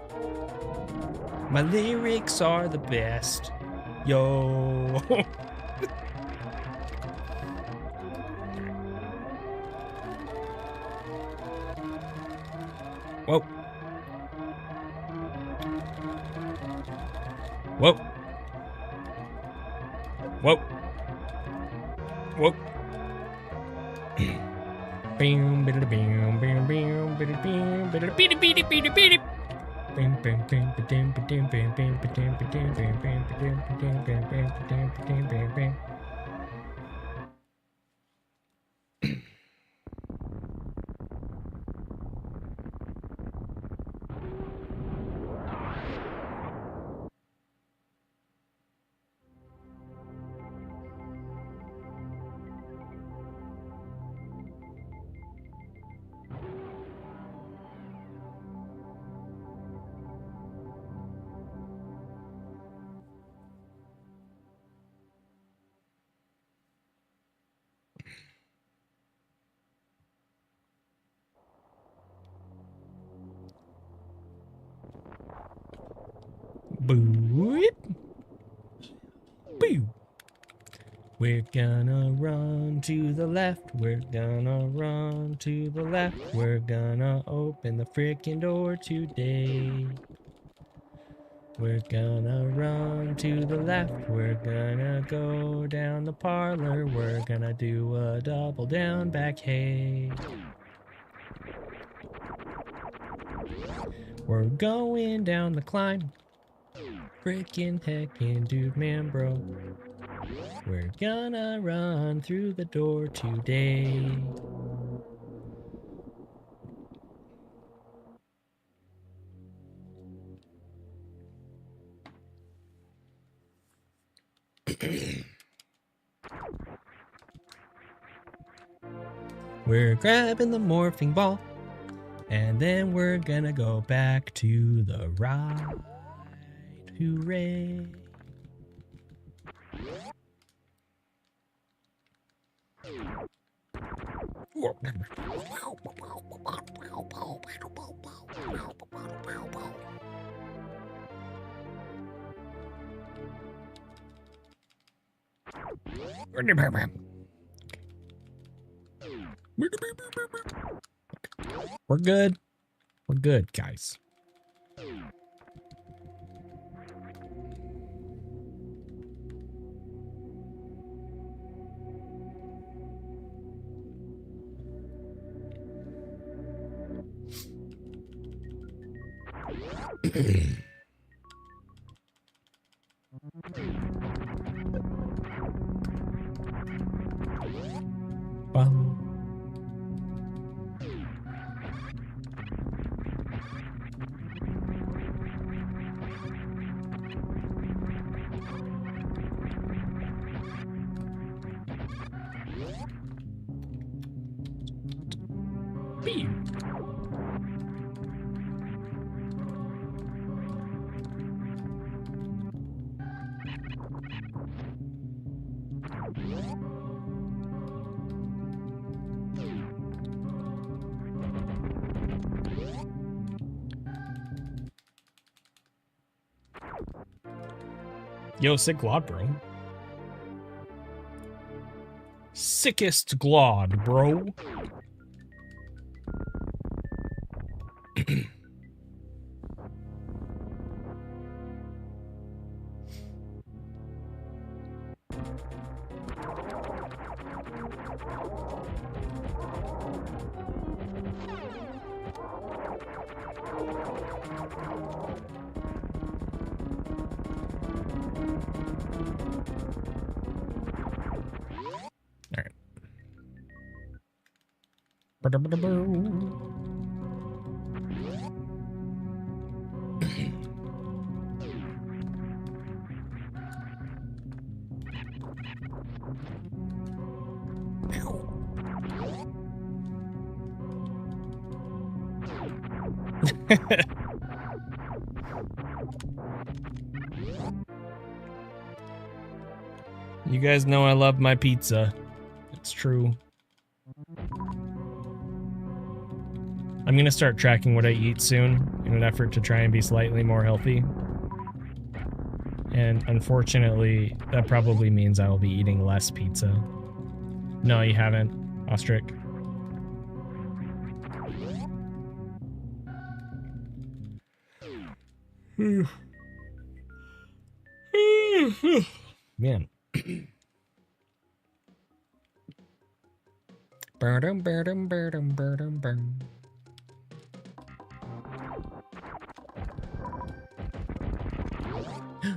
My lyrics are the best. Yo. Whoa. Whoa. Whoa. Whoa. Bam, bada bam, bam, bam, bada bam, bada beady beady beady beady. Bam, bam, bam, bam, bam, bam, bam, bam, bam, bam, bam, bam, bam, bam, bam, bam, bam, bam. Boop. Boo. We're gonna run to the left. We're gonna run to the left. We're gonna open the frickin' door today. We're gonna run to the left. We're gonna go down the parlor. We're gonna do a double down back hay. We're going down the climb. Frickin' heckin' dude, man, bro. We're gonna run through the door today. We're grabbing the morphing ball. And then we're gonna go back to the right. Hooray. We're good. We're good, guys. Bum. Beep. Yo, sick glod, bro. Sickest glod, bro. All right. You guys know I love my pizza. It's true. I'm gonna start tracking what I eat soon in an effort to try and be slightly more healthy. And unfortunately, that probably means I will be eating less pizza. No, you haven't, Ostrich. Man.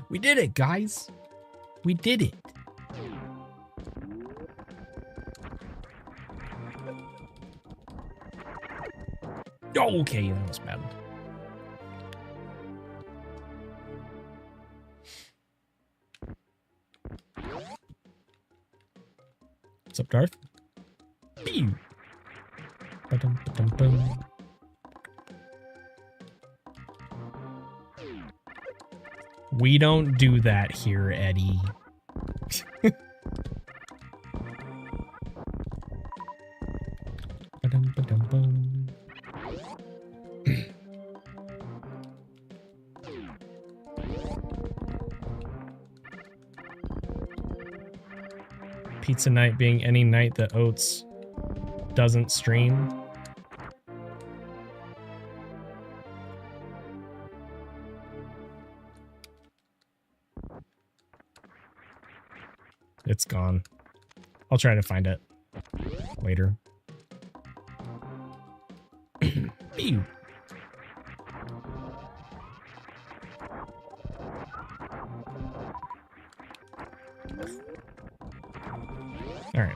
We did it, guys. We did it. Oh, okay, that was bad. What's up, Darth? Pew. Ba-dum, ba-dum, boom. We don't do that here, Eddie. Ba-dum, ba-dum, boom. Pizza night being any night that Oats doesn't stream. It's gone. I'll try to find it later. Pew. All right.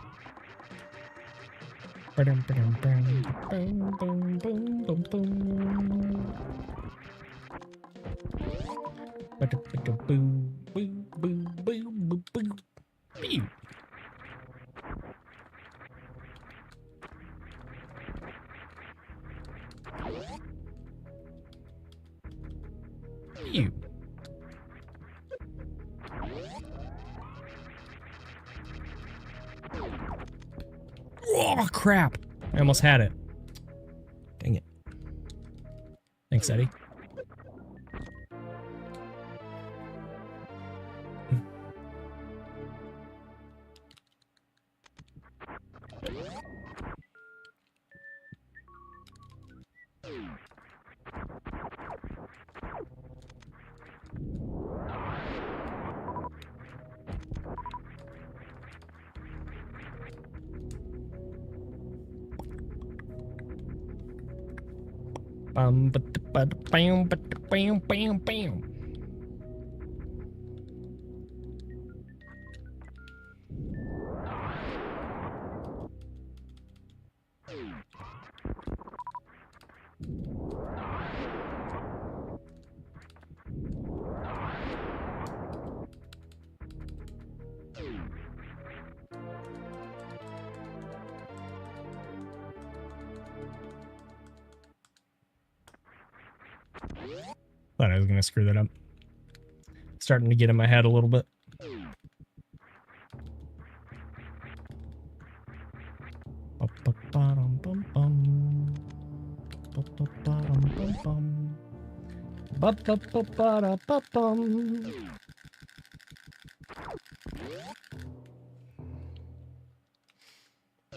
Ba-dum, ba-dum, bum, bum, bum, bum, bum, bum. Ba-dum, ba-dum, boo, boo, boo, boo, boo, boo. Pew. Pew. Oh, crap. I almost had it. Dang it. Thanks, Eddie. Bam, bam, bam, bam. Thought I was gonna screw that up. Starting to get in my head a little bit.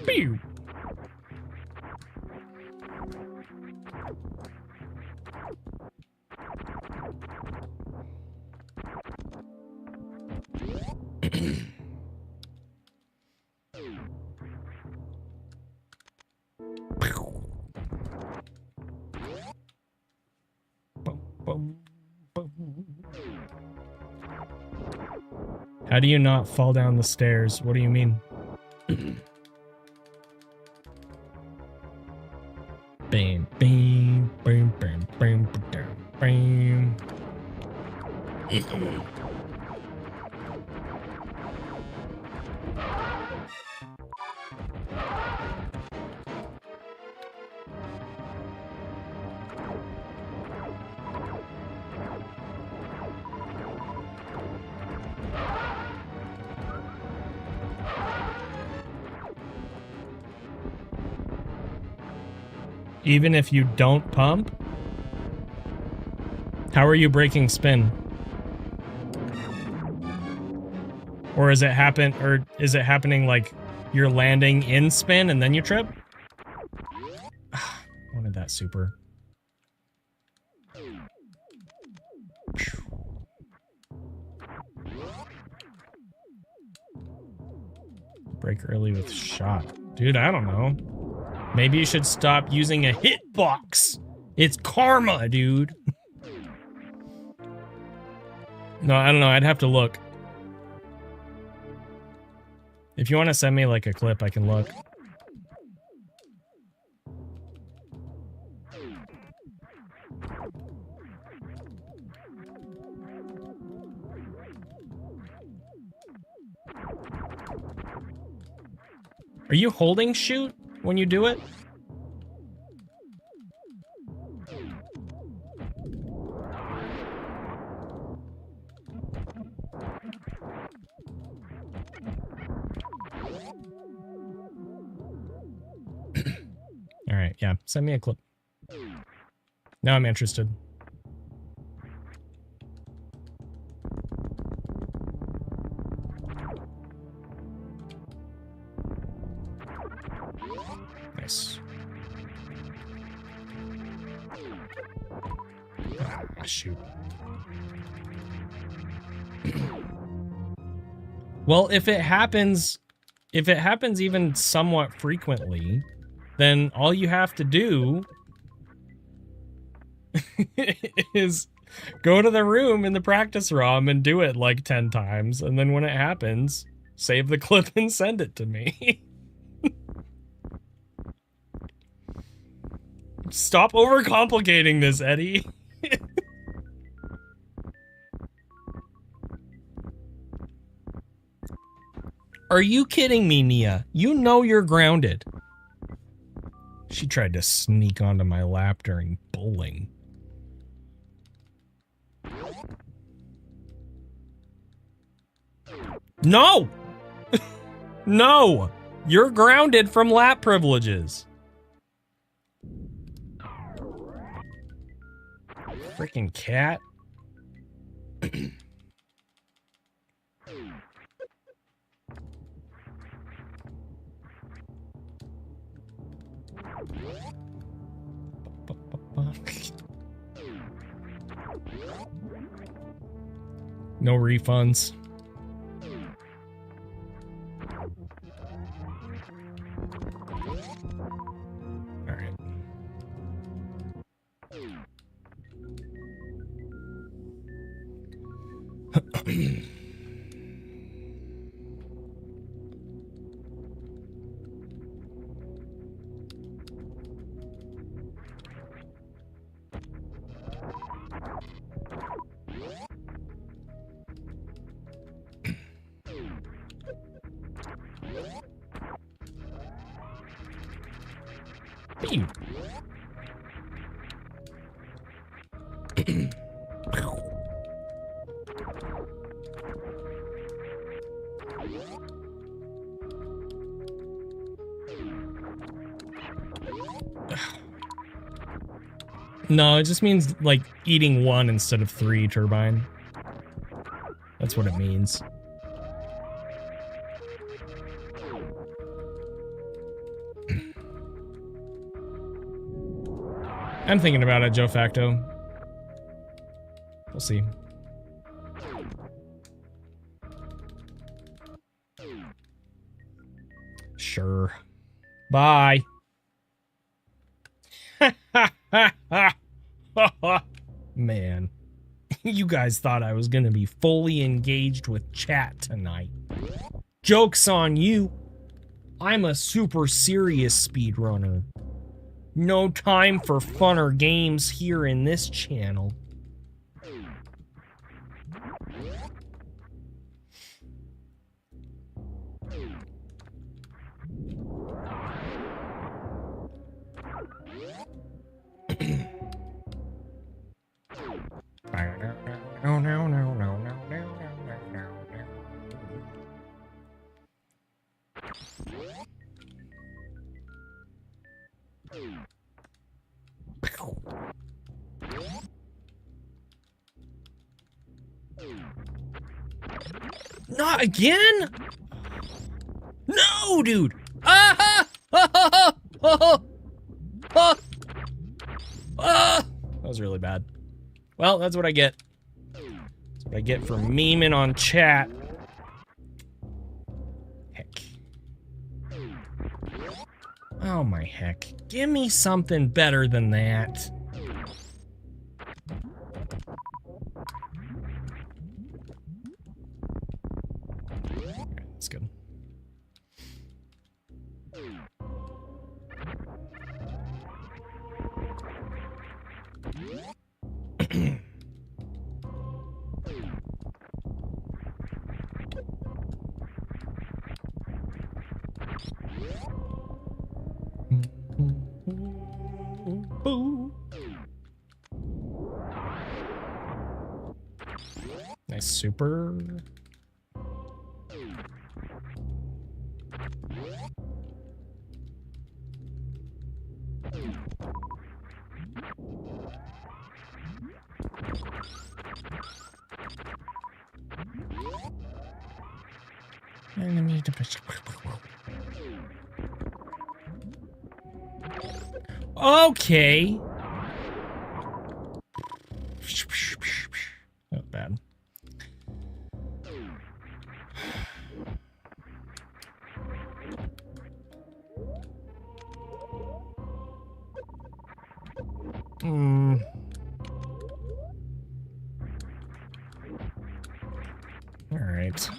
Pew. How do you not fall down the stairs? What do you mean? Bam, bam, bam, bam, bam, bam, bam. Even if you don't pump? How are you breaking spin? Or is it happening like you're landing in spin and then you trip? Wanted that super. Break early with shot. Dude, I don't know. Maybe you should stop using a hitbox. It's karma, dude. No, I don't know. I'd have to look. If you want to send me like a clip, I can look. Are you holding shoot when you do it? All right, yeah, send me a clip. Now I'm interested. Nice. Ah, shoot. Well, if it happens even somewhat frequently, then all you have to do is go to the room in the practice ROM and do it like 10 times, and then when it happens, save the clip and send it to me. Stop overcomplicating this, Eddie. Are you kidding me, Nia? You know you're grounded. She tried to sneak onto my lap during bowling. No! No! You're grounded from lap privileges. Freaking cat. No refunds. All right. Pew. No, it just means like eating one instead of 3, Turbine. That's what it means. I'm thinking about it, Joe Facto. We'll see. Sure. Bye. Man, you guys thought I was gonna be fully engaged with chat tonight. Joke's on you. I'm a super serious speedrunner. No time for funner games here in this channel. Not again? No, dude. Ah! That was really bad. Well, that's what I get. That's what I get for memeing on chat. Heck. Oh my heck. Give me something better than that. That's good. Nice super. Enemy division. Okay. Not bad. All right.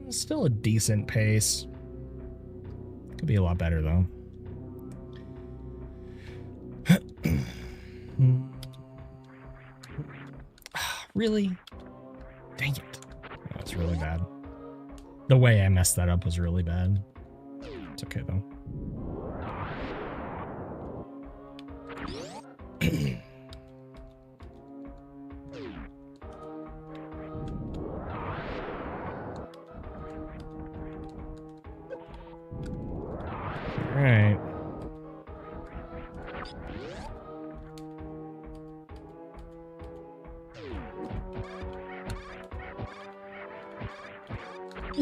Still a decent pace. Could be a lot better though. Really? Dang it. That's really bad. The way I messed that up was really bad. It's okay though. All right.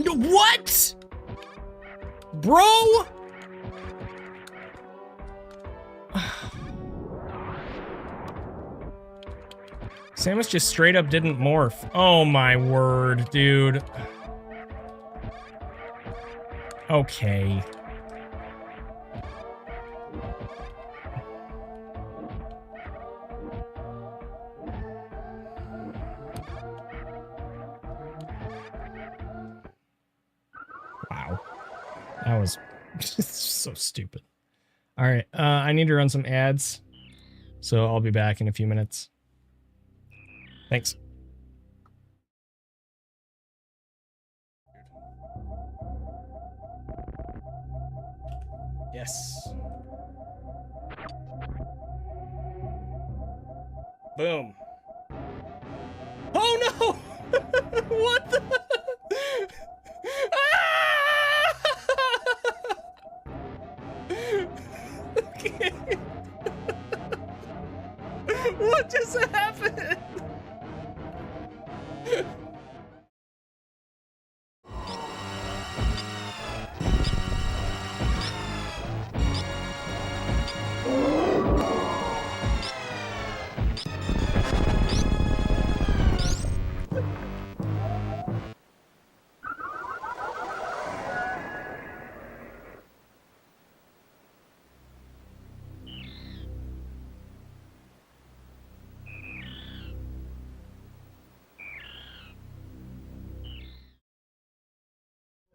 What? Bro? Samus just straight up didn't morph. Oh my word, dude. Okay. Wow. That was so stupid. All right, I need to run some ads, so I'll be back in a few minutes. Thanks. Yes. Boom. Oh no! What the? Okay. What just happened?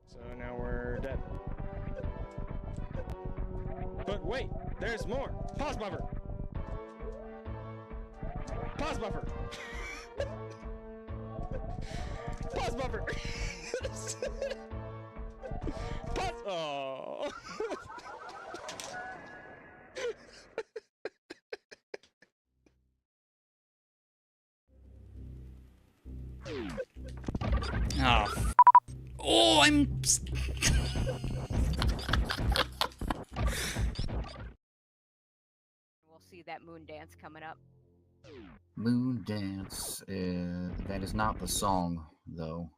So now we're dead. But wait, there's more. Pause buffer. Pause buffer. Pause buffer. Pause. Oh. Oh, oh, I'm. We'll see that moon dance coming up. Moon Dance. That is not the song, though.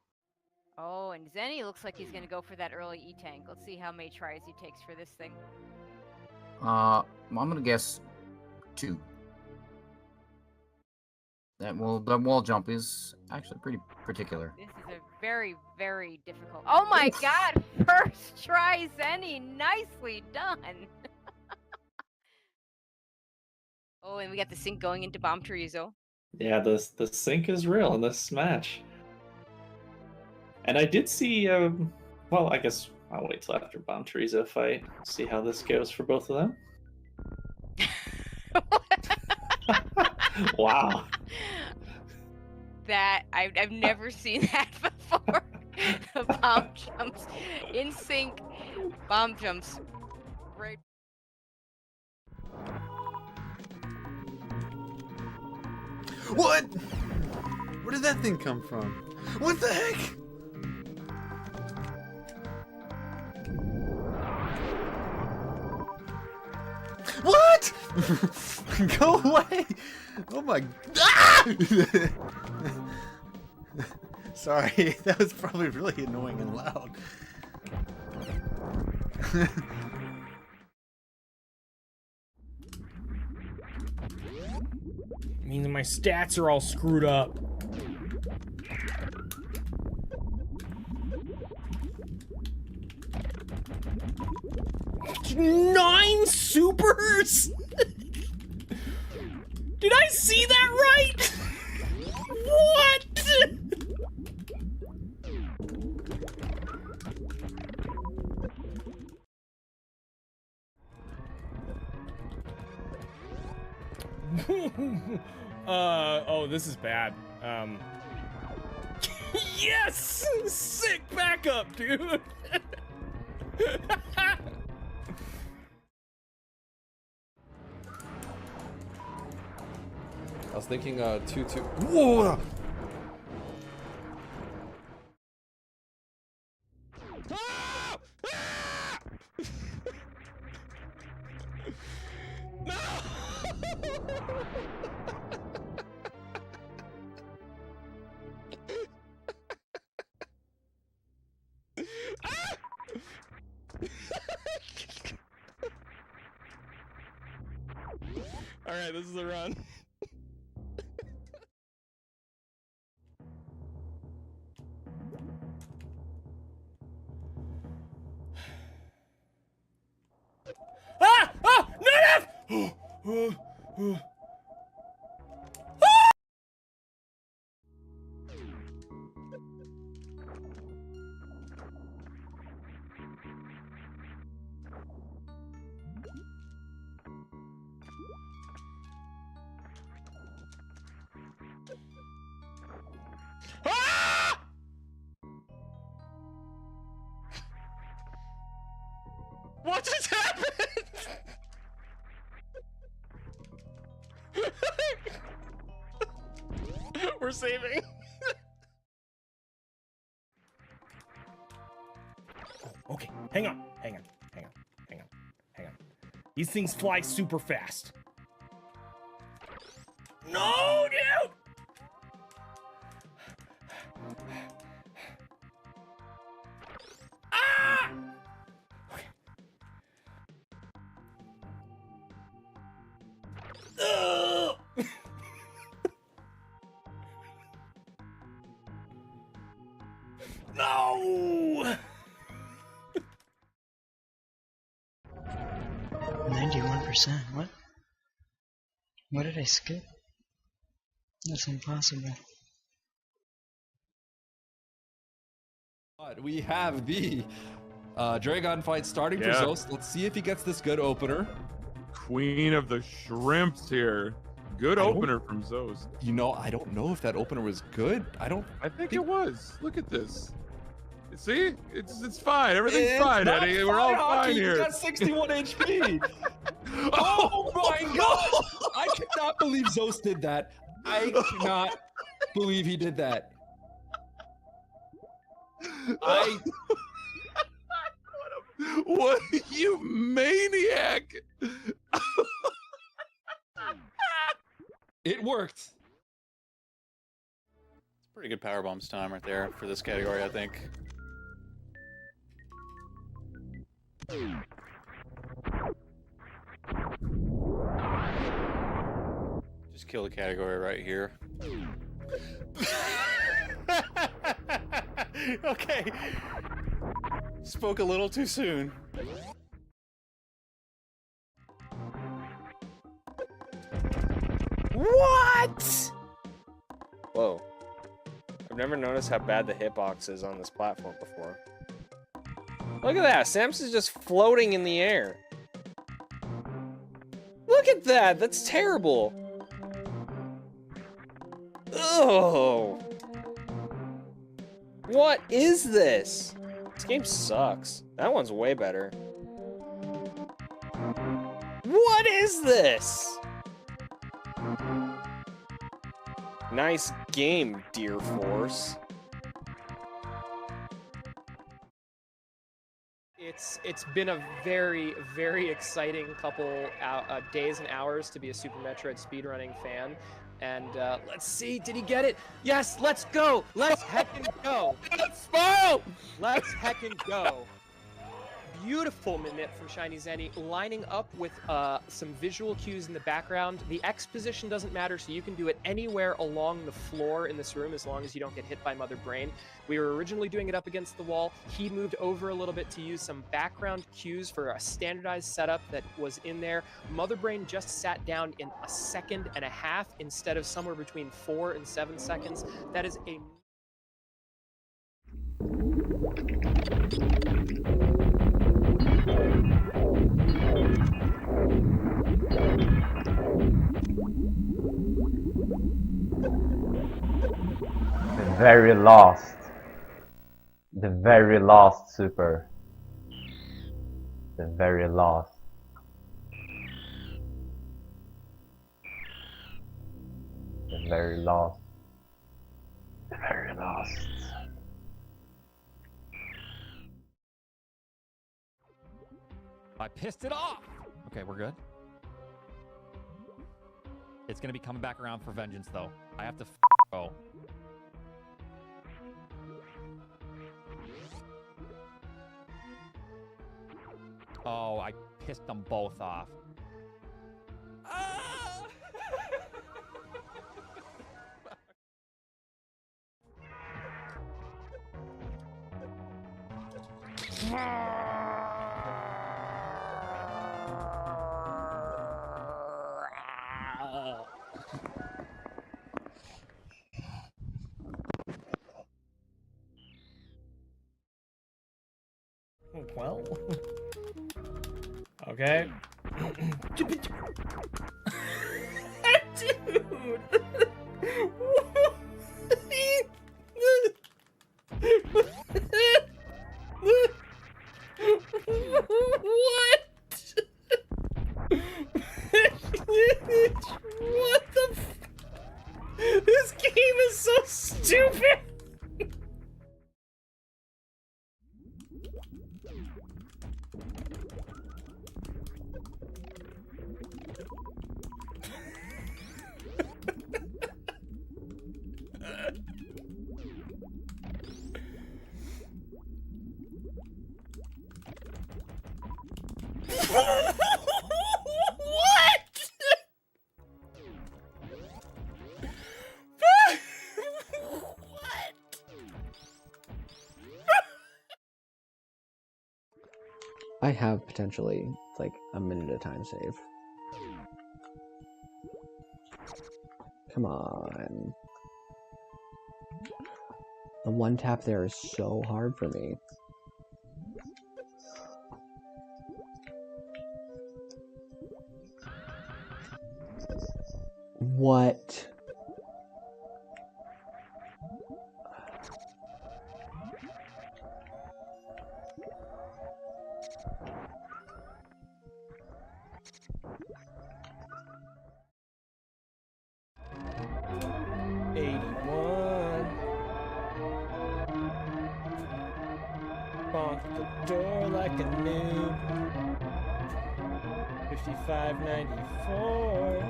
Oh, and Zenny looks like he's gonna go for that early E-tank. Let's see how many tries he takes for this thing. I'm gonna guess 2. The wall jump is actually pretty particular. This is a very, very difficult. Oh my God! First try, Zenny. Nicely done. Oh, and we got the sync going into Bomb Chorizo. Yeah, the sync is real in this match. And I did see, well, I guess I'll wait till after Bomb Chorizo fight, see how this goes for both of them. Wow. That I've never seen that before. The bomb jumps in sync. Bomb jumps. Right. What? Where did that thing come from? What the heck? What? Go away! Oh my. Ah! Sorry, that was probably really annoying and loud. Means my stats are all screwed up. Nine supers? Did I see that right? What? Oh, this is bad. Yes! Sick backup, dude! I was thinking 2-2. Whoa! Alright, this is the run. Ah! Ah! No! Ah! What just happened? We're saving. Okay, hang on. These things fly super fast. No, dude! Ah! Okay. Ugh! No! 91%. What? What did I skip? That's impossible. We have the Dragon fight starting for Zos. Let's see if he gets this good opener. Queen of the Shrimps here. Good opener from Zos. You know, I don't know if that opener was good. I think it was. Look at this. See? It's fine. Everything's fine, Eddie. We're all fine here. He got 61 HP. Oh my god! I cannot believe Zos did that. I cannot believe he did that. What you maniac! It worked. It's pretty good power bombs time right there for this category, I think. Just kill the category right here. Okay. Spoke a little too soon. What? Whoa. I've never noticed how bad the hitbox is on this platform before. Look at that. Samus is just floating in the air. Look at that. That's terrible. Oh. What is this? This game sucks. That one's way better. What is this? Nice game, dear Force. It's been a very, very exciting couple days and hours to be a Super Metroid speedrunning fan. And let's see, did he get it? Yes, let's go! Let's heckin' go! Smile! Let's heckin' go! Beautiful Minute from Shiny Zenny, lining up with some visual cues in the background. The X position doesn't matter, so you can do it anywhere along the floor in this room as long as you don't get hit by Mother Brain. We were originally doing it up against the wall. He moved over a little bit to use some background cues for a standardized setup that was in there. Mother Brain just sat down in 1.5 seconds instead of somewhere between 4 and 7 seconds. That is a... The very last super. The very lost. The very lost. The very lost. I pissed it off. Okay, we're good. It's gonna be coming back around for vengeance, though. I have to go. Oh, I pissed them both off. Well. Okay. Dude. What? What the This game is so stupid. I have potentially like a minute of time save. Come on. The one tap there is so hard for me. What? Bonk the door like a noob. 55.94.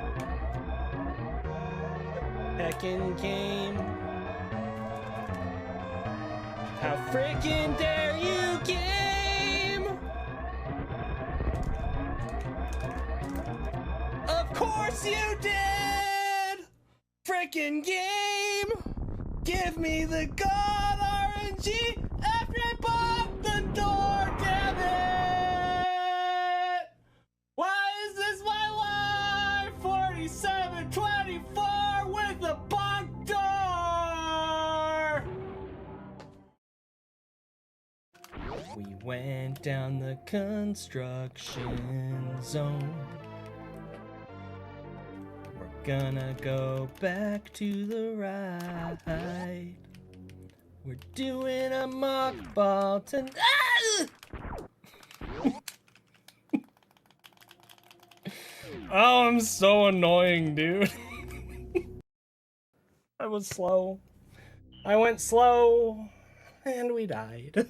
Heckin' game. How freaking dare you, game? Of course you did! Frickin' game! Give me the god RNG after I pop the door, damn it! Why is this my life? 4724 with a bunk door! We went down the construction zone. We're gonna go back to the right. We're doing a mock ball tonight. Oh, I'm so annoying, dude. I was slow. I went slow, and we died.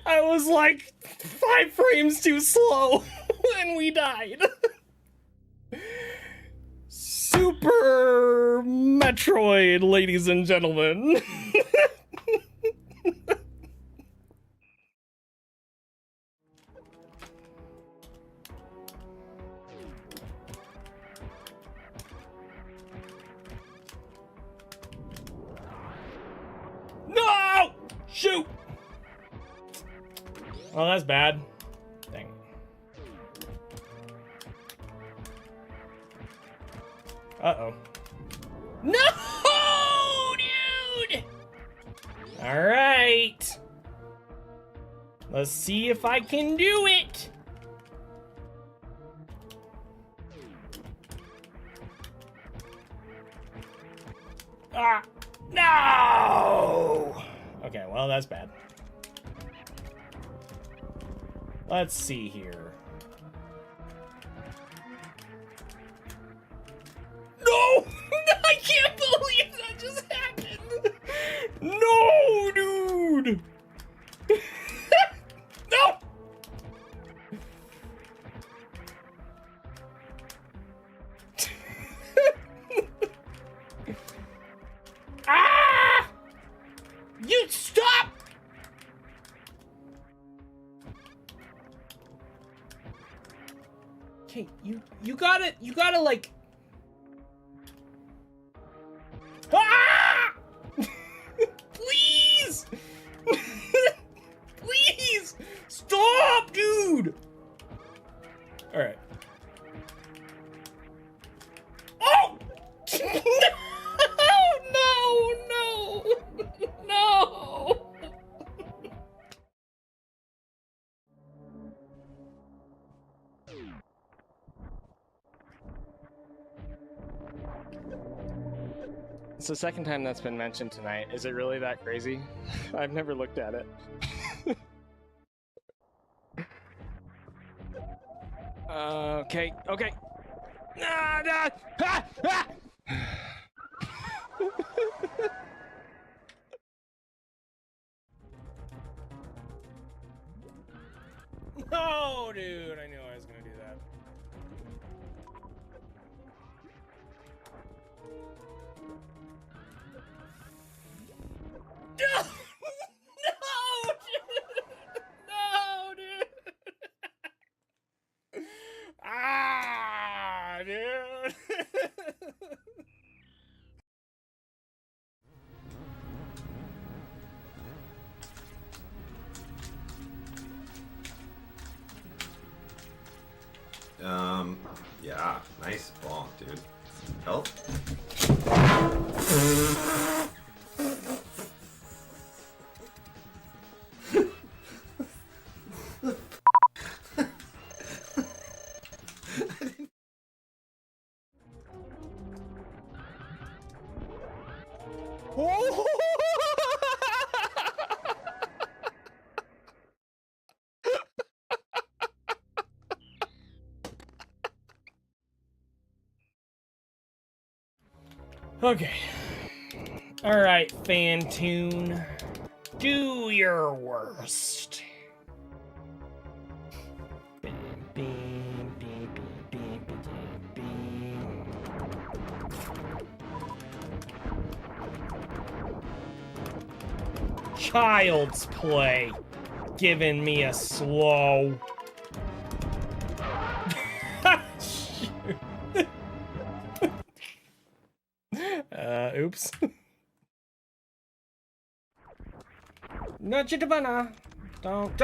I was like 5 frames too slow, and we died. Super Metroid, ladies and gentlemen. No! Shoot! Oh, that's bad. Dang. Uh-oh. No, dude! Alright. Let's see if I can do it. Ah! No! Okay, well, that's bad. Let's see here. No! I can't believe that just happened! No, dude! No! Ah! You stop! Okay, you gotta like. Ah! Please! Please! Stop, dude! Alright. Oh! No! It's the second time that's been mentioned tonight. Is it really that crazy? I've never looked at it. Okay. Ah, ah, ah, ah! No, dude, I knew I was gonna do that. No! No, dude! No, dude! Ah, dude! Yeah, nice bomb, dude. Health? Okay. Alright, Fantune. Do your worst. Child's play. Giving me a slow. Oops. Najidabana. Don't!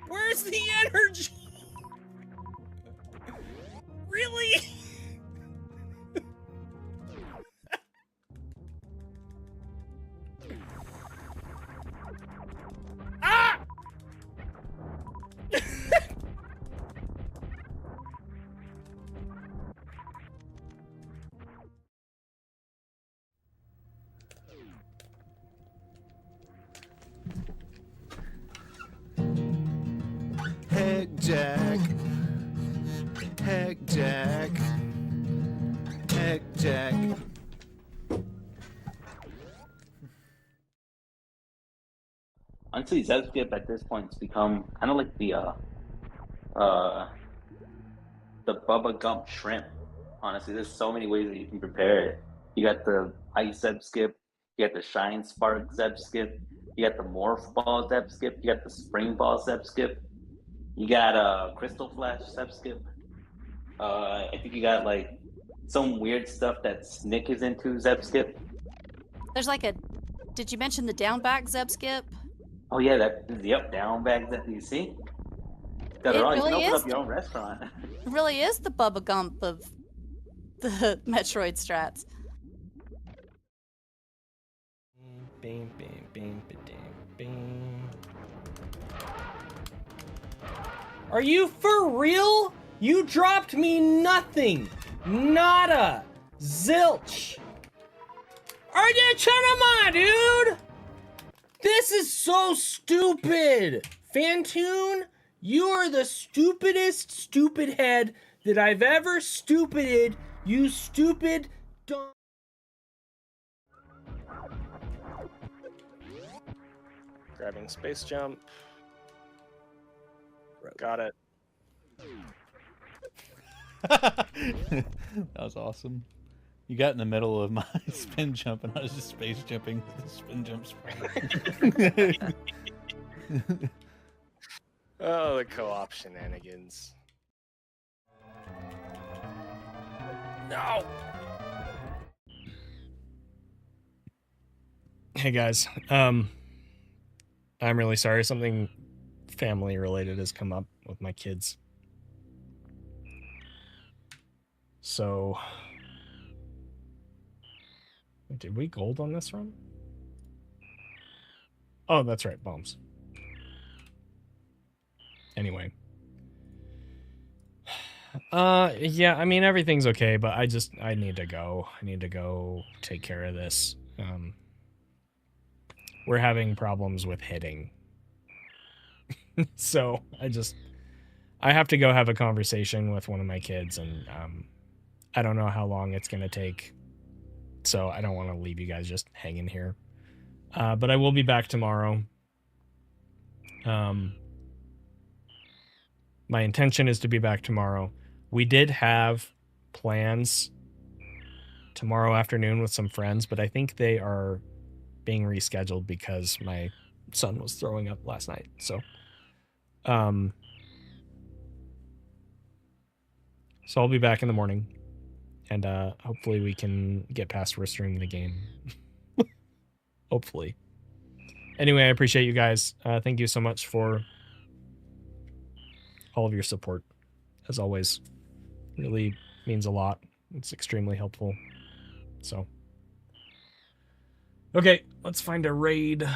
Where's the energy? Really? Ah! Heck Jack. Heck Jack. Heck Jack. Honestly, Zeb skip at this point has become kind of like the Bubba Gump shrimp. Honestly, there's so many ways that you can prepare it. You got the Ice Zeb skip, you got the Shine Spark Zeb skip, you got the Morph Ball Zeb skip, you got the Spring Ball Zeb skip, you got Crystal Flash Zeb skip. I think you got like some weird stuff that Snick is into Zeb skip. There's like a. Did you mention the down back Zeb skip? Oh yeah, yep, down bags that you see. Got It it all. You can really open is up your own restaurant. It really is the Bubba Gump of the Metroid strats. Bing, bing, bing, bing, bing. Are you for real? You dropped me nothing. Nada. Zilch. Are you trying to dude? This is so stupid. Fantoon, you are the stupidest stupid head that I've ever stupided. You stupid dumb. Grabbing space jump. Got it. That was awesome. You got in the middle of my spin jump, and I was just space jumping with the spin jump spring. Oh, the co-op shenanigans. No. Hey guys, I'm really sorry. Something family related has come up with my kids. So, did we gold on this run? Oh, that's right, bombs. Anyway. Yeah, I mean, everything's okay, but I need to go. I need to go take care of this. We're having problems with hitting. So, I have to go have a conversation with one of my kids, and I don't know how long it's going to take. So, I don't want to leave you guys just hanging here. But I will be back tomorrow. My intention is to be back tomorrow. We did have plans tomorrow afternoon with some friends, but I think they are being rescheduled because my son was throwing up last night. So, so I'll be back in the morning, and hopefully we can get past restreaming the game. Hopefully. Anyway, I appreciate you guys. Thank you so much for all of your support. As always, really means a lot. It's extremely helpful. So, okay, let's find a raid.